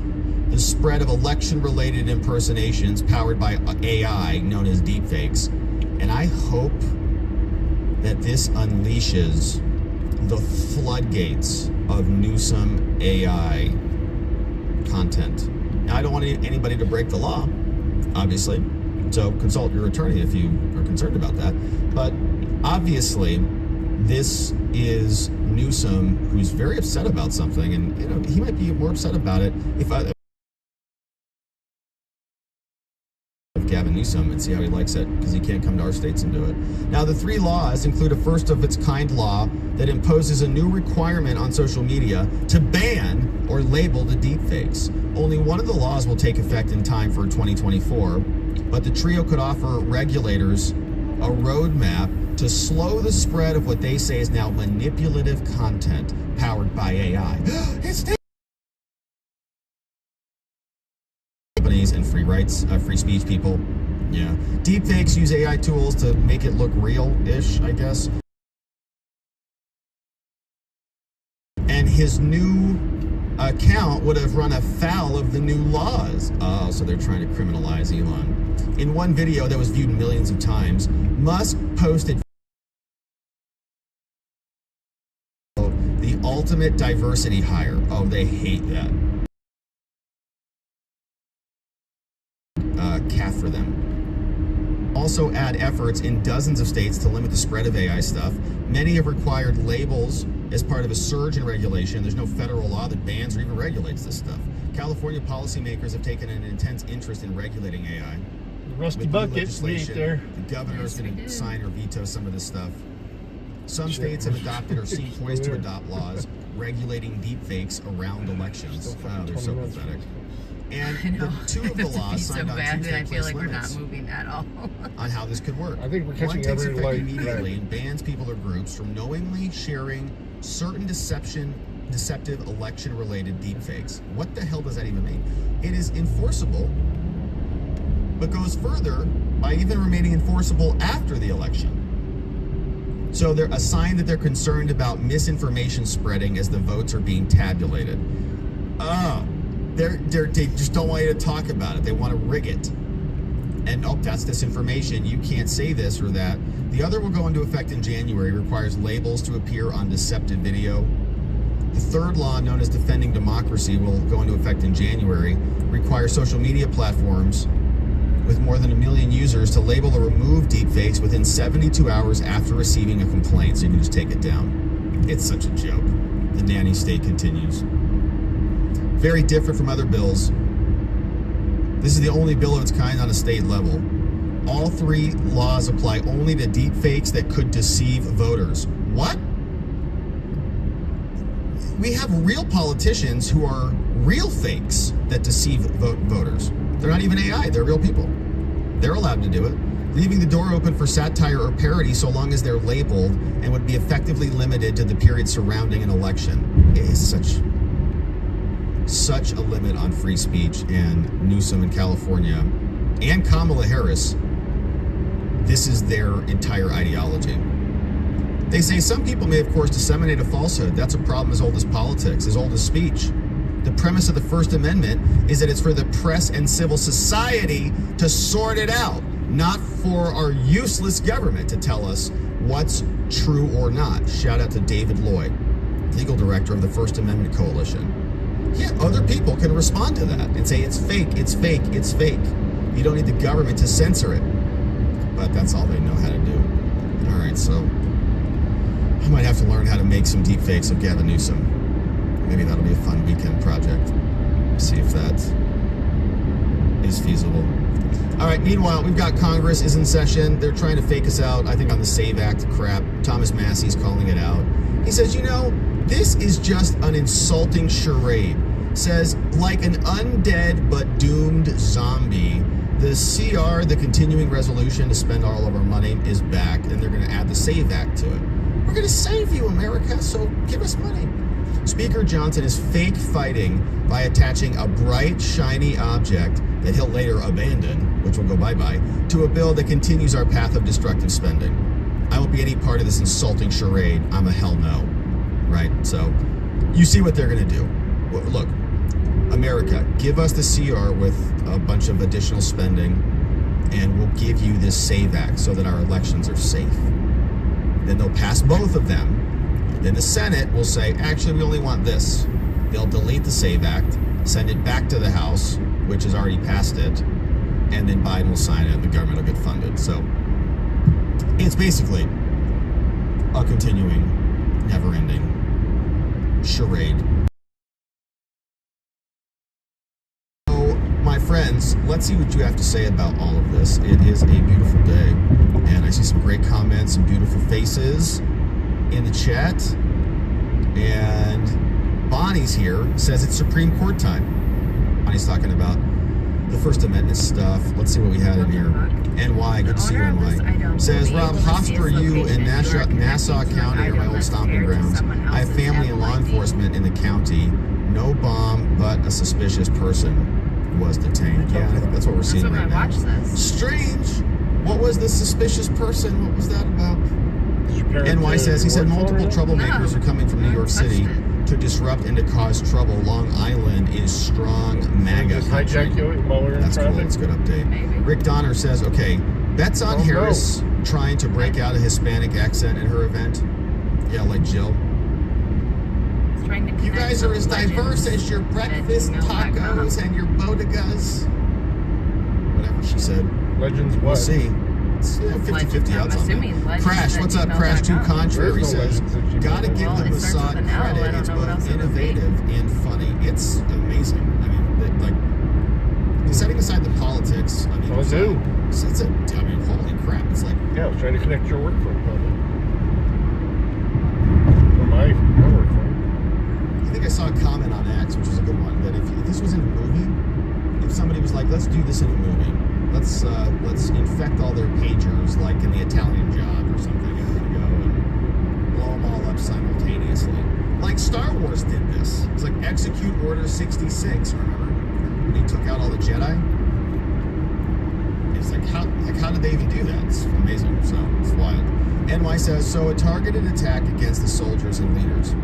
the spread of election-related impersonations powered by AI, known as deepfakes. And I hope that this unleashes the floodgates of Newsom AI content. Now, I don't want anybody to break the law, obviously, so consult your attorney if you are concerned about that. But obviously, this is Newsom, who's very upset about something, and he might be more upset about it if Gavin Newsom and see how he likes it, because he can't come to our states and do it. Now, the 3 laws include a first-of-its-kind law that imposes a new requirement on social media to ban or label the deepfakes. Only one of the laws will take effect in time for 2024, but the trio could offer regulators a roadmap to slow the spread of what they say is now manipulative content powered by AI. It's companies and free speech people. Yeah. Deepfakes use AI tools to make it look real-ish, I guess. And his new account would have run afoul of the new laws. Oh, so they're trying to criminalize Elon. In one video that was viewed millions of times, Musk posted the ultimate diversity hire. Oh, they hate that. Calf for them. Also add efforts in dozens of states to limit the spread of AI stuff. Many have required labels as part of a surge in regulation. There's no federal law that bans or even regulates this stuff. California policymakers have taken an intense interest in regulating AI. Rusty bucket, we ate there. The governor is going to sign or veto some of this stuff. Some states have adopted or seem poised to adopt laws regulating deepfakes around elections. Wow, they're so pathetic. And the 2 of the laws signed on Tuesday I feel like we're not limits moving at all. on how this could work. I think we're One catching takes every effect light. immediately Right. and bans people or groups from knowingly sharing certain deceptive election-related deepfakes. What the hell does that even mean? It is enforceable but goes further by even remaining enforceable after the election. So they're a sign that they're concerned about misinformation spreading as the votes are being tabulated. They just don't want you to talk about it. They want to rig it. And that's disinformation. You can't say this or that. The other will go into effect in January, requires labels to appear on deceptive video. The third law, known as Defending Democracy, will go into effect in January, requires social media platforms with more than 1 million users to label or remove deepfakes within 72 hours after receiving a complaint, so you can just take it down. It's such a joke. The nanny state continues. Very different from other bills. This is the only bill of its kind on a state level. All 3 laws apply only to deepfakes that could deceive voters. What? We have real politicians who are real fakes that deceive voters. They're not even AI, they're real people. They're allowed to do it, leaving the door open for satire or parody so long as they're labeled and would be effectively limited to the period surrounding an election. It is such a limit on free speech, and Newsom in California and Kamala Harris, this is their entire ideology. They say some people may, of course, disseminate a falsehood. That's a problem as old as politics, as old as speech. The premise of the First Amendment is that it's for the press and civil society to sort it out, not for our useless government to tell us what's true or not. Shout out to David Lloyd, legal director of the First Amendment Coalition. Yeah, other people can respond to that and say it's fake, it's fake, it's fake. You don't need the government to censor it. But that's all they know how to do. All right, so I might have to learn how to make some deep fakes of Gavin Newsom. Maybe that'll be a fun weekend project. See if that is feasible. All right, meanwhile, we've got Congress is in session. They're trying to fake us out, I think, on the SAVE Act crap. Thomas Massey's calling it out. He says, you know, this is just an insulting charade. Says, like an undead but doomed zombie, the CR, the continuing resolution to spend all of our money, is back, and they're going to add the SAVE Act to it. We're going to save you, America, so give us money. Speaker Johnson is fake fighting by attaching a bright, shiny object that he'll later abandon, which will go bye-bye, to a bill that continues our path of destructive spending. I won't be any part of this insulting charade. I'm a hell no. Right? So, you see what they're going to do. Look, America, give us the CR with a bunch of additional spending, and we'll give you this SAVE Act so that our elections are safe. Then they'll pass both of them. Then the Senate will say, actually, we only want this. They'll delete the SAVE Act, send it back to the House, which has already passed it, and then Biden will sign it and the government will get funded. So it's basically a continuing, never-ending charade. So, my friends, let's see what you have to say about all of this. It is a beautiful day, and I see some great comments, some beautiful faces in the chat, and Bonnie's here, says it's Supreme Court time. Bonnie's talking about the First Amendment stuff. Let's see what we had in here. NY, good to see you, NY. Says, Rob, Hofstra, you in Nassau County are my old stomping grounds. I have family in law enforcement in the county. No bomb, but a suspicious person was detained. Yeah, I think that's what we're seeing right now. Strange. What was the suspicious person? What was that about? NY says, he said multiple troublemakers are coming from New York City to disrupt and to cause trouble. Long Island is strong MAGA country. That's cool. It's a good update. Rick Donner says, okay, bets on Harris trying to break out a Hispanic accent in her event. Yeah, like Jill. You guys are as diverse as your breakfast tacos and your bodegas. Whatever she said. Legends what? We'll see. It's 50-50 odds on that. Crash, what's up? Crash 2 Contrary says, gotta give the Mossad credit. It's both innovative and funny. It's amazing. I mean, like, setting aside the politics, I mean, it's holy crap. It's like, yeah, I was trying to connect your work phone, probably. Or my work phone. I think I saw a comment on X, which was a good one, that if this was in a movie, if somebody was like, let's do this in a movie, let's infect all their pagers like in the Italian Job or something, and we're gonna go and blow them all up simultaneously. Like Star Wars did this. It's like execute Order 66, remember? When he took out all the Jedi. It's like how did they even do that? It's amazing. So it's wild. NY says, so a targeted attack against the soldiers and leaders.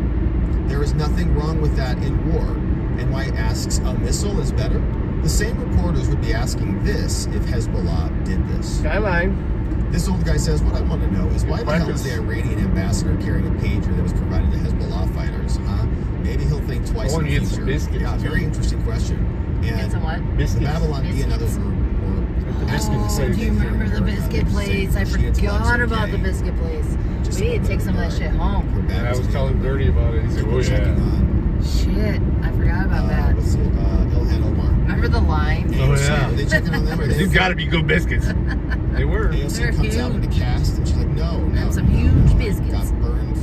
There is nothing wrong with that in war. NY asks, a missile is better? The same reporters would be asking this if Hezbollah did this. Skyline. This old guy says, what I want to know is why the hell is the Iranian ambassador carrying a pager that was provided to Hezbollah fighters, huh? Maybe he'll think twice in the future. Yeah, very interesting question. And some what? the Babylon B and others were Oh, do you remember the biscuit place? I forgot about the biscuit place. We need to take some of that shit home. I was telling Dirty about it. He said, oh yeah. Shit, I forgot about that. What's it? Ilhan Omar. Remember the line? Oh yeah. Were they checking on them? These gotta be good biscuits. They were. AOC comes out in the cast and she's like, no. And some huge biscuits. Got burned.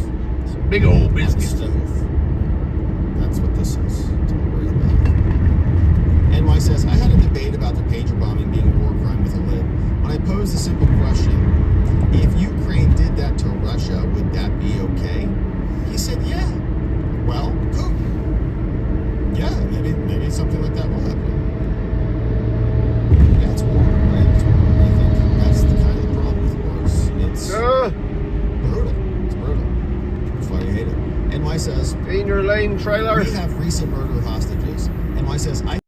Some big old biscuits. That's what this is. Don't worry about it. NY says, I had a debate about the pager bombing being a war crime with a lid. When I posed a simple question, if Ukraine did that to Russia, would that be okay? He said, yeah. Well, cool. Yeah, maybe something like that will happen. Yeah, it's war, right? It's war. I think that's the kind of the problem with wars. It's brutal. It's brutal. That's why I hate it. NY says, in your lane, trailer. We have recent murder hostages. NY says, I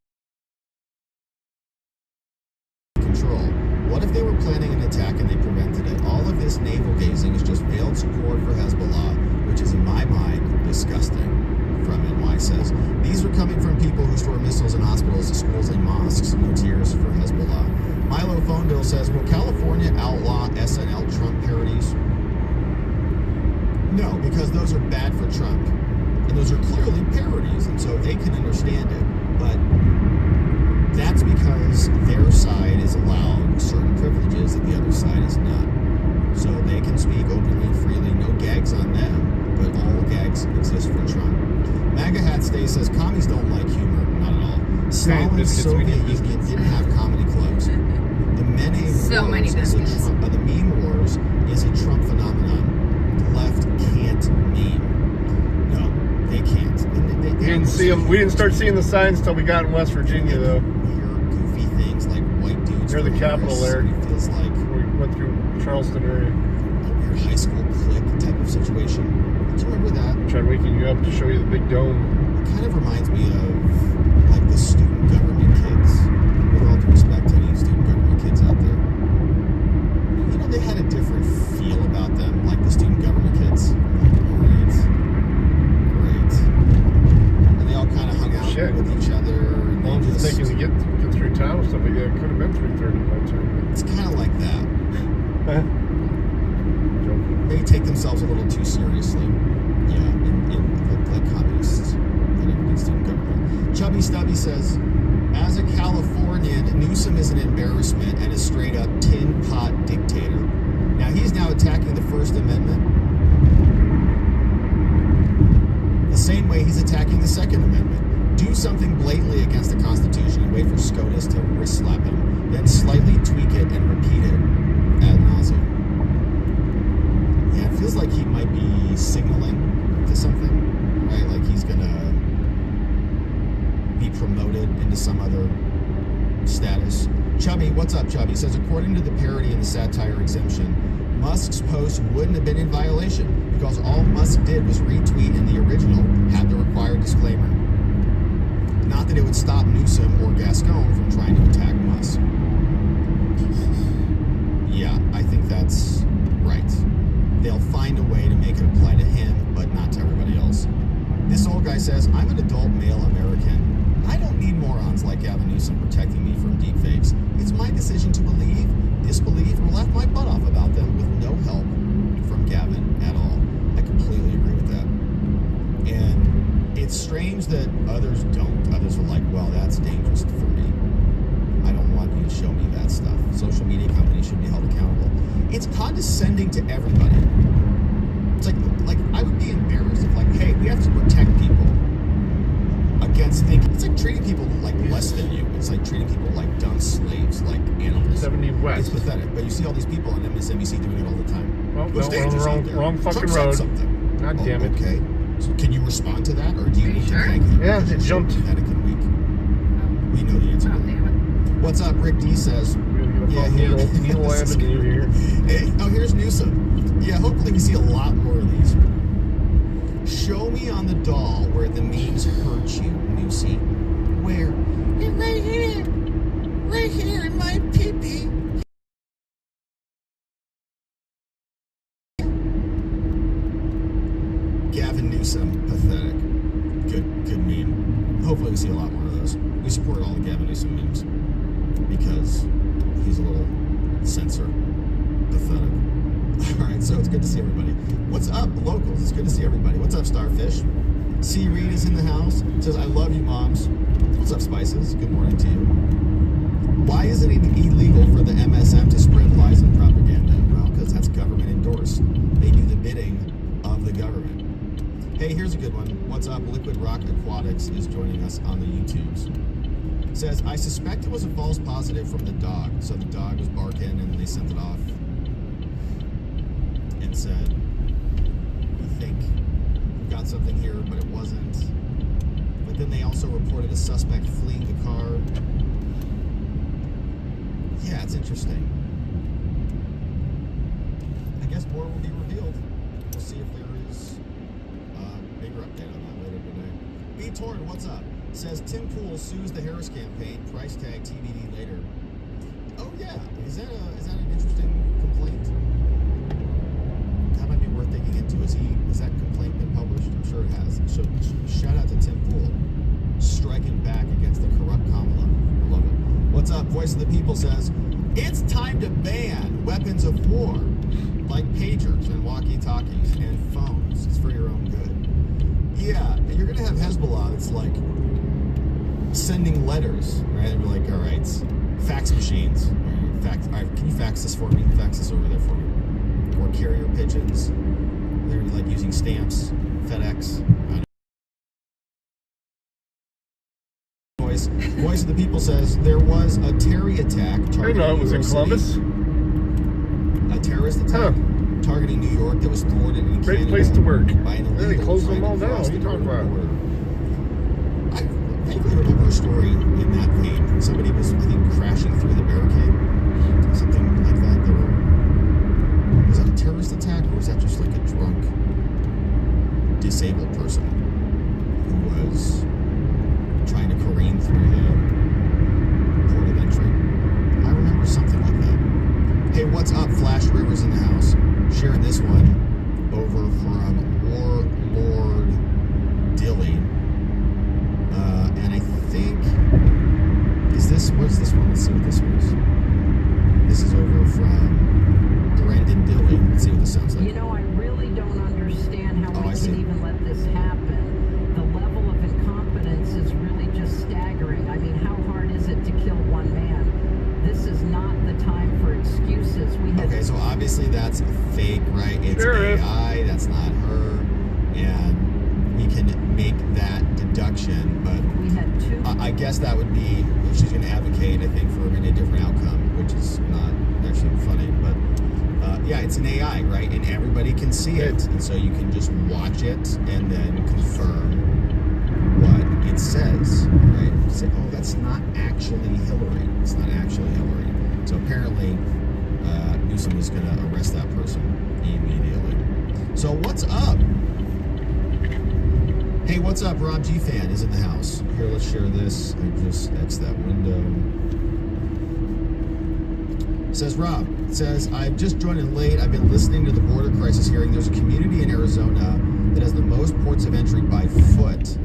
control. What if they were planning an attack and they prevented it? All of this navel gazing is just veiled support for Hezbollah, which is in my mind disgusting. From NY says, these are coming from people who store missiles in hospitals, schools, and mosques. No tears for Hezbollah. Milo Phone Bill says, will California outlaw SNL Trump parodies? No, because those are bad for Trump. And those are clearly parodies, and so they can understand it. But that's because their side is allowed certain privileges that the other side is not. So they can speak openly and freely, no gags on them, but all gags exist for Trump. MAGA Hat Stay says, commies don't like humor, not at all. Stalin's Soviet Union didn't have comedy clubs. The meme wars is a Trump phenomenon. The left can't meme. No, they can't. We didn't see them. We didn't start seeing the signs till we got in West Virginia, though. Weird, goofy things like white dudes. Near the Capitol there. It feels like we went through Charleston area. A weird high school clique type of situation. Do you remember that? Tried waking you up to show you the big dome. It kind of reminds me of like the student government kids. With all due respect to any student government kids out there. You know, they had a different feel about them, like the student government kids. Great. And they all kind of hung out with each other. And well, I'm just thinking to get through town or stuff like that. It could have been 3:30 by the time. It's kind of like that. They take themselves a little too seriously. Yeah, like communists and everything student government. Chubby Stubby says, as a Californian, Newsom is an embarrassment and a straight up tin pot dictator. Now he's now attacking the First Amendment the same way he's attacking the Second Amendment. Do something blatantly against the Constitution and wait for SCOTUS to wrist slap him, then slightly tweak it and repeat it ad nauseum. Yeah, it feels like he might be signaling to something, right? Like he's gonna be promoted into some other status. Chubby, what's up, Chubby? Says, according to the parody and the satire exemption, Musk's post wouldn't have been in violation because all Musk did was retweet and the original had the required disclaimer. Not that it would stop Newsom or Gascon from trying to attack Musk. Yeah, I think that's right. They'll find a way to make it apply to him, but not to everybody else. This old guy says, I'm an adult male American. I don't need morons like Gavin Newsom protecting me from deepfakes. It's my decision to believe, disbelieve, or laugh my butt off about them with no help from Gavin at all. I completely agree with that. And it's strange that others don't. Others are like, well, that's dangerous for me. I don't want you to show me that stuff. Social media companies should be held accountable. It's condescending to everybody. It's like I would be embarrassed if, like, hey, we have to protect people against thinking. It's like treating people like less than you. It's like treating people like dumb slaves, like animals. 70 West. It's pathetic. But you see all these people on MSNBC doing it all the time. Well, we're on the wrong fucking road. God damn it. Okay. So can you respond to that, or do you need to thank him? Yeah, it jumped. Pathetic and weak. We know the answer. What's up? Rick D says, Yeah, Neil Avenue here. Hey, oh, here's Newsom. Yeah, hopefully we see a lot more of these. Show me on the doll where the memes hurt you, Newsy. Where? Right here. Right here in my pee-pee. Gavin Newsom, pathetic. Good meme. Hopefully we see a lot more of those. We support all the Gavin Newsom memes because he's a little censor. Pathetic. All right, so it's good to see everybody. What's up, locals? It's good to see everybody. What's up, Starfish? C. Reed is in the house. Says, I love you, moms. What's up, Spices? Good morning to you. Why isn't it illegal for the MSM to spread lies and propaganda? Well, because that's government endorsed. They do the bidding of the government. Hey, here's a good one. What's up? Liquid Rock Aquatics is joining us on the YouTubes. Says, I suspect it was a false positive from the dog. So the dog was barking and they sent it off and said, we think we've got something here, but it wasn't. But then they also reported a suspect fleeing the car. Yeah, it's interesting. I guess more will be revealed. We'll see if there is a bigger update on that later today. B. Torn, what's up? Says Tim Pool sues the Harris campaign. Price tag TBD later. Oh yeah, is that an interesting complaint? That might be worth digging into. Has that complaint been published? I'm sure it has. So shout out to Tim Pool striking back against the corrupt Kamala. I love it. What's up? Voice of the People says it's time to ban weapons of war like pagers and walkie-talkies and phones. It's for your own good. Yeah, you're gonna have Hezbollah that's like sending letters, right? And we're like, all right, fax machines. All right, can you fax this for me? Fax this over there for me. Or carrier pigeons. They're like using stamps, FedEx. Voice of the People says there was a Terry attack targeting it was in Columbus. A terrorist attack targeting New York that was thwarted in Great Canada place to work. by an Then they illegal closed trying them all to cross down. the What are you talking border. about? I vaguely remember a story in that vein. Somebody was, I think, crashing through the barricade. Something like that. Was that a terrorist attack, or was that just like a drunk, disabled person who was trying to careen through the port of entry? I remember something like that. Hey, what's up? Flash Rivers in the house. Sharing this one over from Warlord Dilly. And I think, what's this one? Let's see what this was. This is over from Brandon Dilly. Let's see what this sounds like. You know, I really don't understand how we can even let this happen. The level of incompetence is really just staggering. I mean, how hard is it to kill one man? This is not the time for excuses. Okay, so obviously that's fake, right? It's AI, that's not her. And we can make that deduction, but we had two. I guess that would be, she's going to advocate, I think, for a different outcome, which is not actually funny, but yeah, it's an AI, right? And everybody can see it, and so you can just watch it and then confirm what it says, right? Say, oh, that's not actually Hillary. It's not actually Hillary. So apparently, Newsom is going to arrest that person immediately. So what's up? Hey, what's up? Rob G Fan is in the house. Here, let's share this. I just X that window. Says Rob, says, I've just joined in late. I've been listening to the border crisis hearing. There's a community in Arizona that has the most ports of entry by foot.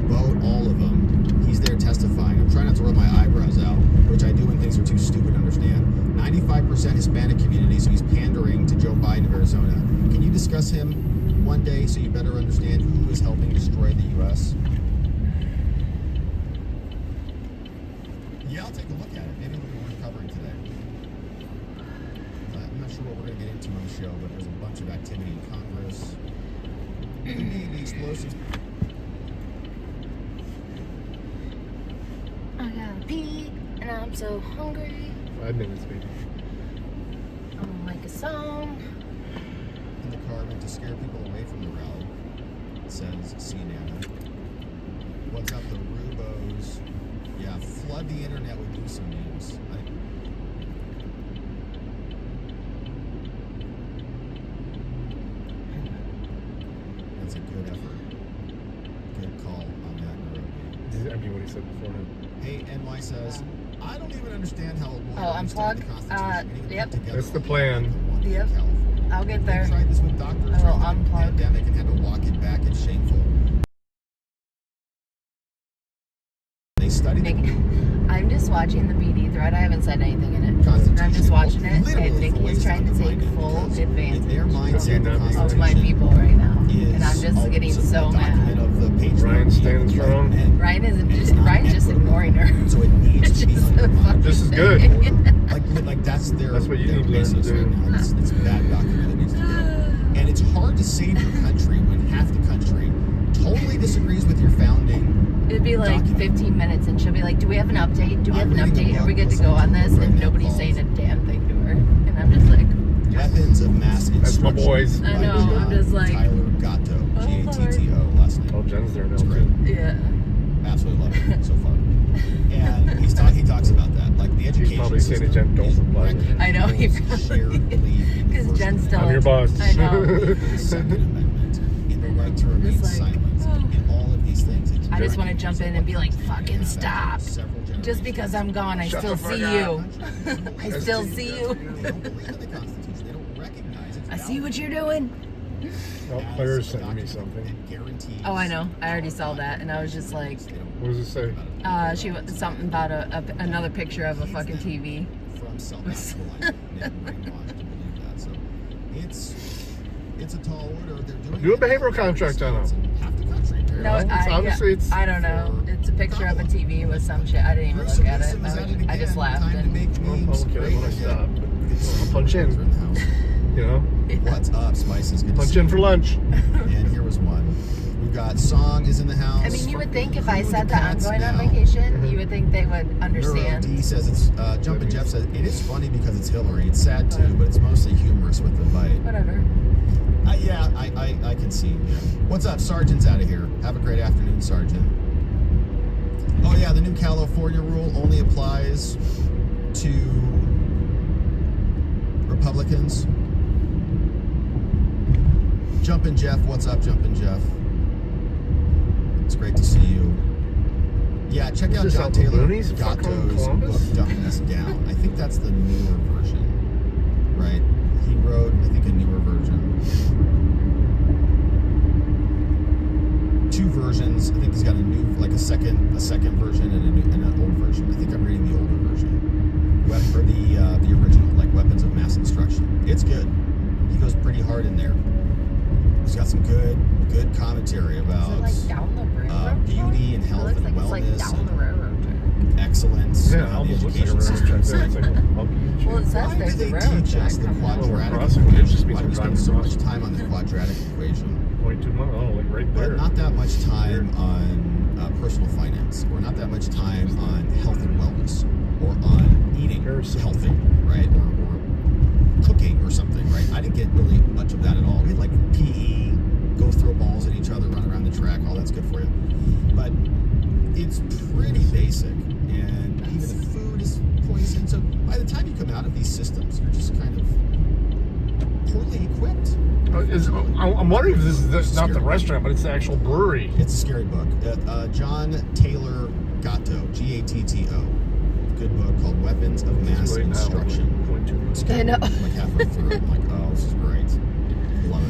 Boat, all of them. He's there testifying. I'm trying not to roll my eyebrows out, which I do when things are too stupid to understand. 95% Hispanic community, so he's pandering to Joe Biden of Arizona. Can you discuss him one day so you better understand who is helping destroy the U.S.? Yeah, I'll take a look at it. Maybe it'll be worth covering today. I'm not sure what we're going to get into on the show, but there's a bunch of activity in Congress. The explosives. I gotta pee, and I'm so hungry. 5 minutes, baby. I'm gonna make a song. In the car meant to scare people away from the rally. It says, see Nana. What's up, the Rubos? Yeah, flood the internet with Newsom memes. what he said beforehand. Hey, NY says, I don't even understand how a lawyer unplug. Yep. That's the plan. Yep. I'll get there. I tried this with doctors I will during the unplug. pandemic and had to walk it back. It's shameful. They studied it. I'm just watching the BD thread. I haven't said anything in it. I'm just watching it, and Nikki is trying to take full advantage of my people right now, and I'm just getting so mad. Ryan's standing strong. Ryan's just ignoring her. So it needs to be undermined. This is good. Like that's what you need to learn to do. Right now. It's a bad document that needs to go. And it's hard to save your country when half the country totally disagrees with your founding. It'd be like 15 minutes, and she'll be like, "Do we have an update? Do we have an update? Are we good to go on this?" And nobody's saying a damn thing to her, and I'm just like, Weapons of Mass That's my Instruction. boys. I know. I'm just like, Tyler Gatto, Gatto, last name. Oh, Jen's there now. It's great. yeah. Absolutely love it so far. And he talks about that, like the education. He's probably saying to Jen, don't reply. I know he because Jen's still. I'm your boss. I know. The Second Amendment, in the right to remain silent, in all of these things. I just want to jump in and be like, "Fucking stop!" Just because I'm gone, I still see you. I still see you. I see what you're doing. Oh, Claire's sending me something. Oh, I know. I already saw that, and I was just like, What does it say? she something about another picture of a fucking TV. It's a tall order. They're doing Do a behavioral contract on them. half the country. No, I don't know. It's a picture of a TV with some shit. I didn't even look at it. I just laughed. And I'll look at it when I stop. I'll punch in. You know? What's up, Spices? Good to Punch see in you. for lunch. And here was one. We've got Song is in the house. I mean, you would think if I said that I'm going on vacation, you would think they would understand. Neuro D says it's Jumpin' Jeff says it is funny because it's Hillary. It's sad too, but it's mostly humorous with the bite. Whatever. Yeah, I can see. What's up? Sergeant's out of here. Have a great afternoon, Sergeant. Oh yeah, the new California rule only applies to Republicans. Jumpin' Jeff, what's up, Jumpin' Jeff? It's great to see you. Yeah, check out John Taylor Gatto's book, Dumbing Us Down. I think that's the newer version, right? He wrote, I think, a newer version. Two versions. I think he's got a new, like a second version and an old version. I think I'm reading the older version, or the original, like Weapons of Mass Instruction. It's good. He goes pretty hard in there. He's got some good commentary about beauty and health and wellness and excellence. Yeah, I almost looked like a railroad track. Well, it says Why there's do a they railroad teach us track. the quadratic crossing. equation? It just means Why do we we're spend so driving much time on the quadratic equation? 0.2 miles. Oh, like right there. But not that much time on personal finance, or not that much time on health and wellness, or on eating healthy, right? Or cooking or something, right? I didn't get really much of that at all. We had like PE, go throw balls at each other, run around the track, all that's good for you. But it's pretty basic, and even the food is poison. So by the time you come out of these systems, you're just kind of poorly equipped. I'm wondering if this is not the restaurant, but it's the actual brewery. It's a scary book. John Taylor Gatto, Gatto. Good book called Weapons of Mass Instruction. I know. Like halfway through, I'm like, oh, this is great. Love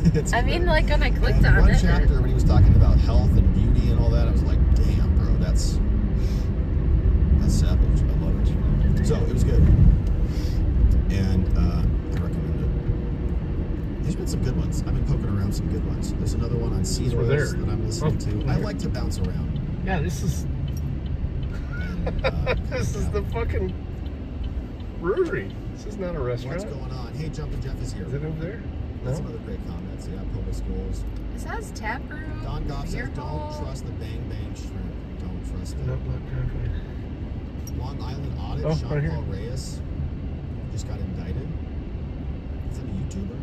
it. It's I mean, great. like when I clicked And on one it. chapter when he was talking about health and beauty and all that, I was like, damn, bro, that's savage. I love it. So it was good, and I recommend it. There's been some good ones. I've been poking around some good ones. There's another one on seed We're oils there. that I'm listening to. I like to bounce around. Yeah, this is this is the fucking brewery. This is not a restaurant. What's going on? Hey, Jumpin' Jeff is here. Is it over there? That's No? some other great comments. Yeah, public schools. It says tap room. Don Goff beer says, hall. don't trust the Bang Bang shrimp. Don't trust it. Nope, not currently. Long Island Audit, Oh, Sean right here. Paul Reyes just got indicted. Is that a YouTuber?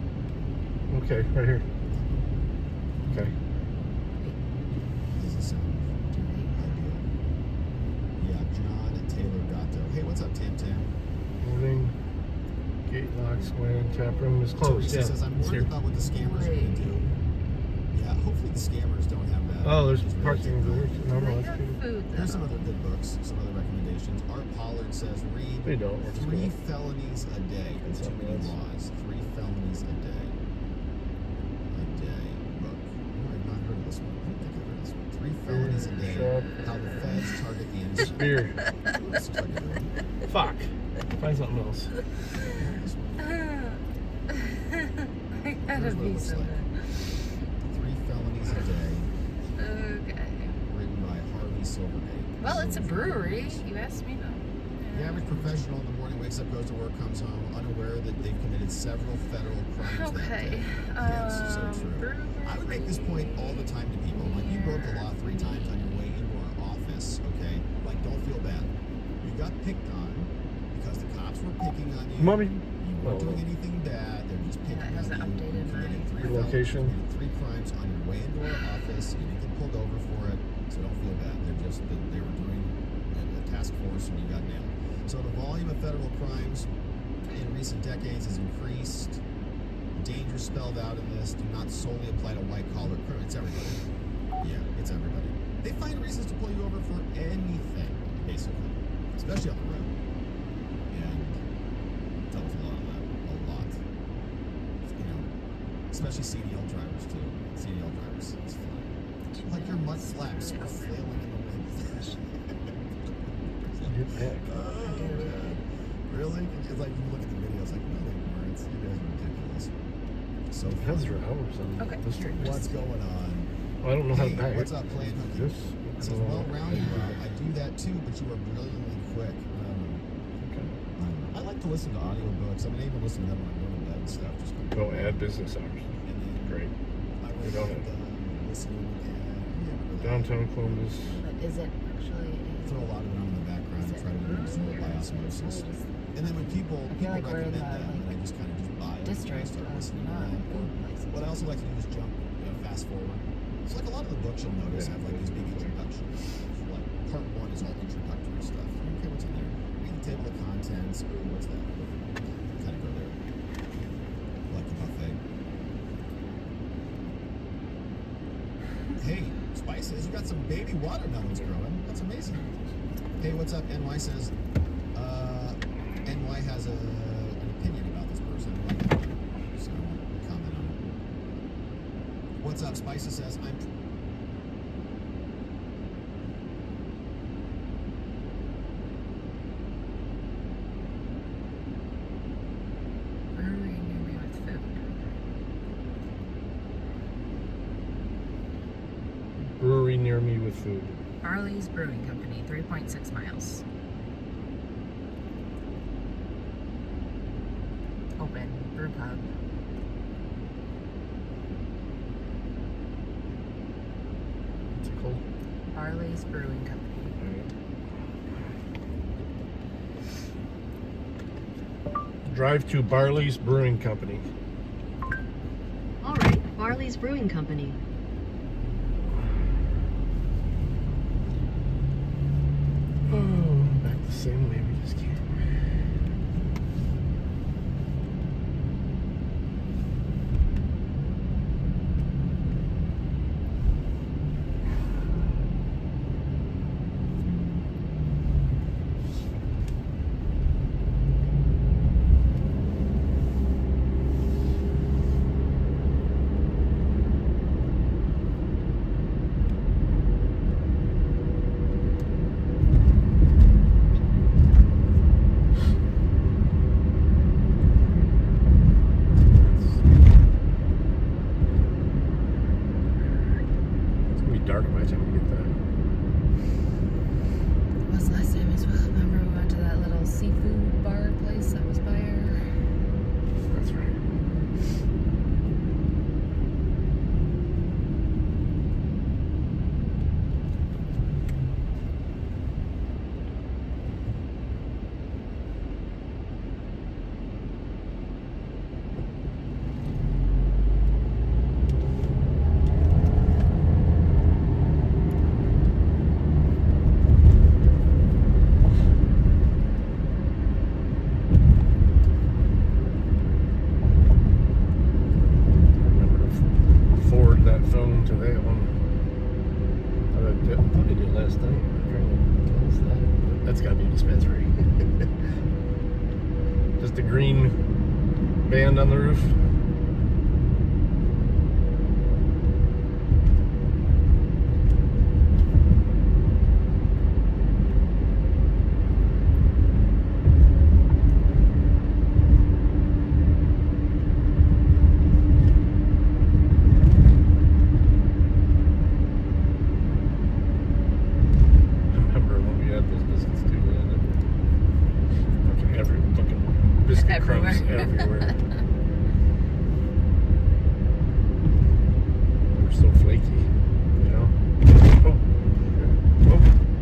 Okay, right here. Okay. Doesn't sound ideal. Yeah, John Taylor Gatto. Hey, what's up, Tam Tam? Morning. Gate locks when tap room is closed. Teresa Yeah, says, I'm it's worried here. about what the scammers are going to do. Yeah, hopefully the scammers don't have that. Oh, there's parking. No, They that's have good. food though. Here's some other good books, some other recommendations. Art Pollard says read They don't. 3 felonies a day. It's too many laws. 3 felonies a day. Book. Oh, I've not heard of this one. I don't think I've heard of this one. 3 felonies a day. How the feds target the innocent. Beer. This looks like a good one. Fuck. Find something else. I gotta Here's what it be looks so like. good. 3 felonies a day. Okay. Written by Harvey Silvergate. Well, it's a brewery. You asked me though. The average professional in the morning wakes up, goes to work, comes home, unaware that they've committed several federal crimes that Okay. day. Yes, so true. I would make this point all the time to people. Like, you broke the law 3 times on your way into our office, okay? Like, don't feel bad. You got picked on because the cops were picking on you. Mommy. You weren't doing anything bad. They're just picking on you. Updated You committed 3 Your location. felonies, you committed 3 crimes on your way into our office. You didn't get pulled over for it, so don't feel bad. They were doing a task force and you got nailed. So the volume of federal crimes in recent decades has increased. Danger spelled out in this do not solely apply to white-collar criminals. It's everybody. Yeah, it's everybody. They find reasons to pull you over for anything, basically, especially on the road. And that was a lot of that. A lot. You know, especially CDL drivers, too. CDL drivers. It's fun. Like your mud flaps are flailing in the wind. Really? It's like you look at the videos, like, no, they weren't. You guys are ridiculous. So That's your hours on Okay, this. here, what's going on? I don't know how to Hey, back what's it. up, Playing Hooky? This. It says, well, roundabout. I do that too, but you are brilliantly quick. I like to listen to audiobooks. I mean, I even listen to them when I'm going to bed and stuff. Just Go add business hours. Great. I really Go like ahead. listening and Downtown Columbus. But is it actually? throw a lot of it on in the background and try to absorb it by osmosis. And then when people like we're in recommend the, them, and I just kind of just buy it and I district start of listening to them. What I also like to do is jump, fast forward. So like a lot of the books you'll notice have like these big introductions. So like part 1 is all introductory stuff. Okay, what's in there? Read the table of contents. Ooh, what's that? Kind of go there. Like the buffet. Hey, Spices, you got some baby watermelons growing. That's amazing. Hey, what's up? NY says, NY has an opinion about this person. So, comment on it. What's up? Spices says, I'm... Brewery near me with food. Brewery near me with food. Barley's Brewing Company, 3.6 miles. Open brew pub. What's it called? Barley's Brewing Company. Drive to Barley's Brewing Company. All right, Barley's Brewing Company. Oh, back the same way. We just can't. That's gotta be a dispensary. Just a green band on the roof. Crumbs everywhere. They're so flaky, you know.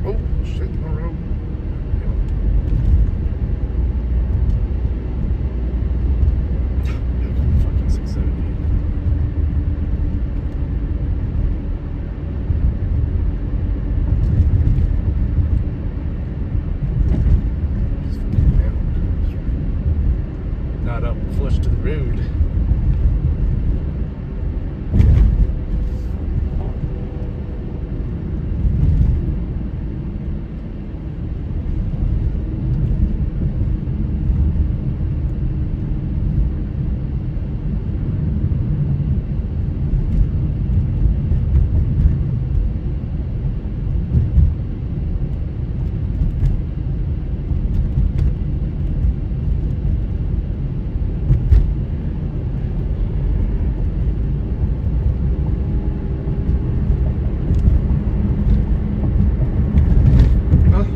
Oh, shit in the road. Fucking 670. Not up flush to the road.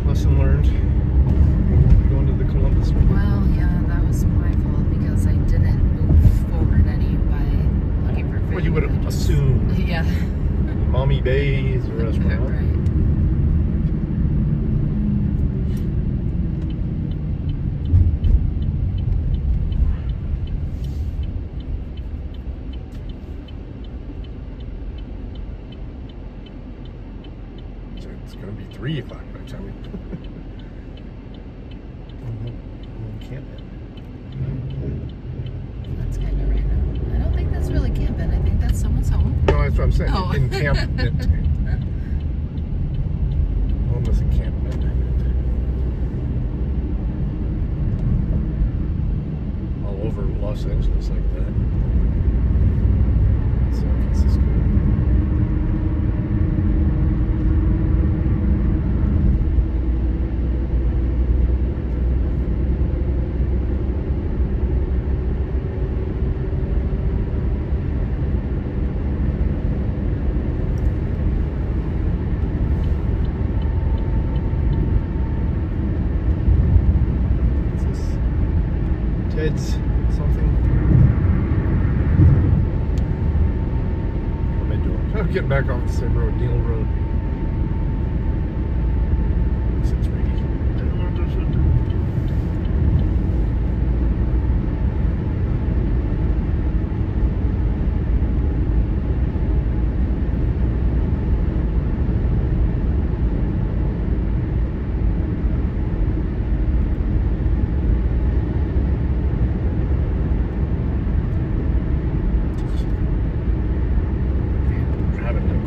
Lesson learned. Going to the Columbus. Well, yeah, that was my fault because I didn't move forward any by looking for food. Well, you would have assumed. Yeah. Mommy Bay is a restaurant. Right. It's going to be 3 o'clock by the time we camping. That's kind of random. I don't think that's really camping. I think that's someone's home. No, that's what I'm saying. Oh. Encampment. Homeless encampment. All over Los Angeles like that. San Francisco. Ted's something. What am I doing? I'm getting back off the same road, Neal Road. It's ready.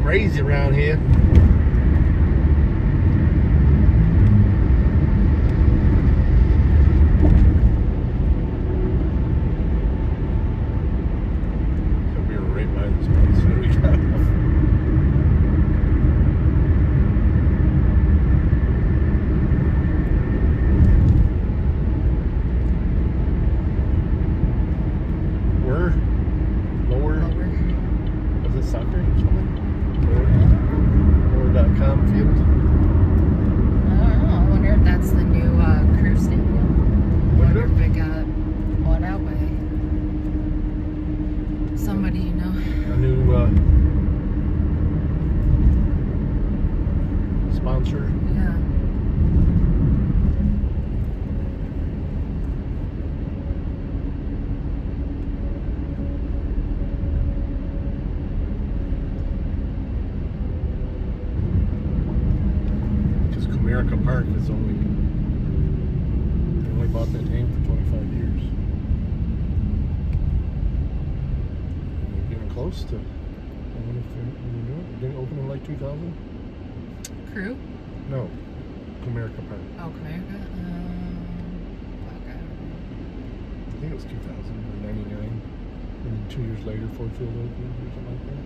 Crazy around here. We were right by this place when we got off. Where? Lower? Was it soccer or something? Or.com field. I don't know. I wonder if that's the new crew stadium. I wonder if it got bought out by somebody, you know. A new sponsor. Yeah. America Park is only, they only bought that name for 25 years. They're getting close to, I wonder if they're doing it. Didn't it open in like 2000? Crew? No, Comerica Park. Oh, Comerica? Okay. I think it was 2000 or 99. And then 2 years later, Ford Field opened or something like that.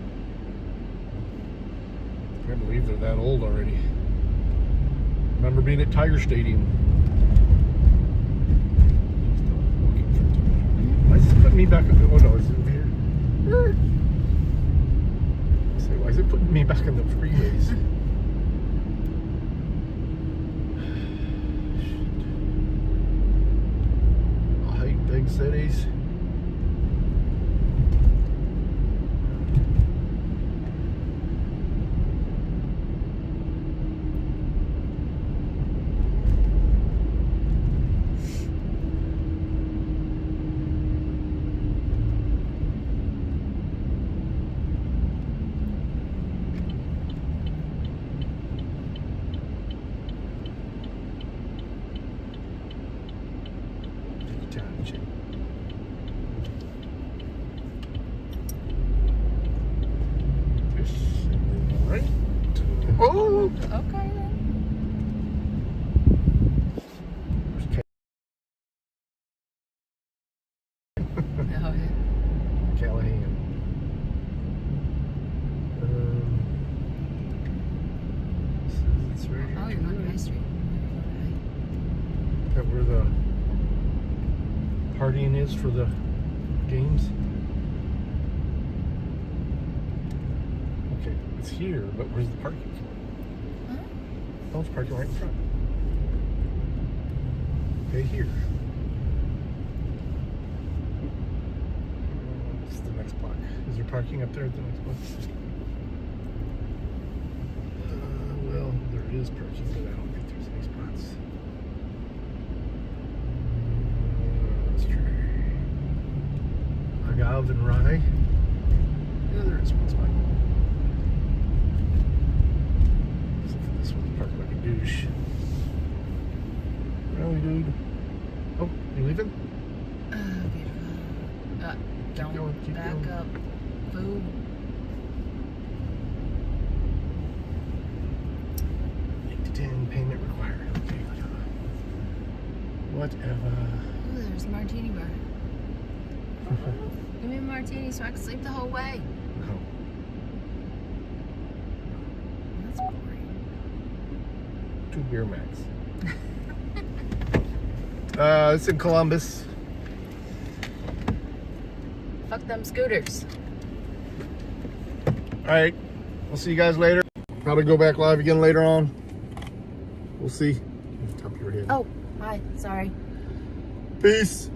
I can't believe they're that old already. Remember being at Tiger Stadium. Why is it putting me back? Oh no, is it over here? Say, why is it putting me back in the freeways? I hate big cities. Right? Oh! Okay then. Oh, yeah. Callahan. It's right here. Oh, you're going to High Street. Is that where the partying is for the games? Okay, it's here, but where's the parking for? Huh? Oh, it's parking right in front. Okay, here. What's the next block? Is there parking up there at the next block? Well, there is parking, but I don't think there's any spots. Let's try Agave and Rye. Yeah, there is one spot. Except for this one's parked like a douche. Really, dude? Oh, you leaving? Beautiful. Don't keep back going. up. Boo. 8 to 10 payment required. Okay, whatever. Ooh, there's a martini bar. Give me a martini so I can sleep the whole way. No. That's boring. 2 beer max. It's in Columbus. Fuck them scooters. Alright, we'll see you guys later. Probably go back live again later on. We'll see. Top of your head. Oh, hi. Sorry. Peace.